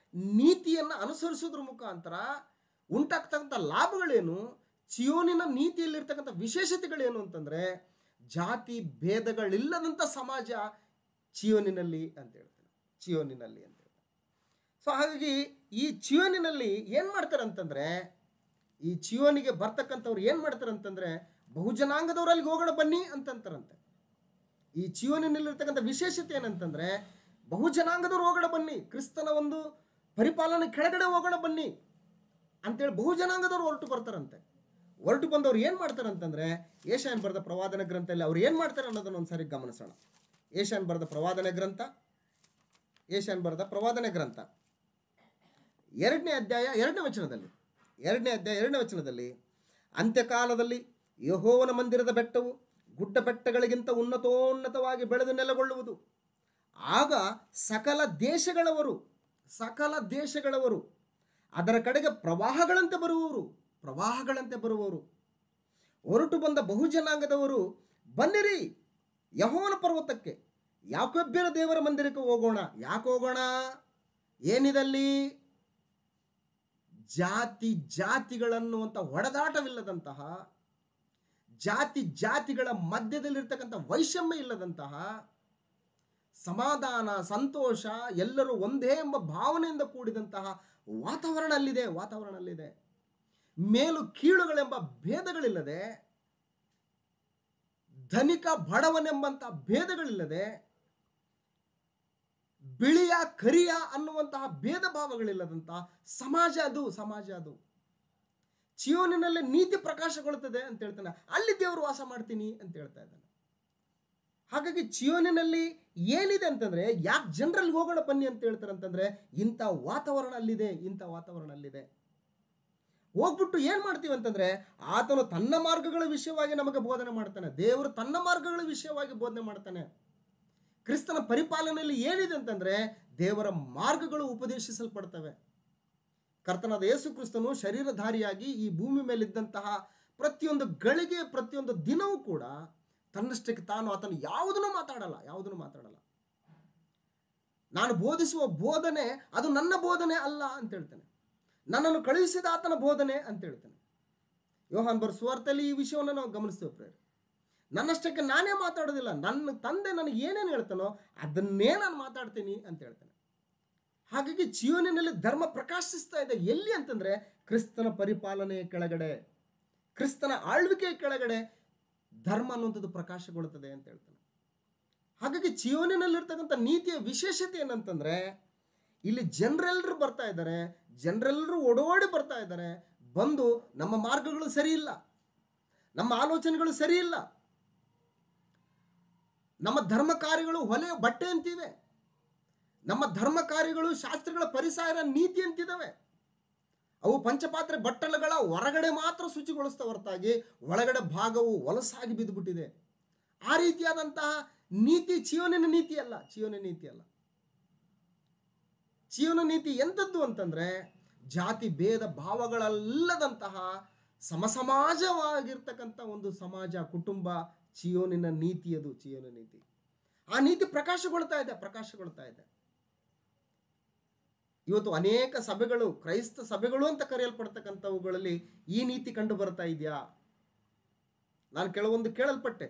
ನೀತಿಯನ್ನು ಅನುಸರಿಸೋದ್ರ ಮುಖಾಂತರ ಉಂಟಾಗ್ತಕ್ಕಂಥ ಲಾಭಗಳೇನು, ಚಿಯೋನಿನ ನೀತಿಯಲ್ಲಿರ್ತಕ್ಕಂಥ ವಿಶೇಷತೆಗಳೇನು ಅಂತಂದರೆ ಜಾತಿ ಭೇದಗಳಿಲ್ಲದಂಥ ಸಮಾಜ ಚಿಯೋನಿನಲ್ಲಿ ಅಂತ ಹೇಳ್ತಾನೆ, ಚಿಯೋನಿನಲ್ಲಿ ಅಂತ ಹೇಳ್ತಾನೆ. ಸೊ ಹಾಗಾಗಿ ಈ ಚಿಯೋನಿನಲ್ಲಿ ಏನು ಮಾಡ್ತಾರೆ ಅಂತಂದರೆ, ಈ ಚಿಯೋನಿಗೆ ಬರ್ತಕ್ಕಂಥವ್ರು ಏನು ಮಾಡ್ತಾರೆ ಅಂತಂದರೆ ಬಹುಜನಾಂಗದವ್ರು ಅಲ್ಲಿಗೆ ಹೋಗೋಣ ಬನ್ನಿ ಅಂತಂತಾರಂತೆ. ಈ ಚಿಯೋನಿನಲ್ಲಿರ್ತಕ್ಕಂಥ ವಿಶೇಷತೆ ಏನಂತಂದರೆ ಬಹುಜನಾಂಗದವ್ರು ಹೋಗೋಣ ಬನ್ನಿ, ಕ್ರಿಸ್ತನ ಒಂದು ಪರಿಪಾಲನೆ ಕೆಳಗಡೆ ಹೋಗೋಣ ಬನ್ನಿ ಅಂತೇಳಿ ಬಹುಜನಾಂಗದವ್ರು ಹೊರಟು ಬರ್ತಾರಂತೆ. ಹೊರಟು ಬಂದವ್ರು ಏನು ಮಾಡ್ತಾರೆ ಅಂತಂದರೆ ಯೆಶಾಯನ ಬರೆದ ಪ್ರವಾದನ ಗ್ರಂಥದಲ್ಲಿ ಅವ್ರು ಏನು ಮಾಡ್ತಾರೆ ಅನ್ನೋದನ್ನು ಒಂದು ಸಾರಿ ಗಮನಿಸೋಣ. ಯೆಶಾಯನ ಬರೆದ ಪ್ರವಾದನ ಗ್ರಂಥ 2ನೇ ಅಧ್ಯಾಯ 2ನೇ ವಚನದಲ್ಲಿ ಅಂತ್ಯಕಾಲದಲ್ಲಿ ಯೆಹೋವನ ಮಂದಿರದ ಬೆಟ್ಟವು ಗುಡ್ಡ ಬೆಟ್ಟಗಳಿಗಿಂತ ಉನ್ನತೋನ್ನತವಾಗಿ ಬೆಳೆದು ನೆಲೆಗೊಳ್ಳುವುದು. ಆಗ ಸಕಲ ದೇಶಗಳವರು ಅದರ ಕಡೆಗೆ ಪ್ರವಾಹಗಳಂತೆ ಬರುವವರು. ಹೊರಟು ಬಂದ ಬಹುಜನಾಂಗದವರು ಬನ್ನಿರಿ ಯೆಹೋವನ ಪರ್ವತಕ್ಕೆ, ಯಾಕೋಬ್ಯರ ದೇವರ ಮಂದಿರಕ್ಕೆ ಹೋಗೋಣ. ಯಾಕೆ ಹೋಗೋಣ? ಏನಿದಲ್ಲಿ ಜಾತಿಗಳನ್ನುವಂಥ ಹೊಡೆದಾಟವಿಲ್ಲದಂತಹ, ಜಾತಿಗಳ ಮಧ್ಯದಲ್ಲಿರ್ತಕ್ಕಂಥ ವೈಷಮ್ಯ ಇಲ್ಲದಂತಹ, ಸಮಾಧಾನ ಸಂತೋಷ ಎಲ್ಲರೂ ಒಂದೇ ಎಂಬ ಭಾವನೆಯಿಂದ ಕೂಡಿದಂತಹ ವಾತಾವರಣ ಅಲ್ಲಿದೆ. ಮೇಲು ಕೀಳುಗಳೆಂಬ ಭೇದಗಳಿಲ್ಲದೆ, ಧನಿಕ ಬಡವನೆಂಬಂಥ ಭೇದಗಳಿಲ್ಲದೆ, ಬಿಳಿಯ ಕರಿಯ ಅನ್ನುವಂತಹ ಭೇದ ಭಾವಗಳಿಲ್ಲದಂತಹ ಸಮಾಜ ಅದು. ಚಿಯೋನಿನಲ್ಲಿ ನೀತಿ ಪ್ರಕಾಶಗೊಳ್ಳುತ್ತದೆ ಅಂತ ಹೇಳ್ತಾನೆ. ಅಲ್ಲಿ ದೇವರು ವಾಸ ಮಾಡ್ತೀನಿ ಅಂತ ಹೇಳ್ತಾ ಇದ್ದಾನೆ. ಹಾಗಾಗಿ ಚಿಯೋನಿನಲ್ಲಿ ಏನಿದೆ ಅಂತಂದ್ರೆ ಯಾಕೆ ಜನರಲ್ಲಿ ಹೋಗೋಣ ಬನ್ನಿ ಅಂತ ಹೇಳ್ತಾರೆ ಅಂತಂದ್ರೆ ಇಂಥ ವಾತಾವರಣ ಅಲ್ಲಿದೆ. ಹೋಗ್ಬಿಟ್ಟು ಏನು ಮಾಡ್ತೀವಿ ಅಂತಂದರೆ ಆತನು ತನ್ನ ಮಾರ್ಗಗಳ ವಿಷಯವಾಗಿ ನಮಗೆ ಬೋಧನೆ ಮಾಡ್ತಾನೆ. ದೇವರು ತನ್ನ ಮಾರ್ಗಗಳ ವಿಷಯವಾಗಿ ಬೋಧನೆ ಮಾಡ್ತಾನೆ. ಕ್ರಿಸ್ತನ ಪರಿಪಾಲನೆಯಲ್ಲಿ ಏನಿದೆ ಅಂತಂದರೆ ದೇವರ ಮಾರ್ಗಗಳು ಉಪದೇಶಿಸಲ್ಪಡ್ತವೆ. ಕರ್ತನಾದ ಯೇಸು ಕ್ರಿಸ್ತನು ಶರೀರಧಾರಿಯಾಗಿ ಈ ಭೂಮಿ ಮೇಲಿದ್ದಂತಹ ಪ್ರತಿಯೊಂದು ಗಳಿಗೆ ಪ್ರತಿಯೊಂದು ದಿನವೂ ಕೂಡ ತನ್ನಷ್ಟಕ್ಕೆ ತಾನು ಆತನು ಯಾವುದನ್ನು ಮಾತಾಡಲ್ಲ. ನಾನು ಬೋಧಿಸುವ ಬೋಧನೆ ಅದು ನನ್ನ ಬೋಧನೆ ಅಲ್ಲ ಅಂತ ಹೇಳ್ತಾನೆ. ನನ್ನನ್ನು ಕಳುಹಿಸಿದ ಆತನ ಬೋಧನೆ ಅಂತ ಹೇಳ್ತಾನೆ. ಯೋಹಾನ್ ಬರೆದ ಸುವಾರ್ತೆಯಲ್ಲಿ ಈ ವಿಷಯವನ್ನು ನಾವು ಗಮನಿಸ್ತೇವೆ ಪ್ರೇರೆ. ನನ್ನಷ್ಟಕ್ಕೆ ನಾನೇ ಮಾತಾಡೋದಿಲ್ಲ, ನನ್ನ ತಂದೆ ನನಗೆ ಏನೇನು ಹೇಳ್ತಾನೋ ಅದನ್ನೇ ನಾನು ಮಾತಾಡ್ತೀನಿ ಅಂತ ಹೇಳ್ತಾನೆ. ಹಾಗಾಗಿ ಜೀವನಿನಲ್ಲಿ ಧರ್ಮ ಪ್ರಕಾಶಿಸ್ತಾ ಇದೆ. ಎಲ್ಲಿ ಅಂತಂದರೆ ಕ್ರಿಸ್ತನ ಪರಿಪಾಲನೆಯ ಕೆಳಗಡೆ, ಕ್ರಿಸ್ತನ ಆಳ್ವಿಕೆಯ ಕೆಳಗಡೆ ಧರ್ಮ ಅನ್ನುವಂಥದ್ದು ಪ್ರಕಾಶಗೊಳ್ಳುತ್ತದೆ ಅಂತ ಹೇಳ್ತಾನೆ. ಹಾಗಾಗಿ ಜೀವನಿನಲ್ಲಿರ್ತಕ್ಕಂಥ ನೀತಿಯ ವಿಶೇಷತೆ ಏನಂತಂದರೆ ಇಲ್ಲಿ ಜನರೆಲ್ಲರೂ ಬರ್ತಾ ಇದ್ದಾರೆ, ಜನರೆಲ್ಲರೂ ಓಡೋಡಿ ಬರ್ತಾ ಇದ್ದಾರೆ. ಬಂದು ನಮ್ಮ ಮಾರ್ಗಗಳು ಸರಿ ಇಲ್ಲ, ನಮ್ಮ ಆಲೋಚನೆಗಳು ಸರಿ ಇಲ್ಲ, ನಮ್ಮ ಧರ್ಮ ಕಾರ್ಯಗಳು ಹೊಲೆಯ ಬಟ್ಟೆ ಅಂತಿವೆ, ನಮ್ಮ ಧರ್ಮ ಕಾರ್ಯಗಳು ಶಾಸ್ತ್ರಗಳ ಪರಿಸರ ನೀತಿ ಅಂತಿದ್ದಾವೆ. ಅವು ಪಂಚಪಾತ್ರೆ ಬಟ್ಟಲುಗಳ ಹೊರಗಡೆ ಮಾತ್ರ ಶುಚಿಗೊಳಿಸ್ತಾ ಹೊರತಾಗಿ ಒಳಗಡೆ ಭಾಗವು ಹೊಲಸಾಗಿ ಬಿದ್ದುಬಿಟ್ಟಿದೆ. ಆ ರೀತಿಯಾದಂತಹ ನೀತಿ ಜೀವನ ನೀತಿ ಅಲ್ಲ. ಜೀವನ ನೀತಿ ಎಂಥದ್ದು ಅಂತಂದರೆ ಜಾತಿ ಭೇದ ಭಾವಗಳಲ್ಲದಂತಹ ಸಮಸಮಾಜವಾಗಿರ್ತಕ್ಕಂಥ ಒಂದು ಸಮಾಜ, ಕುಟುಂಬ ಚಿಯೋನಿನ ನೀತಿ. ಅದು ಚಿಯೋನ ನೀತಿ. ಆ ನೀತಿ ಪ್ರಕಾಶಗೊಳ್ತಾ ಇದೆ. ಇವತ್ತು ಅನೇಕ ಸಭೆಗಳು, ಕ್ರೈಸ್ತ ಸಭೆಗಳು ಅಂತ ಕರೆಯಲ್ಪಡ್ತಕ್ಕಂಥವುಗಳಲ್ಲಿ ಈ ನೀತಿ ಕಂಡು ಬರ್ತಾ ಇದೆಯಾ? ನಾನು ಕೆಲವೊಂದು ಕೇಳಲ್ಪಟ್ಟೆ.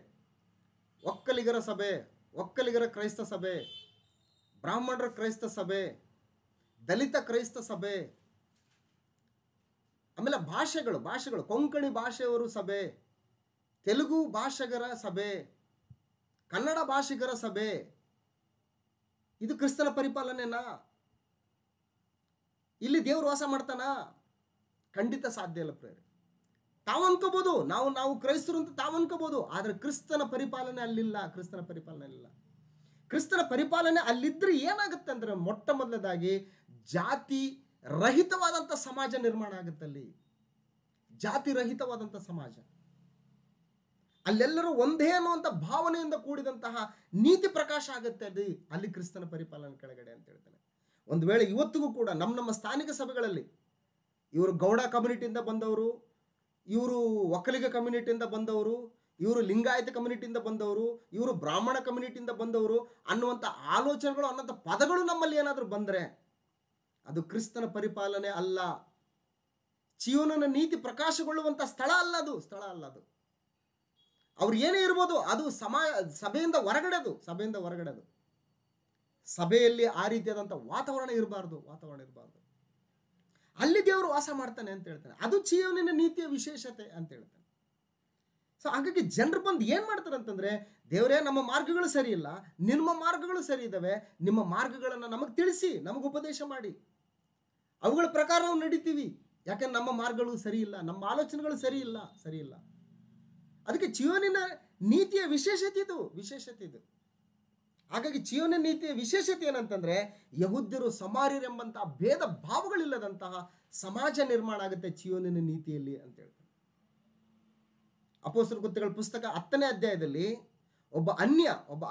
ಒಕ್ಕಲಿಗರ ಸಭೆ, ಒಕ್ಕಲಿಗರ ಕ್ರೈಸ್ತ ಸಭೆ, ಬ್ರಾಹ್ಮಣರ ಕ್ರೈಸ್ತ ಸಭೆ, ದಲಿತ ಕ್ರೈಸ್ತ ಸಭೆ, ಆಮೇಲೆ ಭಾಷೆಗಳು ಕೊಂಕಣಿ ಭಾಷೆಯವರು ಸಭೆ, ತೆಲುಗು ಭಾಷಿಗರ ಸಭೆ, ಕನ್ನಡ ಭಾಷಿಗರ ಸಭೆ. ಇದು ಕ್ರಿಸ್ತನ ಪರಿಪಾಲನೆನಾ? ಇಲ್ಲಿ ದೇವರು ವಾಸ ಮಾಡ್ತಾನ? ಖಂಡಿತ ಸಾಧ್ಯ ಇಲ್ಲ ಪ್ರೇರೆ. ತಾವು ಅನ್ಕೋಬಹುದು ನಾವು ಕ್ರೈಸ್ತರು ಅಂತ ತಾವು ಅನ್ಕೋಬಹುದು, ಆದರೆ ಕ್ರಿಸ್ತನ ಪರಿಪಾಲನೆ ಅಲ್ಲಿಲ್ಲ. ಕ್ರಿಸ್ತನ ಪರಿಪಾಲನೆ ಅಲ್ಲಿದ್ರೆ ಏನಾಗುತ್ತೆ ಅಂದ್ರೆ ಮೊಟ್ಟ ಮೊದಲದಾಗಿ ಜಾತಿ ರಹಿತವಾದಂಥ ಸಮಾಜ ನಿರ್ಮಾಣ ಆಗುತ್ತಲ್ಲಿ. ಜಾತಿ ರಹಿತವಾದಂಥ ಸಮಾಜ, ಅಲ್ಲೆಲ್ಲರೂ ಒಂದೇ ಅನ್ನುವಂಥ ಭಾವನೆಯಿಂದ ಕೂಡಿದಂತಹ ನೀತಿ ಪ್ರಕಾಶ ಆಗುತ್ತೆ ಅಲ್ಲಿ ಕ್ರಿಸ್ತನ ಪರಿಪಾಲನೆ ಕೆಳಗಡೆ ಅಂತ ಹೇಳ್ತಾನೆ. ಒಂದು ವೇಳೆ ಇವತ್ತಿಗೂ ಕೂಡ ನಮ್ಮ ಸ್ಥಾನಿಕ ಸಭೆಗಳಲ್ಲಿ ಇವರು ಗೌಡ ಕಮ್ಯುನಿಟಿಯಿಂದ ಬಂದವರು, ಇವರು ಒಕ್ಕಲಿಗ ಕಮ್ಯುನಿಟಿಯಿಂದ ಬಂದವರು, ಇವರು ಲಿಂಗಾಯತ ಕಮ್ಯುನಿಟಿಯಿಂದ ಬಂದವರು, ಇವರು ಬ್ರಾಹ್ಮಣ ಕಮ್ಯುನಿಟಿಯಿಂದ ಬಂದವರು ಅನ್ನುವಂಥ ಆಲೋಚನೆಗಳು, ಅನ್ನೋಂಥ ಪದಗಳು ನಮ್ಮಲ್ಲಿ ಏನಾದರೂ ಬಂದರೆ ಅದು ಕ್ರಿಸ್ತನ ಪರಿಪಾಲನೆ ಅಲ್ಲ. ಜೀವನನ ನೀತಿ ಪ್ರಕಾಶಗೊಳ್ಳುವಂಥ ಸ್ಥಳ ಅಲ್ಲ ಅದು. ಅವ್ರು ಏನೇ ಇರ್ಬೋದು, ಅದು ಸಭೆಯಿಂದ ಹೊರಗಡೆದು. ಸಭೆಯಲ್ಲಿ ಆ ರೀತಿಯಾದಂಥ ವಾತಾವರಣ ಇರಬಾರ್ದು. ಅಲ್ಲಿ ದೇವರು ವಾಸ ಮಾಡ್ತಾನೆ ಅಂತ ಹೇಳ್ತಾನೆ. ಅದು ಜೀವನಿನ ನೀತಿಯ ವಿಶೇಷತೆ ಅಂತ ಹೇಳ್ತಾನೆ. ಸೊ ಹಾಗಾಗಿ ಜನರು ಬಂದು ಏನು ಮಾಡ್ತಾರೆ ಅಂತಂದರೆ, ದೇವರೇ ನಮ್ಮ ಮಾರ್ಗಗಳು ಸರಿ ಇಲ್ಲ, ನಿಮ್ಮ ಮಾರ್ಗಗಳು ಸರಿ ಇದ್ದಾವೆ, ನಿಮ್ಮ ಮಾರ್ಗಗಳನ್ನು ನಮಗೆ ತಿಳಿಸಿ, ನಮಗೆ ಉಪದೇಶ ಮಾಡಿ, ಅವುಗಳ ಪ್ರಕಾರ ನಾವು ನಡೀತೀವಿ. ಯಾಕಂದ್ರೆ ನಮ್ಮ ಮಾರ್ಗಗಳು ಸರಿ ಇಲ್ಲ, ನಮ್ಮ ಆಲೋಚನೆಗಳು ಸರಿ ಇಲ್ಲ. ಅದಕ್ಕೆ ಜೀವನಿನ ನೀತಿಯ ವಿಶೇಷತೆ ಇದು. ಹಾಗಾಗಿ ಜೀವನ ನೀತಿಯ ವಿಶೇಷತೆ ಏನಂತಂದರೆ ಯಹೂದ್ಯರು ಸಮಾರ್ಯರೆಂಬಂತಹ ಭೇದ ಭಾವಗಳಿಲ್ಲದಂತಹ ಸಮಾಜ ನಿರ್ಮಾಣ ಆಗುತ್ತೆ ಜೀವನಿನ ನೀತಿಯಲ್ಲಿ ಅಂತ ಹೇಳ್ತಾರೆ. ಅಪೊಸ್ತಲರ ಕೃತ್ಯಗಳ ಪುಸ್ತಕ 10ನೇ ಅಧ್ಯಾಯದಲ್ಲಿ ಒಬ್ಬ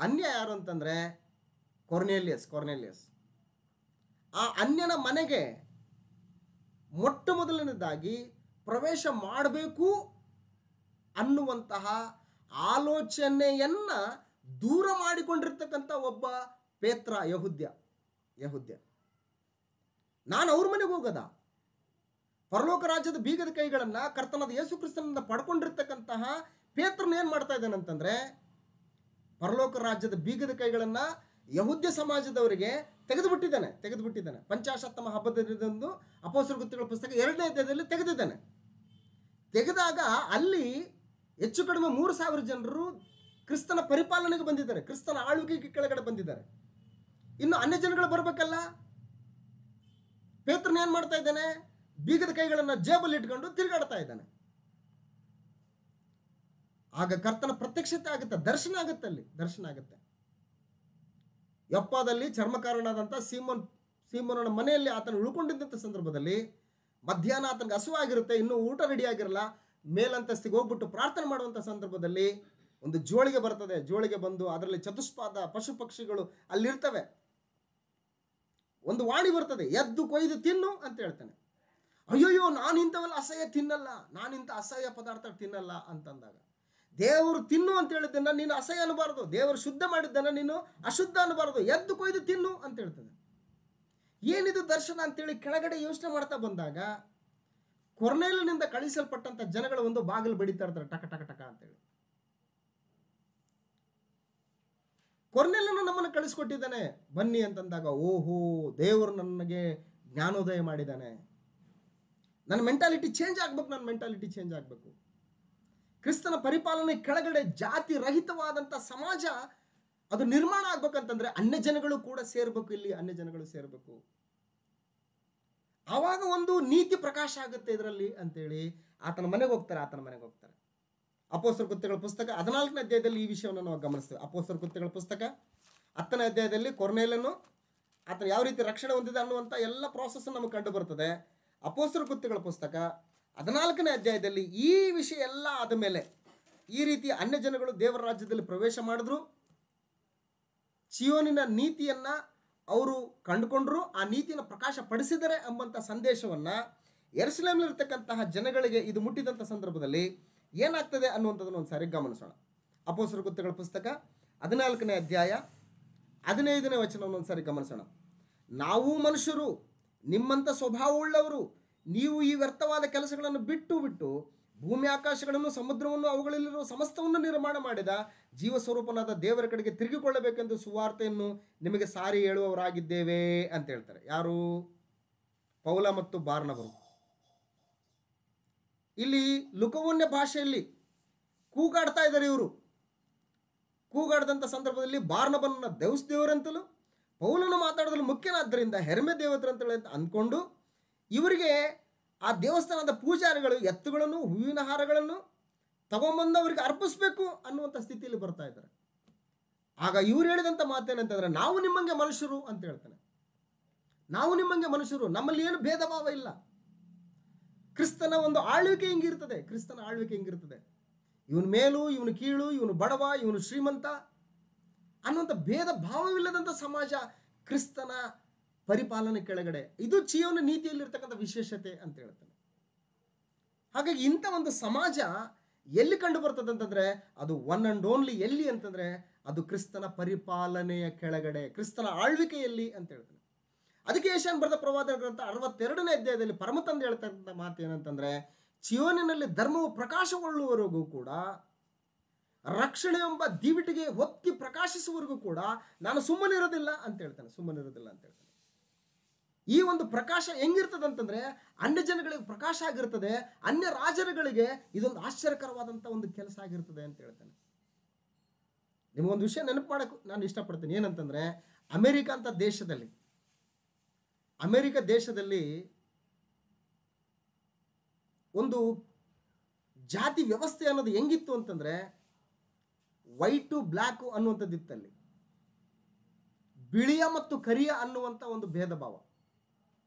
ಅನ್ಯ ಯಾರು ಅಂತಂದರೆ ಕೊರ್ನೇಲಿಯಸ್. ಆ ಅನ್ಯನ ಮನೆಗೆ ಮೊಟ್ಟ ಮೊದಲನೇದಾಗಿ ಪ್ರವೇಶ ಮಾಡಬೇಕು ಅನ್ನುವಂತಹ ಆಲೋಚನೆಯನ್ನು ದೂರ ಮಾಡಿಕೊಂಡಿರ್ತಕ್ಕಂಥ ಒಬ್ಬ ಪೇತ್ರ ಯಹೂದ್ಯ. ನಾನು ಅವ್ರ ಮನೆಗೆ ಹೋಗೋದ? ಪರಲೋಕ ರಾಜ್ಯದ ಬೀಗದ ಕೈಗಳನ್ನು ಕರ್ತನಾದ ಯೇಸು ಕ್ರಿಸ್ತನಿಂದ ಪಡ್ಕೊಂಡಿರ್ತಕ್ಕಂತಹ ಪೇತ್ರನ ಏನು ಮಾಡ್ತಾ ಇದ್ದಾನಂತಂದರೆ, ಪರಲೋಕ ರಾಜ್ಯದ ಬೀಗದ ಕೈಗಳನ್ನು ಯಹೂದ್ಯ ಸಮಾಜದವರಿಗೆ ತೆಗೆದುಬಿಟ್ಟಿದ್ದಾನೆ. ಪಂಚಾಶತ್ತಮ ಹಬ್ಬದಂದು ಅಪೊಸ್ತಲರ ಕೃತ್ಯಗಳ ಪುಸ್ತಕ 2ನೇ ಅಧ್ಯಾಯದಲ್ಲಿ ತೆಗೆದಾಗ ಅಲ್ಲಿ ಹೆಚ್ಚು ಕಡಿಮೆ 3,000 ಜನರು ಕ್ರಿಸ್ತನ ಪರಿಪಾಲನೆಗೆ ಬಂದಿದ್ದಾರೆ, ಕ್ರಿಸ್ತನ ಆಳ್ವಿಕೆಗೆ ಕೆಳಗಡೆ ಬಂದಿದ್ದಾರೆ. ಇನ್ನು ಅನ್ಯ ಜನಗಳು ಬರಬೇಕಲ್ಲ. ಪೇತ್ರನ ಏನು ಮಾಡ್ತಾ ಇದ್ದಾನೆ? ಬೀಗದ ಕೈಗಳನ್ನು ಜೇಬಲ್ಲಿ ಇಟ್ಕೊಂಡು ತಿರುಗಾಡ್ತಾ ಇದ್ದಾನೆ. ಆಗ ಕರ್ತನ ಪ್ರತ್ಯಕ್ಷತೆ ಆಗುತ್ತೆ, ದರ್ಶನ ಆಗುತ್ತೆ. ಯೊಪ್ಪದಲ್ಲಿ ಚರ್ಮಕಾರನಾದಂಥ ಸೀಮೋನನ ಮನೆಯಲ್ಲಿ ಆತನು ಉಳ್ಕೊಂಡಿದ್ದಂಥ ಸಂದರ್ಭದಲ್ಲಿ ಮಧ್ಯಾಹ್ನ ಆತನಿಗೆ ಹಸುವಾಗಿರುತ್ತೆ, ಇನ್ನೂ ಊಟ ರೆಡಿ ಆಗಿರಲ್ಲ. ಮೇಲಂತಸ್ತಿಗೆ ಹೋಗ್ಬಿಟ್ಟು ಪ್ರಾರ್ಥನೆ ಮಾಡುವಂಥ ಸಂದರ್ಭದಲ್ಲಿ ಒಂದು ಜೋಳಿಗೆ ಬರ್ತದೆ, ಜೋಳಿಗೆ ಬಂದು ಅದರಲ್ಲಿ ಚತುಷ್ಪಾದ ಪಶು ಪಕ್ಷಿಗಳು ಅಲ್ಲಿರ್ತವೆ. ಒಂದು ವಾಣಿ ಬರ್ತದೆ, ಎದ್ದು ಕೊಯ್ದು ತಿನ್ನು ಅಂತ ಹೇಳ್ತಾನೆ. ಅಯ್ಯೋಯ್ಯೋ, ನಾನು ಇಂಥವೆಲ್ಲ ಅಸಹ್ಯ ತಿನ್ನಲ್ಲ, ನಾನು ಇಂಥ ಅಸಹ್ಯ ಪದಾರ್ಥ ತಿನ್ನಲ್ಲ ಅಂತಂದಾಗ, ದೇವರು ತಿನ್ನು ಅಂತ ಹೇಳಿದ್ದನ್ನ ನೀನು ಅಸಹ್ಯ ಅನ್ನಬಾರದು, ದೇವರು ಶುದ್ಧ ಮಾಡಿದ್ದನ್ನ ನೀನು ಅಶುದ್ಧ ಅನ್ನಬಾರದು, ಎದ್ದು ಕೊಯ್ದು ತಿನ್ನು ಅಂತ ಹೇಳ್ತದೆ. ಏನಿದು ದರ್ಶನ ಅಂತೇಳಿ ಕೆಳಗಡೆ ಯೋಚನೆ ಮಾಡ್ತಾ ಬಂದಾಗ, ಕೊರ್ನೇಲನಿಂದ ಕಳಿಸಲ್ಪಟ್ಟಂತ ಜನಗಳು ಒಂದು ಬಾಗಿಲು ಬಡಿತಾ ಇರ್ತಾರೆ, ಟಕ ಟಕ ಟಕ ಅಂತೇಳಿ. ಕೊರ್ನೇಲನು ನಮ್ಮನ್ನು ಕಳಿಸ್ಕೊಟ್ಟಿದ್ದಾನೆ ಬನ್ನಿ ಅಂತಂದಾಗ, ಓಹೋ, ದೇವರು ನನಗೆ ಜ್ಞಾನೋದಯ ಮಾಡಿದ್ದಾನೆ, ನನ್ನ ಮೆಂಟಾಲಿಟಿ ಚೇಂಜ್ ಆಗ್ಬೇಕು, ನನ್ನ ಮೆಂಟಾಲಿಟಿ ಚೇಂಜ್ ಆಗಬೇಕು. ಕ್ರಿಸ್ತನ ಪರಿಪಾಲನೆ ಕೆಳಗಡೆ ಜಾತಿ ರಹಿತವಾದಂಥ ಸಮಾಜ ಅದು ನಿರ್ಮಾಣ ಆಗ್ಬೇಕಂತಂದ್ರೆ ಅನ್ಯ ಜನಗಳು ಕೂಡ ಸೇರ್ಬೇಕು, ಇಲ್ಲಿ ಅನ್ಯ ಜನಗಳು ಸೇರ್ಬೇಕು. ಆವಾಗ ಒಂದು ನೀತಿ ಪ್ರಕಾಶ ಆಗುತ್ತೆ ಇದರಲ್ಲಿ ಅಂತೇಳಿ ಆತನ ಮನೆಗೆ ಹೋಗ್ತಾರೆ. ಅಪೊಸ್ತಲರ ಕೃತ್ಯಗಳ ಪುಸ್ತಕ 14ನೇ ಅಧ್ಯಾಯದಲ್ಲಿ ಈ ವಿಷಯವನ್ನು ನಾವು ಗಮನಿಸ್ತೇವೆ. ಅಪೊಸ್ತಲರ ಕೃತ್ಯಗಳ ಪುಸ್ತಕ 10ನೇ ಅಧ್ಯಾಯದಲ್ಲಿ ಕೊರ್ನೇಲನು ಆತನ ಯಾವ ರೀತಿ ರಕ್ಷಣೆ ಹೊಂದಿದೆ ಅನ್ನುವಂಥ ಎಲ್ಲ ಪ್ರಾಸೆಸ್ ನಮಗೆ ಕಂಡು ಬರ್ತದೆ. ಅಪೊಸ್ತಲರ ಕೃತ್ಯಗಳ ಪುಸ್ತಕ 14ನೇ ಅಧ್ಯಾಯದಲ್ಲಿ ಈ ವಿಷಯ ಎಲ್ಲ ಆದ ಮೇಲೆ, ಈ ರೀತಿ ಅನ್ಯ ಜನಗಳು ದೇವರ ರಾಜ್ಯದಲ್ಲಿ ಪ್ರವೇಶ ಮಾಡಿದ್ರು, ಚಿಯೋನಿನ ನೀತಿಯನ್ನ ಅವರು ಕಂಡುಕೊಂಡ್ರು, ಆ ನೀತಿಯನ್ನು ಪ್ರಕಾಶ ಪಡಿಸಿದರೆ ಎಂಬಂಥ ಸಂದೇಶವನ್ನ ಯೆರೂಸಲೇಮಿನಲ್ಲಿರ್ತಕ್ಕಂತಹ ಜನಗಳಿಗೆ ಇದು ಮುಟ್ಟಿದಂಥ ಸಂದರ್ಭದಲ್ಲಿ ಏನಾಗ್ತದೆ ಅನ್ನುವಂಥದ್ದನ್ನು ಒಂದು ಸಾರಿ ಗಮನಿಸೋಣ. ಅಪೊಸ್ತಲರ ಕೃತ್ಯಗಳ ಪುಸ್ತಕ 14ನೇ ಅಧ್ಯಾಯ 15ನೇ ವಚನವನ್ನು ಒಂದು ಸಾರಿ ಗಮನಿಸೋಣ. ನಾವು ಮನುಷ್ಯರು, ನಿಮ್ಮಂಥ ಸ್ವಭಾವವುಳ್ಳವರು, ನೀವು ಈ ವ್ಯರ್ಥವಾದ ಕೆಲಸಗಳನ್ನು ಬಿಟ್ಟು ಭೂಮಿ ಆಕಾಶಗಳನ್ನು ಸಮುದ್ರವನ್ನು ಅವುಗಳಲ್ಲಿರುವ ಸಮಸ್ತವನ್ನು ನಿರ್ಮಾಣ ಮಾಡಿದ ಜೀವಸ್ವರೂಪನಾದ ದೇವರ ಕಡೆಗೆ ತಿರುಗಿಕೊಳ್ಳಬೇಕೆಂದು ಸುವಾರ್ತೆಯನ್ನು ನಿಮಗೆ ಸಾರಿ ಹೇಳುವವರಾಗಿದ್ದೇವೆ ಅಂತ ಹೇಳ್ತಾರೆ. ಯಾರು? ಪೌಲ ಮತ್ತು ಬಾರ್ನಬರು. ಇಲ್ಲಿ ಲುಕವನ್ಯ ಭಾಷೆಯಲ್ಲಿ ಕೂಗಾಡ್ತಾ ಇದ್ದಾರೆ ಇವರು. ಕೂಗಾಡಿದಂಥ ಸಂದರ್ಭದಲ್ಲಿ ಬಾರ್ನಬನನ್ನ ದೇವರಂತಲೂ ಪೌಲನು ಮಾತಾಡೋದ್ರಲ್ಲಿ ಮುಖ್ಯನಾದ್ದರಿಂದ ಹೆರ್ಮೆ ದೇವತರಂತೇಳಿ ಅಂತ ಅಂದ್ಕೊಂಡು ಇವರಿಗೆ ಆ ದೇವಸ್ಥಾನದ ಪೂಜಾರಿಗಳು ಎತ್ತುಗಳನ್ನು ಹೂವಿನ ಹಾರಗಳನ್ನು ತಗೊಂಬಂದು ಅವರಿಗೆ ಅರ್ಪಿಸ್ಬೇಕು ಅನ್ನುವಂಥ ಸ್ಥಿತಿಯಲ್ಲಿ ಬರ್ತಾ ಇದ್ದಾರೆ. ಆಗ ಇವ್ರು ಹೇಳಿದಂಥ ಮಾತೇನಂತಂದ್ರೆ, ನಾವು ನಿಮ್ಮಂಗೆ ಮನುಷ್ಯರು ಅಂತ ಹೇಳ್ತಾನೆ. ನಾವು ನಿಮ್ಮಂಗೆ ಮನುಷ್ಯರು, ನಮ್ಮಲ್ಲಿ ಏನು ಭೇದ ಭಾವ ಇಲ್ಲ. ಕ್ರಿಸ್ತನ ಒಂದು ಆಳ್ವಿಕೆ ಹಿಂಗಿರ್ತದೆ, ಕ್ರಿಸ್ತನ ಆಳ್ವಿಕೆ ಹಿಂಗಿರ್ತದೆ. ಇವನು ಮೇಲು, ಇವನು ಕೀಳು, ಇವನು ಬಡವ, ಇವನು ಶ್ರೀಮಂತ ಅನ್ನುವಂಥ ಭೇದ ಭಾವವಿಲ್ಲದಂಥ ಸಮಾಜ ಕ್ರಿಸ್ತನ ಪರಿಪಾಲನೆ ಕೆಳಗಡೆ. ಇದು ಚಿಯೋನ ನೀತಿಯಲ್ಲಿರ್ತಕ್ಕಂಥ ವಿಶೇಷತೆ ಅಂತ ಹೇಳ್ತಾನೆ. ಹಾಗಾಗಿ ಇಂಥ ಒಂದು ಸಮಾಜ ಎಲ್ಲಿ ಕಂಡು ಬರ್ತದೆ ಅಂತಂದ್ರೆ, ಅದು ಒನ್ ಅಂಡ್ ಓನ್ಲಿ ಎಲ್ಲಿ ಅಂತಂದ್ರೆ ಅದು ಕ್ರಿಸ್ತನ ಪರಿಪಾಲನೆಯ ಕೆಳಗಡೆ, ಕ್ರಿಸ್ತನ ಆಳ್ವಿಕೆಯಲ್ಲಿ ಅಂತ ಹೇಳ್ತಾನೆ. ಅದಕ್ಕೆ ಯೆಶಾಯನ ಬರೆದ ಪ್ರವಾದನ ಗ್ರಂಥ 62ನೇ ಅಧ್ಯಾಯದಲ್ಲಿ ಪರಮತಂದೆ ಹೇಳ್ತಕ್ಕಂಥ ಮಾತು ಏನಂತಂದ್ರೆ, ಚಿಯೋನಿನಲ್ಲಿ ಧರ್ಮವು ಪ್ರಕಾಶಗೊಳ್ಳುವವರೆಗೂ ಕೂಡ, ರಕ್ಷಣೆ ಎಂಬ ದೀವಿಟಿಗೆ ಹೊತ್ತಿ ಪ್ರಕಾಶಿಸುವವರೆಗೂ ಕೂಡ ನಾನು ಸುಮ್ಮನಿರೋದಿಲ್ಲ ಅಂತ ಹೇಳ್ತಾನೆ. ಸುಮ್ಮನಿರೋದಿಲ್ಲ ಅಂತ ಹೇಳ್ತಾನೆ. ಈ ಒಂದು ಪ್ರಕಾಶ ಹೆಂಗಿರ್ತದಂತಂದ್ರೆ ಅನ್ಯ ಜನಗಳಿಗೆ ಪ್ರಕಾಶ ಆಗಿರ್ತದೆ, ಅನ್ಯ ರಾಜರುಗಳಿಗೆ ಇದೊಂದು ಆಶ್ಚರ್ಯಕರವಾದಂಥ ಒಂದು ಕೆಲಸ ಆಗಿರ್ತದೆ ಅಂತ ಹೇಳ್ತಾನೆ. ನಿಮಗೊಂದು ವಿಷಯ ನೆನಪು ಮಾಡಕ್ಕೆ ನಾನು ಇಷ್ಟಪಡ್ತೀನಿ. ಏನಂತಂದ್ರೆ, ಅಮೆರಿಕ ದೇಶದಲ್ಲಿ ಒಂದು ಜಾತಿ ವ್ಯವಸ್ಥೆ ಅನ್ನೋದು ಹೆಂಗಿತ್ತು ಅಂತಂದ್ರೆ, ವೈಟು ಬ್ಲ್ಯಾಕು ಅನ್ನುವಂಥದ್ದಿತ್ತಲ್ಲಿ. ಬಿಳಿಯ ಮತ್ತು ಕರಿಯ ಅನ್ನುವಂಥ ಒಂದು ಭೇದ ಭಾವ.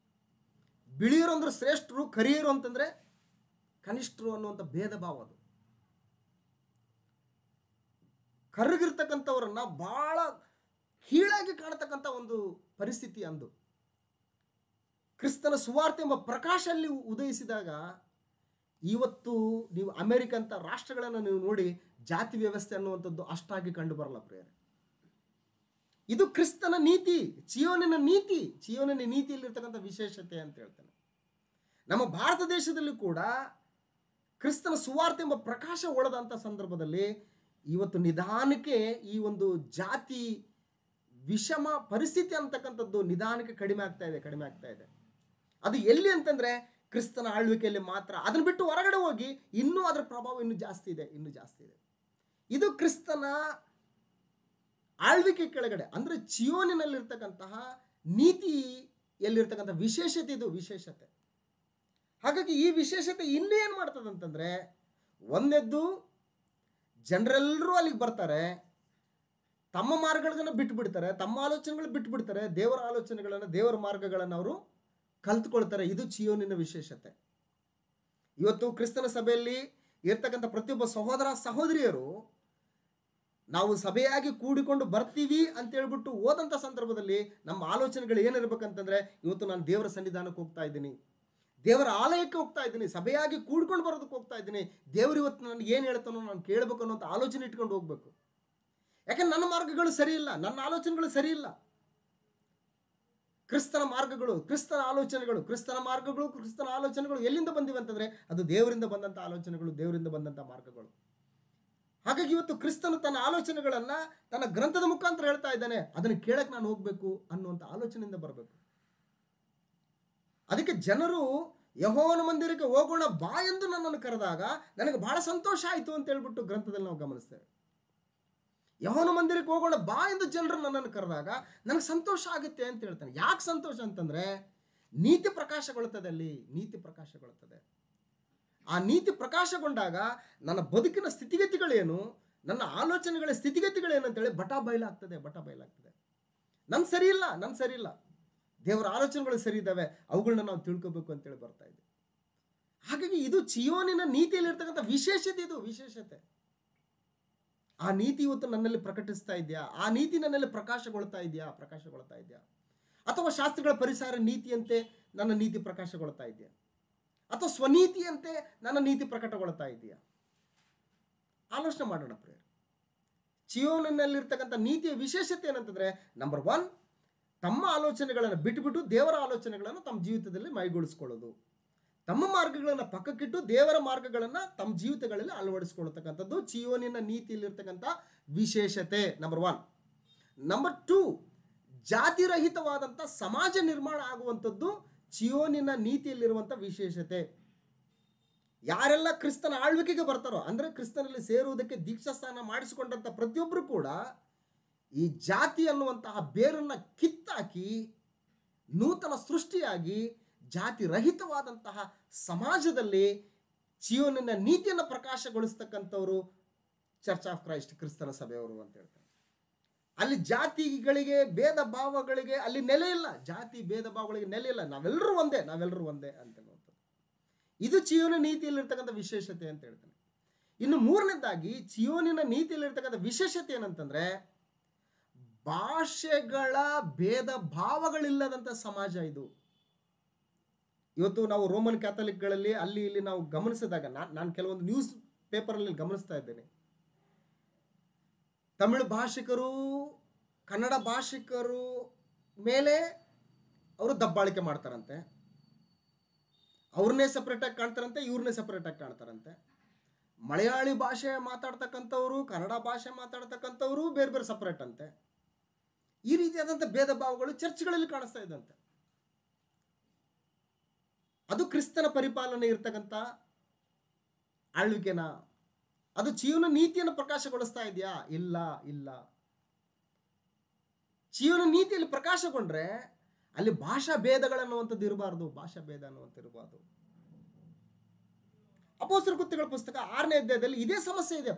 ಬಿಳಿಯರು ಅಂದ್ರೆ ಶ್ರೇಷ್ಠರು, ಕರಿಯರು ಅಂತಂದ್ರೆ ಕನಿಷ್ಠರು ಅನ್ನುವಂಥ ಭೇದ ಭಾವ. ಅದು ಕರ್ರಗಿರ್ತಕ್ಕಂಥವರನ್ನ ಬಹಳ ಕೀಳಾಗಿ ಕಾಣತಕ್ಕಂಥ ಒಂದು ಪರಿಸ್ಥಿತಿ ಅಂದು. ಕ್ರಿಸ್ತನ ಸುವಾರ್ತೆ ಎಂಬ ಪ್ರಕಾಶ ಅಲ್ಲಿ ಉದಯಿಸಿದಾಗ ಇವತ್ತು ನೀವು ಅಮೆರಿಕ ಅಂತ ರಾಷ್ಟ್ರಗಳನ್ನು ನೀವು ನೋಡಿ, ಜಾತಿ ವ್ಯವಸ್ಥೆ ಅನ್ನುವಂಥದ್ದು ಅಷ್ಟಾಗಿ ಕಂಡು ಬರಲ್ಲ ಪ್ರಿಯರೇ. ಇದು ಕ್ರಿಸ್ತನ ನೀತಿ, ಚಿಯೋನಿನ ನೀತಿಯಲ್ಲಿರ್ತಕ್ಕಂಥ ವಿಶೇಷತೆ ಅಂತ ಹೇಳ್ತಾನೆ. ನಮ್ಮ ಭಾರತ ದೇಶದಲ್ಲಿ ಕೂಡ ಕ್ರಿಸ್ತನ ಸುವಾರ್ತೆ ಎಂಬ ಪ್ರಕಾಶ ಒಳದಂಥ ಸಂದರ್ಭದಲ್ಲಿ ಇವತ್ತು ನಿಧಾನಕ್ಕೆ ಈ ಒಂದು ಜಾತಿ ವಿಷಮ ಪರಿಸ್ಥಿತಿ ಅಂತಕ್ಕಂಥದ್ದು ನಿಧಾನಕ್ಕೆ ಕಡಿಮೆ ಆಗ್ತಾ ಇದೆ. ಅದು ಎಲ್ಲಿ ಅಂತಂದ್ರೆ ಕ್ರಿಸ್ತನ ಆಳ್ವಿಕೆಯಲ್ಲಿ ಮಾತ್ರ. ಅದನ್ನು ಬಿಟ್ಟು ಹೊರಗಡೆ ಹೋಗಿ ಇನ್ನೂ ಅದರ ಪ್ರಭಾವ ಇನ್ನೂ ಜಾಸ್ತಿ ಇದೆ. ಇದು ಕ್ರಿಸ್ತನ ಆಳ್ವಿಕೆ ಕೆಳಗಡೆ ಅಂದ್ರೆ ಚಿಯೋನಿನಲ್ಲಿರ್ತಕ್ಕಂತಹ ನೀತಿಯಲ್ಲಿರ್ತಕ್ಕಂಥ ವಿಶೇಷತೆ, ಇದು ವಿಶೇಷತೆ. ಹಾಗಾಗಿ ಈ ವಿಶೇಷತೆ ಇನ್ನೂ ಏನು ಮಾಡ್ತದಂತಂದ್ರೆ, ಒಂದೆದ್ದು ಜನರೆಲ್ಲರೂ ಅಲ್ಲಿಗೆ ಬರ್ತಾರೆ, ತಮ್ಮ ಮಾರ್ಗಗಳನ್ನು ಬಿಟ್ಟುಬಿಡ್ತಾರೆ, ತಮ್ಮ ಆಲೋಚನೆಗಳು ಬಿಟ್ಟುಬಿಡ್ತಾರೆ, ದೇವರ ಆಲೋಚನೆಗಳನ್ನು, ದೇವರ ಮಾರ್ಗಗಳನ್ನು ಅವರು ಕಲ್ತ್ಕೊಳ್ತಾರೆ. ಇದು ಚಿಯೋನಿನ ವಿಶೇಷತೆ. ಇವತ್ತು ಕ್ರಿಸ್ತನ ಸಭೆಯಲ್ಲಿ ಇರ್ತಕ್ಕಂಥ ಪ್ರತಿಯೊಬ್ಬ ಸಹೋದರ ಸಹೋದರಿಯರು ನಾವು ಸಭೆಯಾಗಿ ಕೂಡಿಕೊಂಡು ಬರ್ತೀವಿ ಅಂತ ಹೇಳ್ಬಿಟ್ಟು ಹೋದಂಥ ಸಂದರ್ಭದಲ್ಲಿ ನಮ್ಮ ಆಲೋಚನೆಗಳು ಏನಿರ್ಬೇಕಂತಂದ್ರೆ, ಇವತ್ತು ನಾನು ದೇವರ ಸನ್ನಿಧಾನಕ್ಕೆ ಹೋಗ್ತಾ ಇದ್ದೀನಿ, ದೇವರ ಆಲಯಕ್ಕೆ ಹೋಗ್ತಾ ಇದ್ದೀನಿ, ಸಭೆಯಾಗಿ ಕೂಡ್ಕೊಂಡು ಬರೋದಕ್ಕೆ ಹೋಗ್ತಾ ಇದ್ದೀನಿ, ದೇವರು ಇವತ್ತು ನನಗೆ ಏನು ಹೇಳ್ತಾನೋ ನಾನು ಕೇಳಬೇಕು ಅನ್ನೋಂಥ ಆಲೋಚನೆ ಇಟ್ಕೊಂಡು ಹೋಗ್ಬೇಕು. ಯಾಕಂದ್ರೆ ನನ್ನ ಮಾರ್ಗಗಳು ಸರಿ ಇಲ್ಲ, ನನ್ನ ಆಲೋಚನೆಗಳು ಸರಿ ಇಲ್ಲ. ಕ್ರಿಸ್ತನ ಮಾರ್ಗಗಳು, ಕ್ರಿಸ್ತನ ಆಲೋಚನೆಗಳು, ಕ್ರಿಸ್ತನ ಮಾರ್ಗಗಳು, ಕ್ರಿಸ್ತನ ಆಲೋಚನೆಗಳು ಎಲ್ಲಿಂದ ಬಂದಿವೆ ಅಂತಂದ್ರೆ ಅದು ದೇವರಿಂದ ಬಂದಂಥ ಆಲೋಚನೆಗಳು, ದೇವರಿಂದ ಬಂದಂಥ ಮಾರ್ಗಗಳು. ಹಾಗಾಗಿ ಇವತ್ತು ಕ್ರಿಸ್ತನು ತನ್ನ ಆಲೋಚನೆಗಳನ್ನ ತನ್ನ ಗ್ರಂಥದ ಮುಖಾಂತರ ಹೇಳ್ತಾ ಇದ್ದಾನೆ, ಅದನ್ನು ಕೇಳಕ್ಕೆ ನಾನು ಹೋಗ್ಬೇಕು ಅನ್ನುವಂಥ ಆಲೋಚನೆಯಿಂದ ಬರಬೇಕು. ಅದಕ್ಕೆ ಜನರು ಯೆಹೋವನ ಮಂದಿರಕ್ಕೆ ಹೋಗೋಣ ಬಾ ಎಂದು ನನ್ನನ್ನು ಕರೆದಾಗ ನನಗೆ ಬಹಳ ಸಂತೋಷ ಆಯಿತು ಅಂತ ಹೇಳ್ಬಿಟ್ಟು ಗ್ರಂಥದಲ್ಲಿ ನಾವು ಗಮನಿಸ್ತೇವೆ. ಯೆಹೋವನ ಮಂದಿರಕ್ಕೆ ಹೋಗೋಣ ಬಾ ಎಂದು ಜನರು ನನ್ನನ್ನು ಕರೆದಾಗ ನನಗೆ ಸಂತೋಷ ಆಗುತ್ತೆ ಅಂತ ಹೇಳ್ತಾನೆ. ಯಾಕೆ ಸಂತೋಷ ಅಂತಂದ್ರೆ, ನೀತಿ ಪ್ರಕಾಶಗೊಳ್ಳುತ್ತದೆ, ಅಲ್ಲಿ ನೀತಿ ಪ್ರಕಾಶಗೊಳ್ಳುತ್ತದೆ. ಆ ನೀತಿ ಪ್ರಕಾಶಗೊಂಡಾಗ ನನ್ನ ಬದುಕಿನ ಸ್ಥಿತಿಗತಿಗಳೇನು, ನನ್ನ ಆಲೋಚನೆಗಳ ಸ್ಥಿತಿಗತಿಗಳೇನು ಅಂತೇಳಿ ಬಟ ಬಯಲಾಗ್ತದೆ. ನನ್ನ ಸರಿ ಇಲ್ಲ, ದೇವರ ಆಲೋಚನೆಗಳು ಸರಿ ಇದ್ದಾವೆ, ಅವುಗಳನ್ನ ನಾವು ತಿಳ್ಕೋಬೇಕು ಅಂತೇಳಿ ಬರ್ತಾ ಇದೆ. ಹಾಗಾಗಿ ಇದು ಚೀಯೋನಿನ ನೀತಿಯಲ್ಲಿ ಇರ್ತಕ್ಕಂಥ ವಿಶೇಷತೆ. ಇದು ವಿಶೇಷತೆ. ಆ ನೀತಿ ಇವತ್ತು ನನ್ನಲ್ಲಿ ಪ್ರಕಟಿಸ್ತಾ ಇದೆಯಾ? ಆ ನೀತಿ ನನ್ನಲ್ಲಿ ಪ್ರಕಾಶಗೊಳ್ತಾ ಇದೆಯಾ? ಅಥವಾ ಶಾಸ್ತ್ರಗಳ ಪರಿಸರ ನೀತಿಯಂತೆ ನನ್ನ ನೀತಿ ಪ್ರಕಾಶಗೊಳ್ತಾ ಇದೆಯಾ? ಅಥವಾ ಸ್ವನೀತಿಯಂತೆ ನನ್ನ ನೀತಿ ಪ್ರಕಟಗೊಳ್ತಾ ಇದೆಯಾ? ಆಲೋಚನೆ ಮಾಡೋಣ ಪ್ರಿಯರೇ. ಚೀಯೋನಿನಲ್ಲಿರ್ತಕ್ಕಂಥ ನೀತಿಯ ವಿಶೇಷತೆ ಏನಂತಂದ್ರೆ, ನಂಬರ್ 1, ತಮ್ಮ ಆಲೋಚನೆಗಳನ್ನು ಬಿಟ್ಟುಬಿಟ್ಟು ದೇವರ ಆಲೋಚನೆಗಳನ್ನು ತಮ್ಮ ಜೀವಿತದಲ್ಲಿ ಮೈಗೂಡಿಸ್ಕೊಳ್ಳೋದು. ತಮ್ಮ ಮಾರ್ಗಗಳನ್ನು ಪಕ್ಕಕ್ಕಿಟ್ಟು ದೇವರ ಮಾರ್ಗಗಳನ್ನು ತಮ್ಮ ಜೀವಿತಗಳಲ್ಲಿ ಅಳವಡಿಸ್ಕೊಳ್ತಕ್ಕಂಥದ್ದು ಚೀಯೋನಿನ ನೀತಿಯಲ್ಲಿರ್ತಕ್ಕಂಥ ವಿಶೇಷತೆ. ನಂಬರ್ 1. ನಂಬರ್ 2, ಜಾತಿರಹಿತವಾದಂಥ ಸಮಾಜ ನಿರ್ಮಾಣ ಆಗುವಂಥದ್ದು ಚೀಯೋನಿನ ನೀತಿಯಲ್ಲಿರುವಂಥ ವಿಶೇಷತೆ. ಯಾರೆಲ್ಲ ಕ್ರಿಸ್ತನ ಆಳ್ವಿಕೆಗೆ ಬರ್ತಾರೋ, ಅಂದರೆ ಕ್ರಿಸ್ತನಲ್ಲಿ ಸೇರುವುದಕ್ಕೆ ದೀಕ್ಷಾಸ್ನಾನ ಮಾಡಿಸಿಕೊಂಡಂಥ ಪ್ರತಿಯೊಬ್ಬರು ಕೂಡ ಈ ಜಾತಿ ಅನ್ನುವಂತಹ ಬೇರನ್ನು ಕಿತ್ತಾಕಿ ನೂತನ ಸೃಷ್ಟಿಯಾಗಿ ಜಾತಿ ರಹಿತವಾದಂತಹ ಸಮಾಜದಲ್ಲಿ ಚೀಯೋನಿನ ನೀತಿಯನ್ನು ಪ್ರಕಾಶಗೊಳಿಸ್ತಕ್ಕಂಥವರು ಚರ್ಚ್ ಆಫ್ ಕ್ರೈಸ್ಟ್, ಕ್ರಿಸ್ತನ ಸಭೆಯವರು ಅಂತ ಹೇಳ್ತಾರೆ. ಅಲ್ಲಿ ಜಾತಿಗಳಿಗೆ ಭೇದ ಭಾವಗಳಿಗೆ ಅಲ್ಲಿ ನೆಲೆ ಇಲ್ಲ, ಜಾತಿ ಭೇದ ಭಾವಗಳಿಗೆ ನೆಲೆ ಇಲ್ಲ. ನಾವೆಲ್ಲರೂ ಒಂದೇ ಅಂತ ಹೇಳುವಂಥದ್ದು. ಇದು ಚೀಯೋನಿನ ನೀತಿಯಲ್ಲಿರ್ತಕ್ಕಂಥ ವಿಶೇಷತೆ ಅಂತ ಹೇಳ್ತಾನೆ. ಇನ್ನು 3ನೇದಾಗಿ ಚೀಯೋನಿನ ನೀತಿಯಲ್ಲಿರ್ತಕ್ಕಂಥ ವಿಶೇಷತೆ ಏನಂತಂದ್ರೆ, ಭಾಷೆಗಳ ಭೇದ ಭಾವಗಳಿಲ್ಲದಂಥ ಸಮಾಜ ಇದು. ಇವತ್ತು ನಾವು ರೋಮನ್ ಕ್ಯಾಥಲಿಕ್ಗಳಲ್ಲಿ ಅಲ್ಲಿ ಇಲ್ಲಿ ನಾವು ಗಮನಿಸಿದಾಗ, ನಾನು ಕೆಲವೊಂದು ನ್ಯೂಸ್ ಪೇಪರಲ್ಲಿ ಗಮನಿಸ್ತಾ ಇದ್ದೇನೆ, ತಮಿಳು ಭಾಷಿಕರು ಕನ್ನಡ ಭಾಷಿಕರು ಮೇಲೆ ಅವರು ದಬ್ಬಾಳಿಕೆ ಮಾಡ್ತಾರಂತೆ, ಅವ್ರನ್ನೇ ಸಪ್ರೇಟಾಗಿ ಕಾಣ್ತಾರಂತೆ, ಇವ್ರನ್ನೇ ಸಪ್ರೇಟಾಗಿ ಕಾಣ್ತಾರಂತೆ. ಮಲಯಾಳಿ ಭಾಷೆ ಮಾತಾಡ್ತಕ್ಕಂಥವ್ರು ಕನ್ನಡ ಭಾಷೆ ಮಾತಾಡ್ತಕ್ಕಂಥವ್ರು ಬೇರೆ ಬೇರೆ ಸಪ್ರೇಟ್ ಅಂತೆ. ಈ ರೀತಿಯಾದಂಥ ಭೇದ ಭಾವಗಳು ಚರ್ಚ್ಗಳಲ್ಲಿ ಕಾಣಿಸ್ತಾ ಇದ್ದಂತೆ. ಅದು ಕ್ರಿಸ್ತನ ಪರಿಪಾಲನೆ ಇರ್ತಕ್ಕಂಥ ಆಳ್ವಿಕೆನ? ಅದು ಚೀಯೋನ ನೀತಿಯನ್ನು ಪ್ರಕಾಶಗೊಳಿಸ್ತಾ ಇದೆಯಾ? ಇಲ್ಲ. ಚೀಯೋನ ನೀತಿಯಲ್ಲಿ ಪ್ರಕಾಶಗೊಂಡ್ರೆ ಅಲ್ಲಿ ಭಾಷಾ ಭೇದಗಳನ್ನುವಂಥದ್ದು ಇರಬಾರ್ದು, ಭಾಷಾ ಭೇದ ಅನ್ನುವಂಥ ಇರಬಾರ್ದು. ಅಪೊಸ್ತಲರ ಕೃತ್ಯಗಳ ಪುಸ್ತಕ 6ನೇ ಅಧ್ಯಾಯದಲ್ಲಿ ಇದೇ ಸಮಸ್ಯೆ ಇದೆ.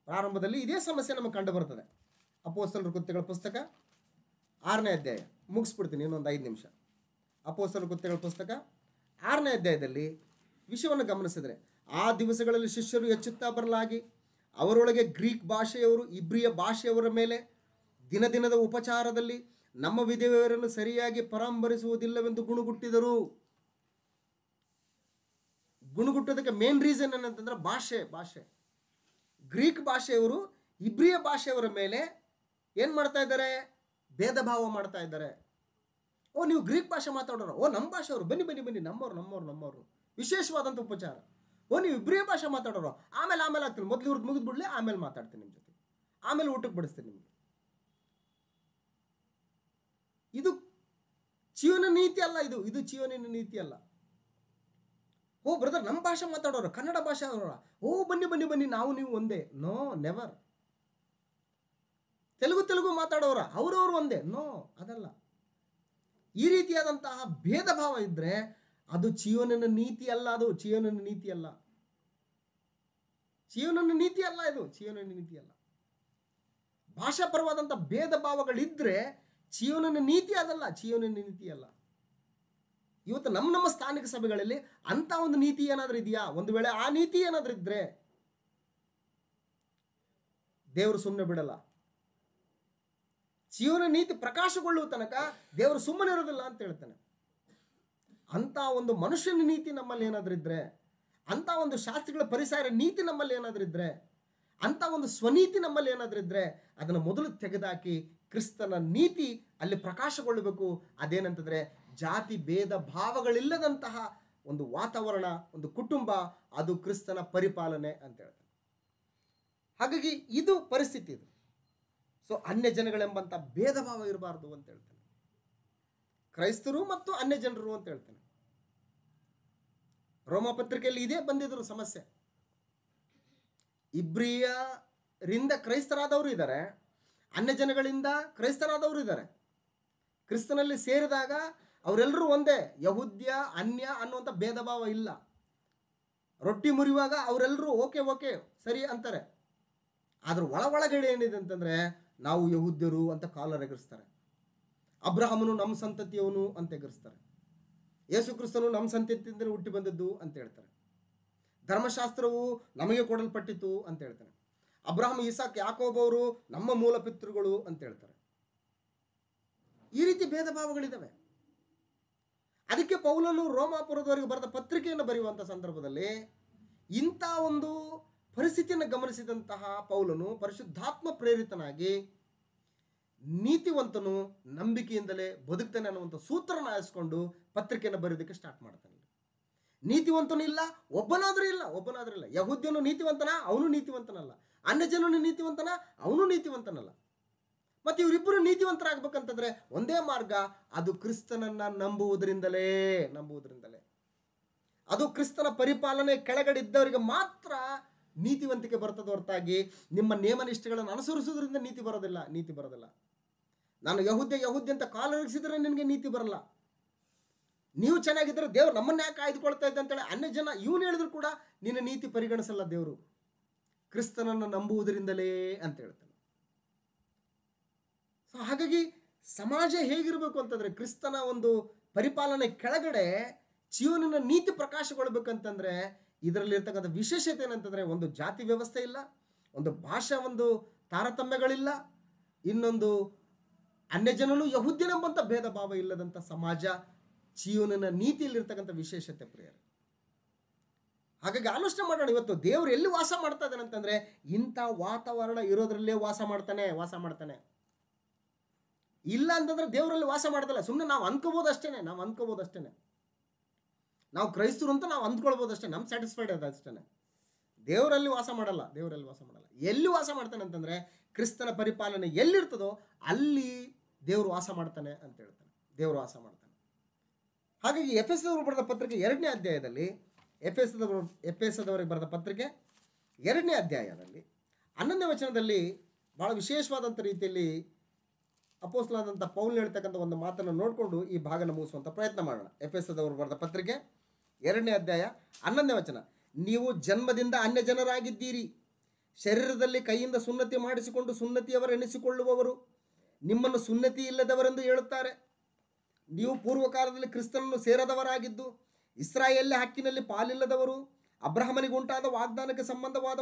ಪ್ರಾರಂಭದಲ್ಲಿ ಇದೇ ಸಮಸ್ಯೆ ನಮಗೆ ಕಂಡು ಬರ್ತದೆ. ಅಪೊಸ್ತಲರ ಕೃತ್ಯಗಳ ಪುಸ್ತಕ 6ನೇ ಅಧ್ಯಾಯ ಮುಗಿಸ್ಬಿಡ್ತೀನಿ, ಇನ್ನೊಂದು 5 ನಿಮಿಷ. ಅಪೊಸ್ತಲರ ಕೃತ್ಯಗಳ ಪುಸ್ತಕ 6ನೇ ಅಧ್ಯಾಯದಲ್ಲಿ ವಿಷಯವನ್ನು ಗಮನಿಸಿದರೆ, ಆ ದಿವಸಗಳಲ್ಲಿ ಶಿಷ್ಯರು ಹೆಚ್ಚುತ್ತಾ ಬರಲಾಗಿ ಅವರೊಳಗೆ ಗ್ರೀಕ್ ಭಾಷೆಯವರು ಇಬ್ರಿಯ ಭಾಷೆಯವರ ಮೇಲೆ ದಿನದ ಉಪಚಾರದಲ್ಲಿ ನಮ್ಮ ವಿಧವೆಯರನ್ನು ಸರಿಯಾಗಿ ಪರಾಂಬರಿಸುವುದಿಲ್ಲವೆಂದು ಗುಣಗುಟ್ಟಿದರು. ಗುಣಗುಟ್ಟೋದಕ್ಕೆ ಮೇನ್ ರೀಸನ್ ಏನಂತಂದ್ರೆ ಭಾಷೆ. ಗ್ರೀಕ್ ಭಾಷೆಯವರು ಇಬ್ರಿಯ ಭಾಷೆಯವರ ಮೇಲೆ ಏನು ಮಾಡ್ತಾ ಇದ್ದಾರೆ? ಭೇದ ಭಾವ ಮಾಡ್ತಾ ಇದ್ದಾರೆ. ಓ, ನೀವು ಗ್ರೀಕ್ ಭಾಷೆ ಮಾತಾಡೋರು, ಓ ನಮ್ಮ ಭಾಷೆಯವರು, ಬನ್ನಿ ನಮ್ಮವರು, ವಿಶೇಷವಾದಂಥ ಉಪಚಾರ. ಓ, ನೀವು ಇಬ್ರಿಯ ಭಾಷೆ ಮಾತಾಡೋರು, ಆಮೇಲೆ ಆಗ್ತೀನಿ, ಮೊದಲು ಇವ್ರದ್ದು ಮುಗಿದ್ಬಿಡ್ಲಿ, ಆಮೇಲೆ ಮಾತಾಡ್ತೀನಿ ನಿಮ್ಮ ಜೊತೆ, ಆಮೇಲೆ ಊಟಕ್ಕೆ ಬಡಿಸ್ತೀನಿ ನಿಮಗೆ. ಇದು ಚೀಯೋನ ನೀತಿ ಅಲ್ಲ. ಇದು ಚೀಯೋನಿನ ನೀತಿ ಅಲ್ಲ. ಓ ಬ್ರದರ್, ನಮ್ಮ ಭಾಷೆ ಮಾತಾಡೋರು, ಕನ್ನಡ ಭಾಷೆ ಅವರ, ಓ ಬನ್ನಿ ನಾವು ನೀವು ಒಂದೇ. No, never. ತೆಲುಗು ಮಾತಾಡೋರ, ಅವರವರು ಒಂದೇ. ನೋ, ಅದಲ್ಲ. ಈ ರೀತಿಯಾದಂತಹ ಭೇದ ಭಾವ ಇದ್ರೆ ಅದು ಚೀಯೋನಿನ ನೀತಿ ಅಲ್ಲ. ಇದು ಚೀಯೋನಿನ ನೀತಿ ಅಲ್ಲ. ಭಾಷಾಪರವಾದಂಥ ಭೇದ ಭಾವಗಳಿದ್ರೆ ಚೀಯೋನಿನ ನೀತಿ ಅದಲ್ಲ, ಚೀಯೋನಿನ ನೀತಿ ಅಲ್ಲ. ಇವತ್ತು ನಮ್ಮ ಸ್ಥಾನಿಕ ಸಭೆಗಳಲ್ಲಿ ಅಂತ ಒಂದು ನೀತಿ ಏನಾದರೂ ಇದೆಯಾ? ಒಂದು ವೇಳೆ ಆ ನೀತಿ ಏನಾದರೂ ಇದ್ರೆ ದೇವರು ಸುಮ್ಮನೆ ಬಿಡಲ್ಲ. ಜೀವನ ನೀತಿ ಪ್ರಕಾಶಗೊಳ್ಳುವ ತನಕ ದೇವರು ಸುಮ್ಮನೆ ಇರೋದಿಲ್ಲ ಅಂತ ಹೇಳ್ತಾನೆ. ಅಂತ ಒಂದು ಮನುಷ್ಯನ ನೀತಿ ನಮ್ಮಲ್ಲಿ ಏನಾದರೂ ಇದ್ರೆ, ಅಂತ ಒಂದು ಶಾಸ್ತ್ರಿಗಳ ಪರಿಸರ ನೀತಿ ನಮ್ಮಲ್ಲಿ ಏನಾದರೂ ಇದ್ರೆ, ಅಂತ ಒಂದು ಸ್ವನೀತಿ ನಮ್ಮಲ್ಲಿ ಏನಾದರೂ ಇದ್ರೆ ಅದನ್ನು ಮೊದಲು ತೆಗೆದಾಕಿ ಕ್ರಿಸ್ತನ ನೀತಿ ಅಲ್ಲಿ ಪ್ರಕಾಶಗೊಳ್ಳಬೇಕು. ಅದೇನಂತಂದ್ರೆ ಜಾತಿ ಭೇದ ಭಾವಗಳಿಲ್ಲದಂತಹ ಒಂದು ವಾತಾವರಣ, ಒಂದು ಕುಟುಂಬ, ಅದು ಕ್ರಿಸ್ತನ ಪರಿಪಾಲನೆ ಅಂತ ಹೇಳ್ತಾರೆ. ಹಾಗಾಗಿ ಇದು ಪರಿಸ್ಥಿತಿ ಇದು. ಸೊ ಅನ್ಯ ಜನಗಳೆಂಬಂಥ ಭೇದ ಭಾವ ಇರಬಾರ್ದು ಅಂತ ಹೇಳ್ತಾನೆ. ಕ್ರೈಸ್ತರು ಮತ್ತು ಅನ್ಯ ಜನರು ಅಂತ ಹೇಳ್ತಾನೆ. ರೋಮ ಪತ್ರಿಕೆಯಲ್ಲಿ ಇದೇ ಬಂದಿದ್ರು ಸಮಸ್ಯೆ. ಇಬ್ರಿಯರಿಂದ ಕ್ರೈಸ್ತರಾದವರು ಇದ್ದಾರೆ, ಅನ್ಯ ಜನಗಳಿಂದ ಕ್ರೈಸ್ತರಾದವರು ಇದ್ದಾರೆ. ಕ್ರಿಸ್ತನಲ್ಲಿ ಸೇರಿದಾಗ ಅವರೆಲ್ಲರೂ ಒಂದೇ, ಯಹೂದ್ಯ ಅನ್ಯ ಅನ್ನುವಂಥ ಭೇದ ಭಾವ ಇಲ್ಲ. ರೊಟ್ಟಿ ಮುರಿಯುವಾಗ ಅವರೆಲ್ಲರೂ ಓಕೆ ಓಕೆ ಸರಿ ಅಂತಾರೆ. ಆದ್ರೆ ಒಳಗಡೆ ಏನಿದೆ ಅಂತಂದ್ರೆ ನಾವು ಯಹೂದ್ಯರು ಅಂತ ಕಾಲರ್ ಎಗರಿಸ್ತಾರೆ. ಅಬ್ರಹಾಮನು ನಮ್ಮ ಸಂತತಿಯವನು ಅಂತ ಎಗರಿಸ್ತಾರೆ. ಯೇಸು ಕ್ರಿಸ್ತನು ನಮ್ಮ ಸಂತತಿಯಿಂದ ಹುಟ್ಟಿ ಬಂದದ್ದು ಅಂತ ಹೇಳ್ತಾರೆ. ಧರ್ಮಶಾಸ್ತ್ರವು ನಮಗೆ ಕೊಡಲ್ಪಟ್ಟಿತು ಅಂತ ಹೇಳ್ತಾನೆ. ಅಬ್ರಹಾಮ್, ಇಸಾಕ್, ಯಾಕೋಬ್ ಅವರು ನಮ್ಮ ಮೂಲ ಪಿತೃಗಳು ಅಂತ ಹೇಳ್ತಾರೆ. ಈ ರೀತಿ ಭೇದ ಭಾವಗಳಿದ್ದಾವೆ. ಅದಕ್ಕೆ ಪೌಲನು ರೋಮಾಪುರದವರಿಗೆ ಬರೆದ ಪತ್ರಿಕೆಯನ್ನು ಬರೆಯುವಂಥ ಸಂದರ್ಭದಲ್ಲಿ ಇಂಥ ಒಂದು ಪರಿಸ್ಥಿತಿಯನ್ನು ಗಮನಿಸಿದಂತಹ ಪೌಲನು ಪರಿಶುದ್ಧಾತ್ಮ ಪ್ರೇರಿತನಾಗಿ ನೀತಿವಂತನು ನಂಬಿಕೆಯಿಂದಲೇ ಬದುಕ್ತಾನೆ ಅನ್ನುವಂಥ ಸೂತ್ರನ ಆರಿಸಿಕೊಂಡು ಪತ್ರಿಕೆಯನ್ನು ಬರೆಯೋದಕ್ಕೆ ಸ್ಟಾರ್ಟ್ ಮಾಡ್ತಾನೆ. ನೀತಿವಂತನು ಇಲ್ಲ, ಒಬ್ಬನಾದ್ರೂ ಇಲ್ಲ. ಯಹೂದ್ಯನು ನೀತಿವಂತನ, ಅವನು ನೀತಿವಂತನಲ್ಲ. ಅನ್ಯ ಜನನು ನೀತಿವಂತನ, ಅವನು ನೀತಿವಂತನಲ್ಲ. ಮತ್ತೆ ಇವರಿಬ್ಬರು ನೀತಿವಂತರಾಗಬೇಕಂತಂದ್ರೆ ಒಂದೇ ಮಾರ್ಗ, ಅದು ಕ್ರಿಸ್ತನನ್ನ ನಂಬುವುದರಿಂದಲೇ. ಅದು ಕ್ರಿಸ್ತನ ಪರಿಪಾಲನೆ ಕೆಳಗಡೆ ಇದ್ದವರಿಗೆ ಮಾತ್ರ ನೀತಿವಂತಿಕೆ ಬರ್ತದೆ ಹೊರತಾಗಿ ನಿಮ್ಮ ನೇಮನಿಷ್ಠೆಗಳನ್ನು ಅನುಸರಿಸುವುದರಿಂದ ನೀತಿ ಬರೋದಿಲ್ಲ. ನಾನು ಯಹೂದ್ಯ ಅಂತ ಕಾಲರಿಸಿದ್ರೆ ನಿನಗೆ ನೀತಿ ಬರಲ್ಲ. ನೀವು ಚೆನ್ನಾಗಿದ್ದರೆ ದೇವ್ರು ನಮ್ಮನ್ನ ಯಾಕೆ ಆಯ್ದುಕೊಳ್ತಾ ಇದ್ದ ಅಂತೇಳಿ ಅನ್ಯ ಜನ ಇವನು ಹೇಳಿದ್ರು ಕೂಡ ನಿನ್ನ ನೀತಿ ಪರಿಗಣಿಸಲ್ಲ ದೇವರು. ಕ್ರಿಸ್ತನನ್ನು ನಂಬುವುದರಿಂದಲೇ ಅಂತ ಹೇಳ್ತಾನೆ. ಸೊ ಹಾಗಾಗಿ ಸಮಾಜ ಹೇಗಿರಬೇಕು ಅಂತಂದ್ರೆ ಕ್ರಿಸ್ತನ ಒಂದು ಪರಿಪಾಲನೆ ಕೆಳಗಡೆ ಜೀವನನ ನೀತಿ ಪ್ರಕಾಶಗೊಳ್ಬೇಕಂತಂದ್ರೆ ಇದರಲ್ಲಿರ್ತಕ್ಕಂಥ ವಿಶೇಷತೆ ಏನಂತಂದ್ರೆ, ಒಂದು ಜಾತಿ ವ್ಯವಸ್ಥೆ ಇಲ್ಲ, ಒಂದು ಭಾಷಾ ಒಂದು ತಾರತಮ್ಯಗಳಿಲ್ಲ, ಇನ್ನೊಂದು ಅನ್ಯ ಜನನು ಯಹೂದ್ಯನೆಂಬಂಥ ಭೇದ ಭಾವ ಇಲ್ಲದಂಥ ಸಮಾಜ, ಜೀವನನ ನೀತಿಯಲ್ಲಿರ್ತಕ್ಕಂಥ ವಿಶೇಷತೆ ಪ್ರಿಯರೇ. ಹಾಗಾಗಿ ಆಲೋಚನೆ ಮಾಡೋಣ, ಇವತ್ತು ದೇವರು ಎಲ್ಲಿ ವಾಸ ಮಾಡ್ತಾ ಇದ್ದಾನೆ ಅಂತಂದ್ರೆ ಇಂಥ ವಾತಾವರಣ ಇರೋದ್ರಲ್ಲೇ ವಾಸ ಮಾಡ್ತಾನೆ. ಇಲ್ಲ ಅಂತಂದ್ರೆ ದೇವರಲ್ಲಿ ವಾಸ ಮಾಡ್ದಲ್ಲ, ಸುಮ್ಮನೆ ನಾವು ಅನ್ಕೋಬೋದು ಅಷ್ಟೇನೆ. ನಾವು ಕ್ರೈಸ್ತರು ಅಂತ ನಾವು ಅಂದ್ಕೊಳ್ಬೋದು ಅಷ್ಟೇ, ನಮ್ ಸ್ಯಾಟಿಸ್ಫೈಡ್ ಅದ ಅಷ್ಟೇ. ದೇವರಲ್ಲಿ ವಾಸ ಮಾಡಲ್ಲ. ಎಲ್ಲಿ ವಾಸ ಮಾಡ್ತಾನೆ ಅಂತಂದ್ರೆ ಕ್ರಿಸ್ತನ ಪರಿಪಾಲನೆ ಎಲ್ಲಿರ್ತದೋ ಅಲ್ಲಿ ದೇವರು ವಾಸ ಮಾಡ್ತಾನೆ ಅಂತ ಹೇಳ್ತಾನೆ. ದೇವರು ವಾಸ ಮಾಡ್ತಾನೆ. ಹಾಗಾಗಿ ಎಫೆಸದವರು ಬರೆದ ಪತ್ರಿಕೆ 2ನೇ ಅಧ್ಯಾಯದಲ್ಲಿ, ಎಫೆಸದವರಿಗೆ ಬರೆದ ಪತ್ರಿಕೆ 2ನೇ ಅಧ್ಯಾಯದಲ್ಲಿ 11ನೇ ವಚನದಲ್ಲಿ ಬಹಳ ವಿಶೇಷವಾದಂಥ ರೀತಿಯಲ್ಲಿ ಅಪೊಸ್ತಲನಾದಂಥ ಪೌಲ್ ಹೇಳ್ತಕ್ಕಂಥ ಒಂದು ಮಾತನ್ನು ನೋಡಿಕೊಂಡು ಈ ಭಾಗನ ಮುಗಿಸುವಂಥ ಪ್ರಯತ್ನ ಮಾಡೋಣ. ಎಫೆಸದವರು ಬರೆದ ಪತ್ರಿಕೆ 2ನೇ ಅಧ್ಯಾಯ 11ನೇ ವಚನ. ನೀವು ಜನ್ಮದಿಂದ ಅನ್ಯ ಜನರಾಗಿದ್ದೀರಿ, ಶರೀರದಲ್ಲಿ ಕೈಯಿಂದ ಸುನ್ನತಿ ಮಾಡಿಸಿಕೊಂಡು ಸುನ್ನತಿಯವರು ಎನಿಸಿಕೊಳ್ಳುವವರು ನಿಮ್ಮನ್ನು ಸುನ್ನತಿ ಇಲ್ಲದವರೆಂದು ಹೇಳುತ್ತಾರೆ. ನೀವು ಪೂರ್ವಕಾಲದಲ್ಲಿ ಕ್ರಿಸ್ತನನ್ನು ಸೇರದವರಾಗಿದ್ದು ಇಸ್ರಾಯೇಲ್ ಹಕ್ಕಿನಲ್ಲಿ ಪಾಲಿಲ್ಲದವರು, ಅಬ್ರಹಾಮನಿಗೆ ಉಂಟಾದ ವಾಗ್ದಾನಕ್ಕೆ ಸಂಬಂಧವಾದ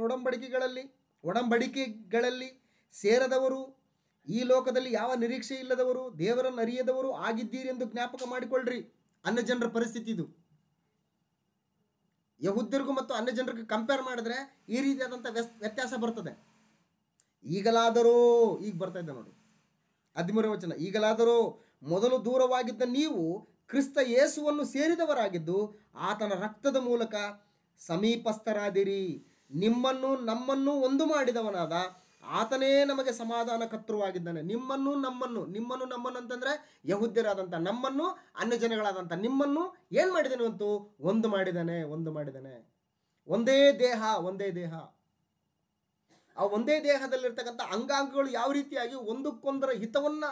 ಒಡಂಬಡಿಕೆಗಳಲ್ಲಿ ಸೇರದವರು, ಈ ಲೋಕದಲ್ಲಿ ಯಾವ ನಿರೀಕ್ಷೆ ಇಲ್ಲದವರು, ದೇವರನ್ನು ಅರಿಯದವರು ಆಗಿದ್ದೀರಿ ಎಂದು ಜ್ಞಾಪಕ ಮಾಡಿಕೊಳ್ಳ್ರಿ. ಅನ್ಯ ಜನರ ಪರಿಸ್ಥಿತಿ ಇದು. ಯಹೂದ್ಯರಿಗೂ ಮತ್ತು ಅನ್ಯ ಜನರಿಗೆ ಕಂಪೇರ್ ಮಾಡಿದ್ರೆ ಈ ರೀತಿಯಾದಂಥ ವ್ಯತ್ಯಾಸ ಬರ್ತದೆ. ಈಗಲಾದರೂ, ಈಗ ಬರ್ತಾ ಇದ್ದ ನೋಡಿ 13ನೇ ವಚನ, ಈಗಲಾದರೂ ಮೊದಲು ದೂರವಾಗಿದ್ದ ನೀವು ಕ್ರಿಸ್ತ ಯೇಸುವನ್ನು ಸೇರಿದವರಾಗಿದ್ದು ಆತನ ರಕ್ತದ ಮೂಲಕ ಸಮೀಪಸ್ಥರಾದಿರಿ. ನಿಮ್ಮನ್ನು ನಮ್ಮನ್ನು ಒಂದು ಮಾಡಿದವನಾದ ಆತನೇ ನಮಗೆ ಸಮಾಧಾನ ಕರ್ತೃವಾಗಿದ್ದಾನೆ. ನಿಮ್ಮನ್ನು ನಮ್ಮನ್ನು ಅಂತಂದ್ರೆ ಯಹೂದ್ಯರಾದಂಥ ನಮ್ಮನ್ನು, ಅನ್ಯ ಜನಗಳಾದಂಥ ನಿಮ್ಮನ್ನು ಏನು ಮಾಡಿದ್ದಾನೆ ಅಂತೂ ಒಂದು ಮಾಡಿದ್ದಾನೆ. ಒಂದೇ ದೇಹ. ಆ ಒಂದೇ ದೇಹದಲ್ಲಿರ್ತಕ್ಕಂಥ ಅಂಗಾಂಗಗಳು ಯಾವ ರೀತಿಯಾಗಿ ಒಂದಕ್ಕೊಂದರ ಹಿತವನ್ನ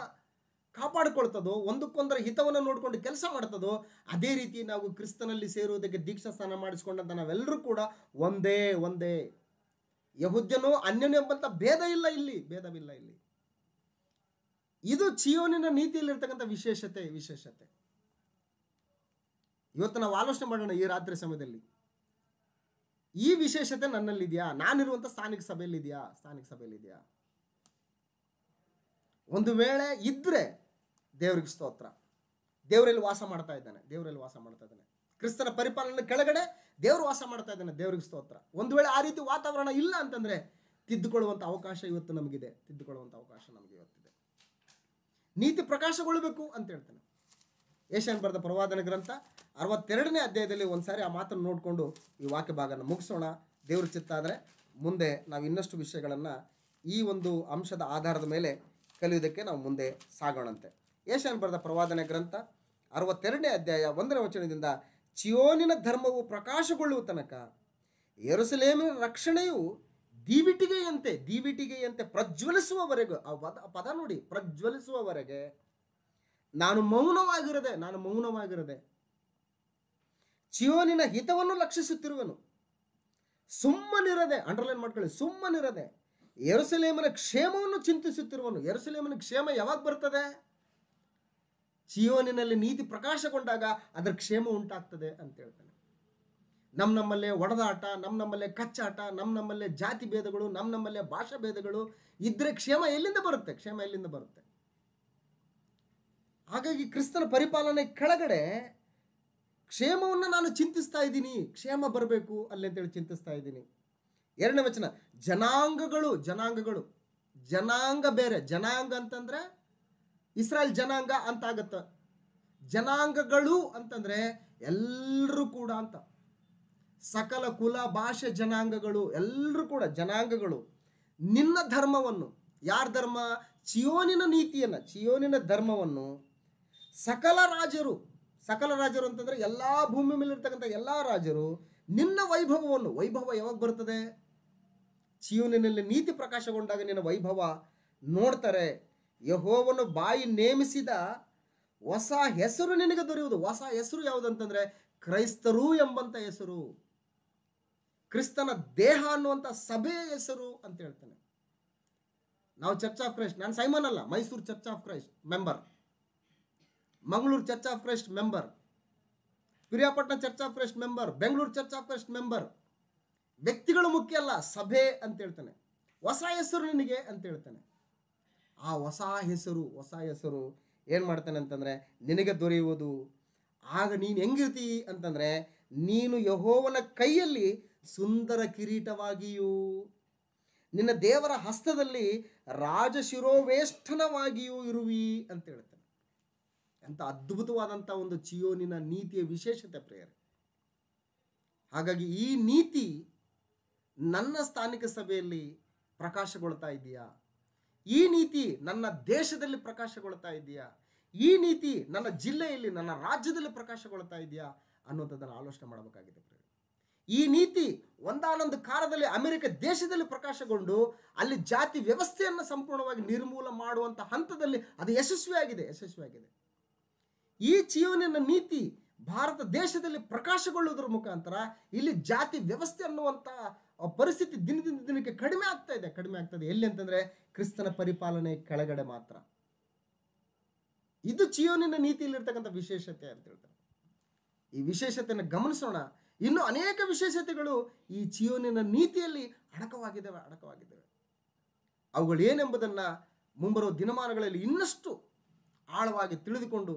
ಕಾಪಾಡಿಕೊಳ್ತದೋ, ಒಂದಕ್ಕೊಂದರ ಹಿತವನ್ನು ನೋಡಿಕೊಂಡು ಕೆಲಸ ಮಾಡ್ತದೋ, ಅದೇ ರೀತಿ ನಾವು ಕ್ರಿಸ್ತನಲ್ಲಿ ಸೇರುವುದಕ್ಕೆ ದೀಕ್ಷಾ ಸ್ನಾನ ಮಾಡಿಸ್ಕೊಂಡಂತ ನಾವೆಲ್ಲರೂ ಕೂಡ ಒಂದೇ. ಯಹೂದ್ಯನೋ ಅನ್ಯನು ಎಂಬಂತ ಭೇದವಿಲ್ಲ ಇಲ್ಲಿ. ಇದು ಚೀಯೋನಿನ ನೀತಿಯಲ್ಲಿರ್ತಕ್ಕಂಥ ವಿಶೇಷತೆ. ಇವತ್ತು ನಾವು ಆಲೋಚನೆ ಮಾಡೋಣ ಈ ರಾತ್ರಿ ಸಮಯದಲ್ಲಿ. ಈ ವಿಶೇಷತೆ ನನ್ನಲ್ಲಿದೆಯಾ? ನಾನಿರುವಂಥ ಸ್ಥಾನಿಕ ಸಭೆಯಲ್ಲಿದೆಯಾ? ಒಂದು ವೇಳೆ ಇದ್ದರೆ ದೇವರಿಗೆ ಸ್ತೋತ್ರ. ದೇವರಲ್ಲಿ ವಾಸ ಮಾಡ್ತಾ ಇದ್ದಾನೆ. ಕ್ರಿಸ್ತನ ಪರಿಪಾಲನೆ ಕೆಳಗಡೆ ದೇವರು ವಾಸ ಮಾಡ್ತಾ ಇದ್ದಾನೆ. ದೇವರಿಗೆ ಸ್ತೋತ್ರ. ಒಂದು ವೇಳೆ ಆ ರೀತಿ ವಾತಾವರಣ ಇಲ್ಲ ಅಂತಂದರೆ ತಿದ್ದುಕೊಳ್ಳುವಂಥ ಅವಕಾಶ ಇವತ್ತು ನಮಗಿದೆ. ನೀತಿ ಪ್ರಕಾಶಗೊಳ್ಳಬೇಕು ಅಂತ ಹೇಳ್ತಾನೆ. ಯೆಶಾಯನ ಬರೆದ ಪ್ರವಾದನ ಗ್ರಂಥ 62ನೇ ಅಧ್ಯಾಯದಲ್ಲಿ ಒಂದ್ಸಾರಿ ಆ ಮಾತನ್ನು ನೋಡಿಕೊಂಡು ಈ ವಾಕ್ಯ ಭಾಗನ ಮುಗಿಸೋಣ. ದೇವ್ರ ಚಿತ್ತ ಆದರೆ ಮುಂದೆ ನಾವು ಇನ್ನಷ್ಟು ವಿಷಯಗಳನ್ನು ಈ ಒಂದು ಅಂಶದ ಆಧಾರದ ಮೇಲೆ ಕಲಿಯುವುದಕ್ಕೆ ನಾವು ಮುಂದೆ ಸಾಗೋಣಂತೆ. ಯೆಶಾಯನ ಬರೆದ ಪ್ರವಾದನ ಗ್ರಂಥ 62ನೇ ಅಧ್ಯಾಯ 1ನೇ ವಚನದಿಂದ, ಚಿಯೋನಿನ ಧರ್ಮವು ಪ್ರಕಾಶಗೊಳ್ಳುವ ತನಕ ಯೆರೂಸಲೇಮಿನ ರಕ್ಷಣೆಯು ದೀವಿಟಿಗೆಯಂತೆ ಪ್ರಜ್ವಲಿಸುವವರೆಗೂ, ಆ ಪದ ನೋಡಿ, ಪ್ರಜ್ವಲಿಸುವವರೆಗೆ ನಾನು ಮೌನವಾಗಿರದೆ ಚಿಯೋನಿನ ಹಿತವನ್ನು ಲಕ್ಷಿಸುತ್ತಿರುವನು. ಸುಮ್ಮನಿರದೆ, ಅಂಡರ್ಲೈನ್ ಮಾಡ್ಕೊಳ್ಳಿ, ಸುಮ್ಮನಿರದೆ ಯೆರೂಸಲೇಮಿನ ಕ್ಷೇಮವನ್ನು ಚಿಂತಿಸುತ್ತಿರುವನು. ಯೆರೂಸಲೇಮಿನ ಕ್ಷೇಮ ಯಾವಾಗ ಬರ್ತದೆ? ಚಿಯೋನಿನಲ್ಲಿ ನೀತಿ ಪ್ರಕಾಶಗೊಂಡಾಗ ಅದರ ಕ್ಷೇಮ ಉಂಟಾಗ್ತದೆ ಅಂತ ಹೇಳ್ತಾನೆ. ನಮ್ಮಲ್ಲೇ ಒಡೆದಾಟ, ನಮ್ಮಲ್ಲೇ ಕಚ್ಚಾಟ, ನಮ್ಮಲ್ಲೇ ಜಾತಿ ಭೇದಗಳು, ನಮ್ಮಲ್ಲೇ ಭಾಷಾ ಭೇದಗಳು ಇದ್ರೆ ಕ್ಷೇಮ ಎಲ್ಲಿಂದ ಬರುತ್ತೆ? ಹಾಗಾಗಿ ಕ್ರಿಸ್ತನ ಪರಿಪಾಲನೆ ಕೆಳಗಡೆ ಕ್ಷೇಮವನ್ನು ನಾನು ಚಿಂತಿಸ್ತಾ ಇದ್ದೀನಿ. ಕ್ಷೇಮ ಬರಬೇಕು ಅಲ್ಲಿ ಅಂತೇಳಿ ಚಿಂತಿಸ್ತಾ ಇದ್ದೀನಿ. 2ನೇ ವಚನ, ಜನಾಂಗ ಬೇರೆ. ಜನಾಂಗ ಅಂತಂದ್ರೆ ಇಸ್ರಾಯೇಲ್ ಜನಾಂಗ ಅಂತ ಆಗತ್ತೆ. ಜನಾಂಗಗಳು ಅಂತಂದ್ರೆ ಎಲ್ಲರೂ ಕೂಡ ಅಂತ, ಸಕಲ ಕುಲ ಭಾಷೆ ಜನಾಂಗಗಳು ಎಲ್ಲರೂ ಕೂಡ ಜನಾಂಗಗಳು. ನಿನ್ನ ಧರ್ಮವನ್ನು, ಯಾರ ಧರ್ಮ? ಚಿಯೋನಿನ ನೀತಿಯನ್ನು, ಚಿಯೋನಿನ ಧರ್ಮವನ್ನು ಸಕಲ ರಾಜರು ಅಂತಂದ್ರೆ ಎಲ್ಲ ಭೂಮಿ ಮೇಲಿರ್ತಕ್ಕಂಥ ಎಲ್ಲ ರಾಜರು ನಿನ್ನ ವೈಭವವನ್ನು, ವೈಭವ ಯಾವಾಗ ಬರ್ತದೆ? ಚಿಯೋನಿನಲ್ಲಿ ನೀತಿ ಪ್ರಕಾಶಗೊಂಡಾಗ ನಿನ್ನ ವೈಭವ ನೋಡ್ತಾರೆ. ಯೆಹೋವನು ಬಾಯಿ ನೇಮಿಸಿದ ಹೊಸ ಹೆಸರು ನಿನಗೆ ದೊರೆಯುವುದು. ಹೊಸ ಹೆಸರು ಯಾವುದಂತಂದ್ರೆ ಕ್ರೈಸ್ತರು ಎಂಬಂತ ಹೆಸರು, ಕ್ರಿಸ್ತನ ದೇಹ ಅನ್ನುವಂಥ ಸಭೆಯ ಹೆಸರು ಅಂತ ಹೇಳ್ತಾನೆ. ನಾವು ಚರ್ಚ್ ಆಫ್ ಕ್ರೈಸ್ಟ್, ನಾನು ಸೈಮನ್ ಅಲ್ಲ, Mysuru church of Christ member, Mangaluru church of Christ member, Piriyapatna church of Christ member, Bengaluru church of Christ member. ವ್ಯಕ್ತಿಗಳು ಮುಖ್ಯ ಅಲ್ಲ, ಸಭೆ ಅಂತ ಹೇಳ್ತಾನೆ. ಹೊಸ ಹೆಸರು ನಿನಗೆ ಅಂತ ಹೇಳ್ತಾನೆ. ಆ ಹೊಸ ಹೆಸರು ಏನು ಮಾಡ್ತಾನೆ ಅಂತಂದರೆ ನಿನಗೆ ದೊರೆಯುವುದು. ಆಗ ನೀನು ಹೆಂಗಿರ್ತಿ ಅಂತಂದರೆ, ನೀನು ಯೆಹೋವನ ಕೈಯಲ್ಲಿ ಸುಂದರ ಕಿರೀಟವಾಗಿಯೂ ನಿನ್ನ ದೇವರ ಹಸ್ತದಲ್ಲಿ ರಾಜಶಿರೋವೇಷ್ಟನವಾಗಿಯೂ ಇರುವಿ ಅಂತ ಹೇಳ್ತಾನೆ. ಅಂತ ಅದ್ಭುತವಾದಂಥ ಒಂದು ಚಿಯೋನಿನ ನೀತಿಯ ವಿಶೇಷತೆ ಪ್ರಿಯರೇ. ಹಾಗಾಗಿ ಈ ನೀತಿ ನನ್ನ ಸ್ಥಾನಿಕ ಸಭೆಯಲ್ಲಿ ಪ್ರಕಾಶಗೊಳ್ತಾ ಇದೆಯಾ? ಈ ನೀತಿ ನನ್ನ ದೇಶದಲ್ಲಿ ಪ್ರಕಾಶಗೊಳ್ತಾ ಇದೆಯಾ? ಈ ನೀತಿ ನನ್ನ ಜಿಲ್ಲೆಯಲ್ಲಿ, ನನ್ನ ರಾಜ್ಯದಲ್ಲಿ ಪ್ರಕಾಶಗೊಳ್ತಾ ಇದೆಯಾ ಅನ್ನೋದನ್ನು ಆಲೋಚನೆ ಮಾಡಬೇಕಾಗಿದೆ. ಈ ನೀತಿ ಒಂದಾನೊಂದು ಕಾಲದಲ್ಲಿ ಅಮೆರಿಕ ದೇಶದಲ್ಲಿ ಪ್ರಕಾಶಗೊಂಡು ಅಲ್ಲಿ ಜಾತಿ ವ್ಯವಸ್ಥೆಯನ್ನು ಸಂಪೂರ್ಣವಾಗಿ ನಿರ್ಮೂಲ ಮಾಡುವಂಥ ಹಂತದಲ್ಲಿ ಅದು ಯಶಸ್ವಿಯಾಗಿದೆ. ಈ ಚಿಯೋನಿನ ನೀತಿ ಭಾರತ ದೇಶದಲ್ಲಿ ಪ್ರಕಾಶಗೊಳ್ಳುವುದರ ಮುಖಾಂತರ ಇಲ್ಲಿ ಜಾತಿ ವ್ಯವಸ್ಥೆ ಅನ್ನುವಂಥ ಪರಿಸ್ಥಿತಿ ದಿನದಿಂದ ದಿನಕ್ಕೆ ಕಡಿಮೆ ಆಗ್ತಾ ಇದೆ. ಎಲ್ಲಿ ಅಂತಂದ್ರೆ ಕ್ರಿಸ್ತನ ಪರಿಪಾಲನೆ ಕೆಳಗಡೆ ಮಾತ್ರ. ಇದು ಚಿಯೋನಿನ ನೀತಿಯಲ್ಲಿರ್ತಕ್ಕಂಥ ವಿಶೇಷತೆ ಅಂತ ಹೇಳ್ತಾರೆ. ಈ ವಿಶೇಷತೆಯನ್ನು ಗಮನಿಸೋಣ. ಇನ್ನು ಅನೇಕ ವಿಶೇಷತೆಗಳು ಈ ಚಿಯೋನಿನ ನೀತಿಯಲ್ಲಿ ಅಡಕವಾಗಿದ್ದಾವೆ. ಅವುಗಳು ಏನೆಂಬುದನ್ನು ಮುಂಬರುವ ದಿನಮಾನಗಳಲ್ಲಿ ಇನ್ನಷ್ಟು ಆಳವಾಗಿ ತಿಳಿದುಕೊಂಡು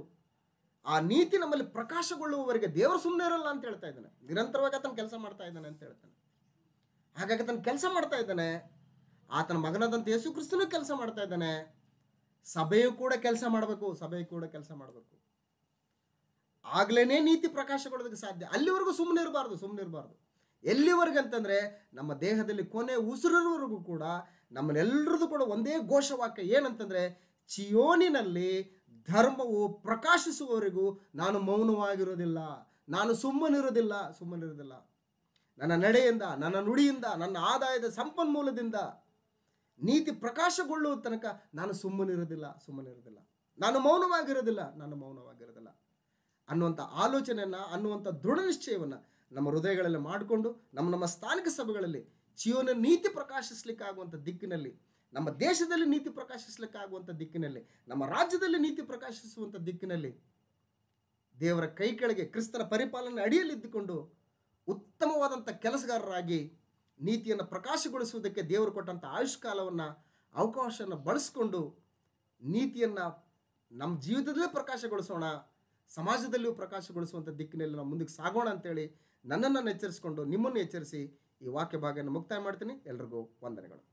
ಆ ನೀತಿ ನಮ್ಮಲ್ಲಿ ಪ್ರಕಾಶಗೊಳ್ಳುವವರೆಗೆ ದೇವರು ಸುಮ್ಮನೆ ಇರಲ್ಲ ಅಂತ ಹೇಳ್ತಾ ಇದ್ದಾನೆ. ನಿರಂತರವಾಗಿ ಆತನ ಕೆಲಸ ಮಾಡ್ತಾ ಇದ್ದಾನೆ ಅಂತ ಹೇಳ್ತಾನೆ. ಹಾಗಾಗಿ ಆತನ ಕೆಲಸ ಮಾಡ್ತಾ ಇದ್ದಾನೆ. ಆತನ ಮಗನಾದಂಥ ಯೇಸು ಕ್ರಿಸ್ತನೂ ಕೆಲಸ ಮಾಡ್ತಾ ಇದ್ದಾನೆ. ಸಭೆಯು ಕೂಡ ಕೆಲಸ ಮಾಡಬೇಕು. ಆಗ್ಲೇನೆ ನೀತಿ ಪ್ರಕಾಶಗೊಳ್ಳೋದಕ್ಕೆ ಸಾಧ್ಯ. ಅಲ್ಲಿವರೆಗೂ ಸುಮ್ಮನೆ ಇರಬಾರ್ದು. ಎಲ್ಲಿವರೆಗೆ ಅಂತಂದ್ರೆ ನಮ್ಮ ದೇಹದಲ್ಲಿ ಕೊನೆ ಉಸಿರಿರುವವರೆಗೂ ಕೂಡ ನಮ್ಮನ್ನೆಲ್ಲರದು ಕೂಡ ಒಂದೇ ಘೋಷವಾಕ್ಯ ಏನಂತಂದ್ರೆ, ಚಿಯೋನಿನಲ್ಲಿ ಧರ್ಮವು ಪ್ರಕಾಶಿಸುವವರೆಗೂ ನಾನು ಮೌನವಾಗಿರೋದಿಲ್ಲ, ನಾನು ಸುಮ್ಮನಿರೋದಿಲ್ಲ. ನನ್ನ ನಡೆಯಿಂದ, ನನ್ನ ನುಡಿಯಿಂದ, ನನ್ನ ಆದಾಯದ ಸಂಪನ್ಮೂಲದಿಂದ ನೀತಿ ಪ್ರಕಾಶಗೊಳ್ಳುವ ತನಕ ನಾನು ಸುಮ್ಮನಿರೋದಿಲ್ಲ. ನಾನು ಮೌನವಾಗಿರೋದಿಲ್ಲ ಅನ್ನುವಂಥ ಆಲೋಚನೆಯನ್ನು, ಅನ್ನುವಂಥ ದೃಢ ನಿಶ್ಚಯವನ್ನು ನಮ್ಮ ಹೃದಯಗಳಲ್ಲಿ ಮಾಡಿಕೊಂಡು ನಮ್ಮ ಸ್ಥಾನಿಕ ಸಭೆಗಳಲ್ಲಿ ಚಿಯೋನ ನೀತಿ ಪ್ರಕಾಶಿಸಲಿಕ್ಕಾಗುವಂಥ ದಿಕ್ಕಿನಲ್ಲಿ, ನಮ್ಮ ದೇಶದಲ್ಲಿ ನೀತಿ ಪ್ರಕಾಶಿಸಲಿಕ್ಕಾಗುವಂಥ ದಿಕ್ಕಿನಲ್ಲಿ, ನಮ್ಮ ರಾಜ್ಯದಲ್ಲಿ ನೀತಿ ಪ್ರಕಾಶಿಸುವಂಥ ದಿಕ್ಕಿನಲ್ಲಿ ದೇವರ ಕೈ ಕೆಳಗೆ ಕ್ರಿಸ್ತನ ಪರಿಪಾಲನೆ ಅಡಿಯಲ್ಲಿದ್ದುಕೊಂಡು ಉತ್ತಮವಾದಂಥ ಕೆಲಸಗಾರರಾಗಿ ನೀತಿಯನ್ನು ಪ್ರಕಾಶಗೊಳಿಸುವುದಕ್ಕೆ ದೇವರು ಕೊಟ್ಟಂಥ ಆಯುಷ್ಕಾಲವನ್ನು ಅವಕಾಶವನ್ನು ಬಳಸಿಕೊಂಡು ನೀತಿಯನ್ನು ನಮ್ಮ ಜೀವಿತದಲ್ಲೇ ಪ್ರಕಾಶಗೊಳಿಸೋಣ, ಸಮಾಜದಲ್ಲಿಯೂ ಪ್ರಕಾಶಗೊಳಿಸುವಂಥ ದಿಕ್ಕಿನಲ್ಲಿ ನಾವು ಮುಂದಕ್ಕೆ ಸಾಗೋಣ ಅಂತೇಳಿ ನನ್ನನ್ನು ಎಚ್ಚರಿಸಿಕೊಂಡು ನಿಮ್ಮನ್ನು ಎಚ್ಚರಿಸಿ ಈ ವಾಕ್ಯ ಭಾಗವನ್ನು ಮುಕ್ತಾಯ ಮಾಡ್ತೀನಿ. ಎಲ್ರಿಗೂ ವಂದನೆಗಳು.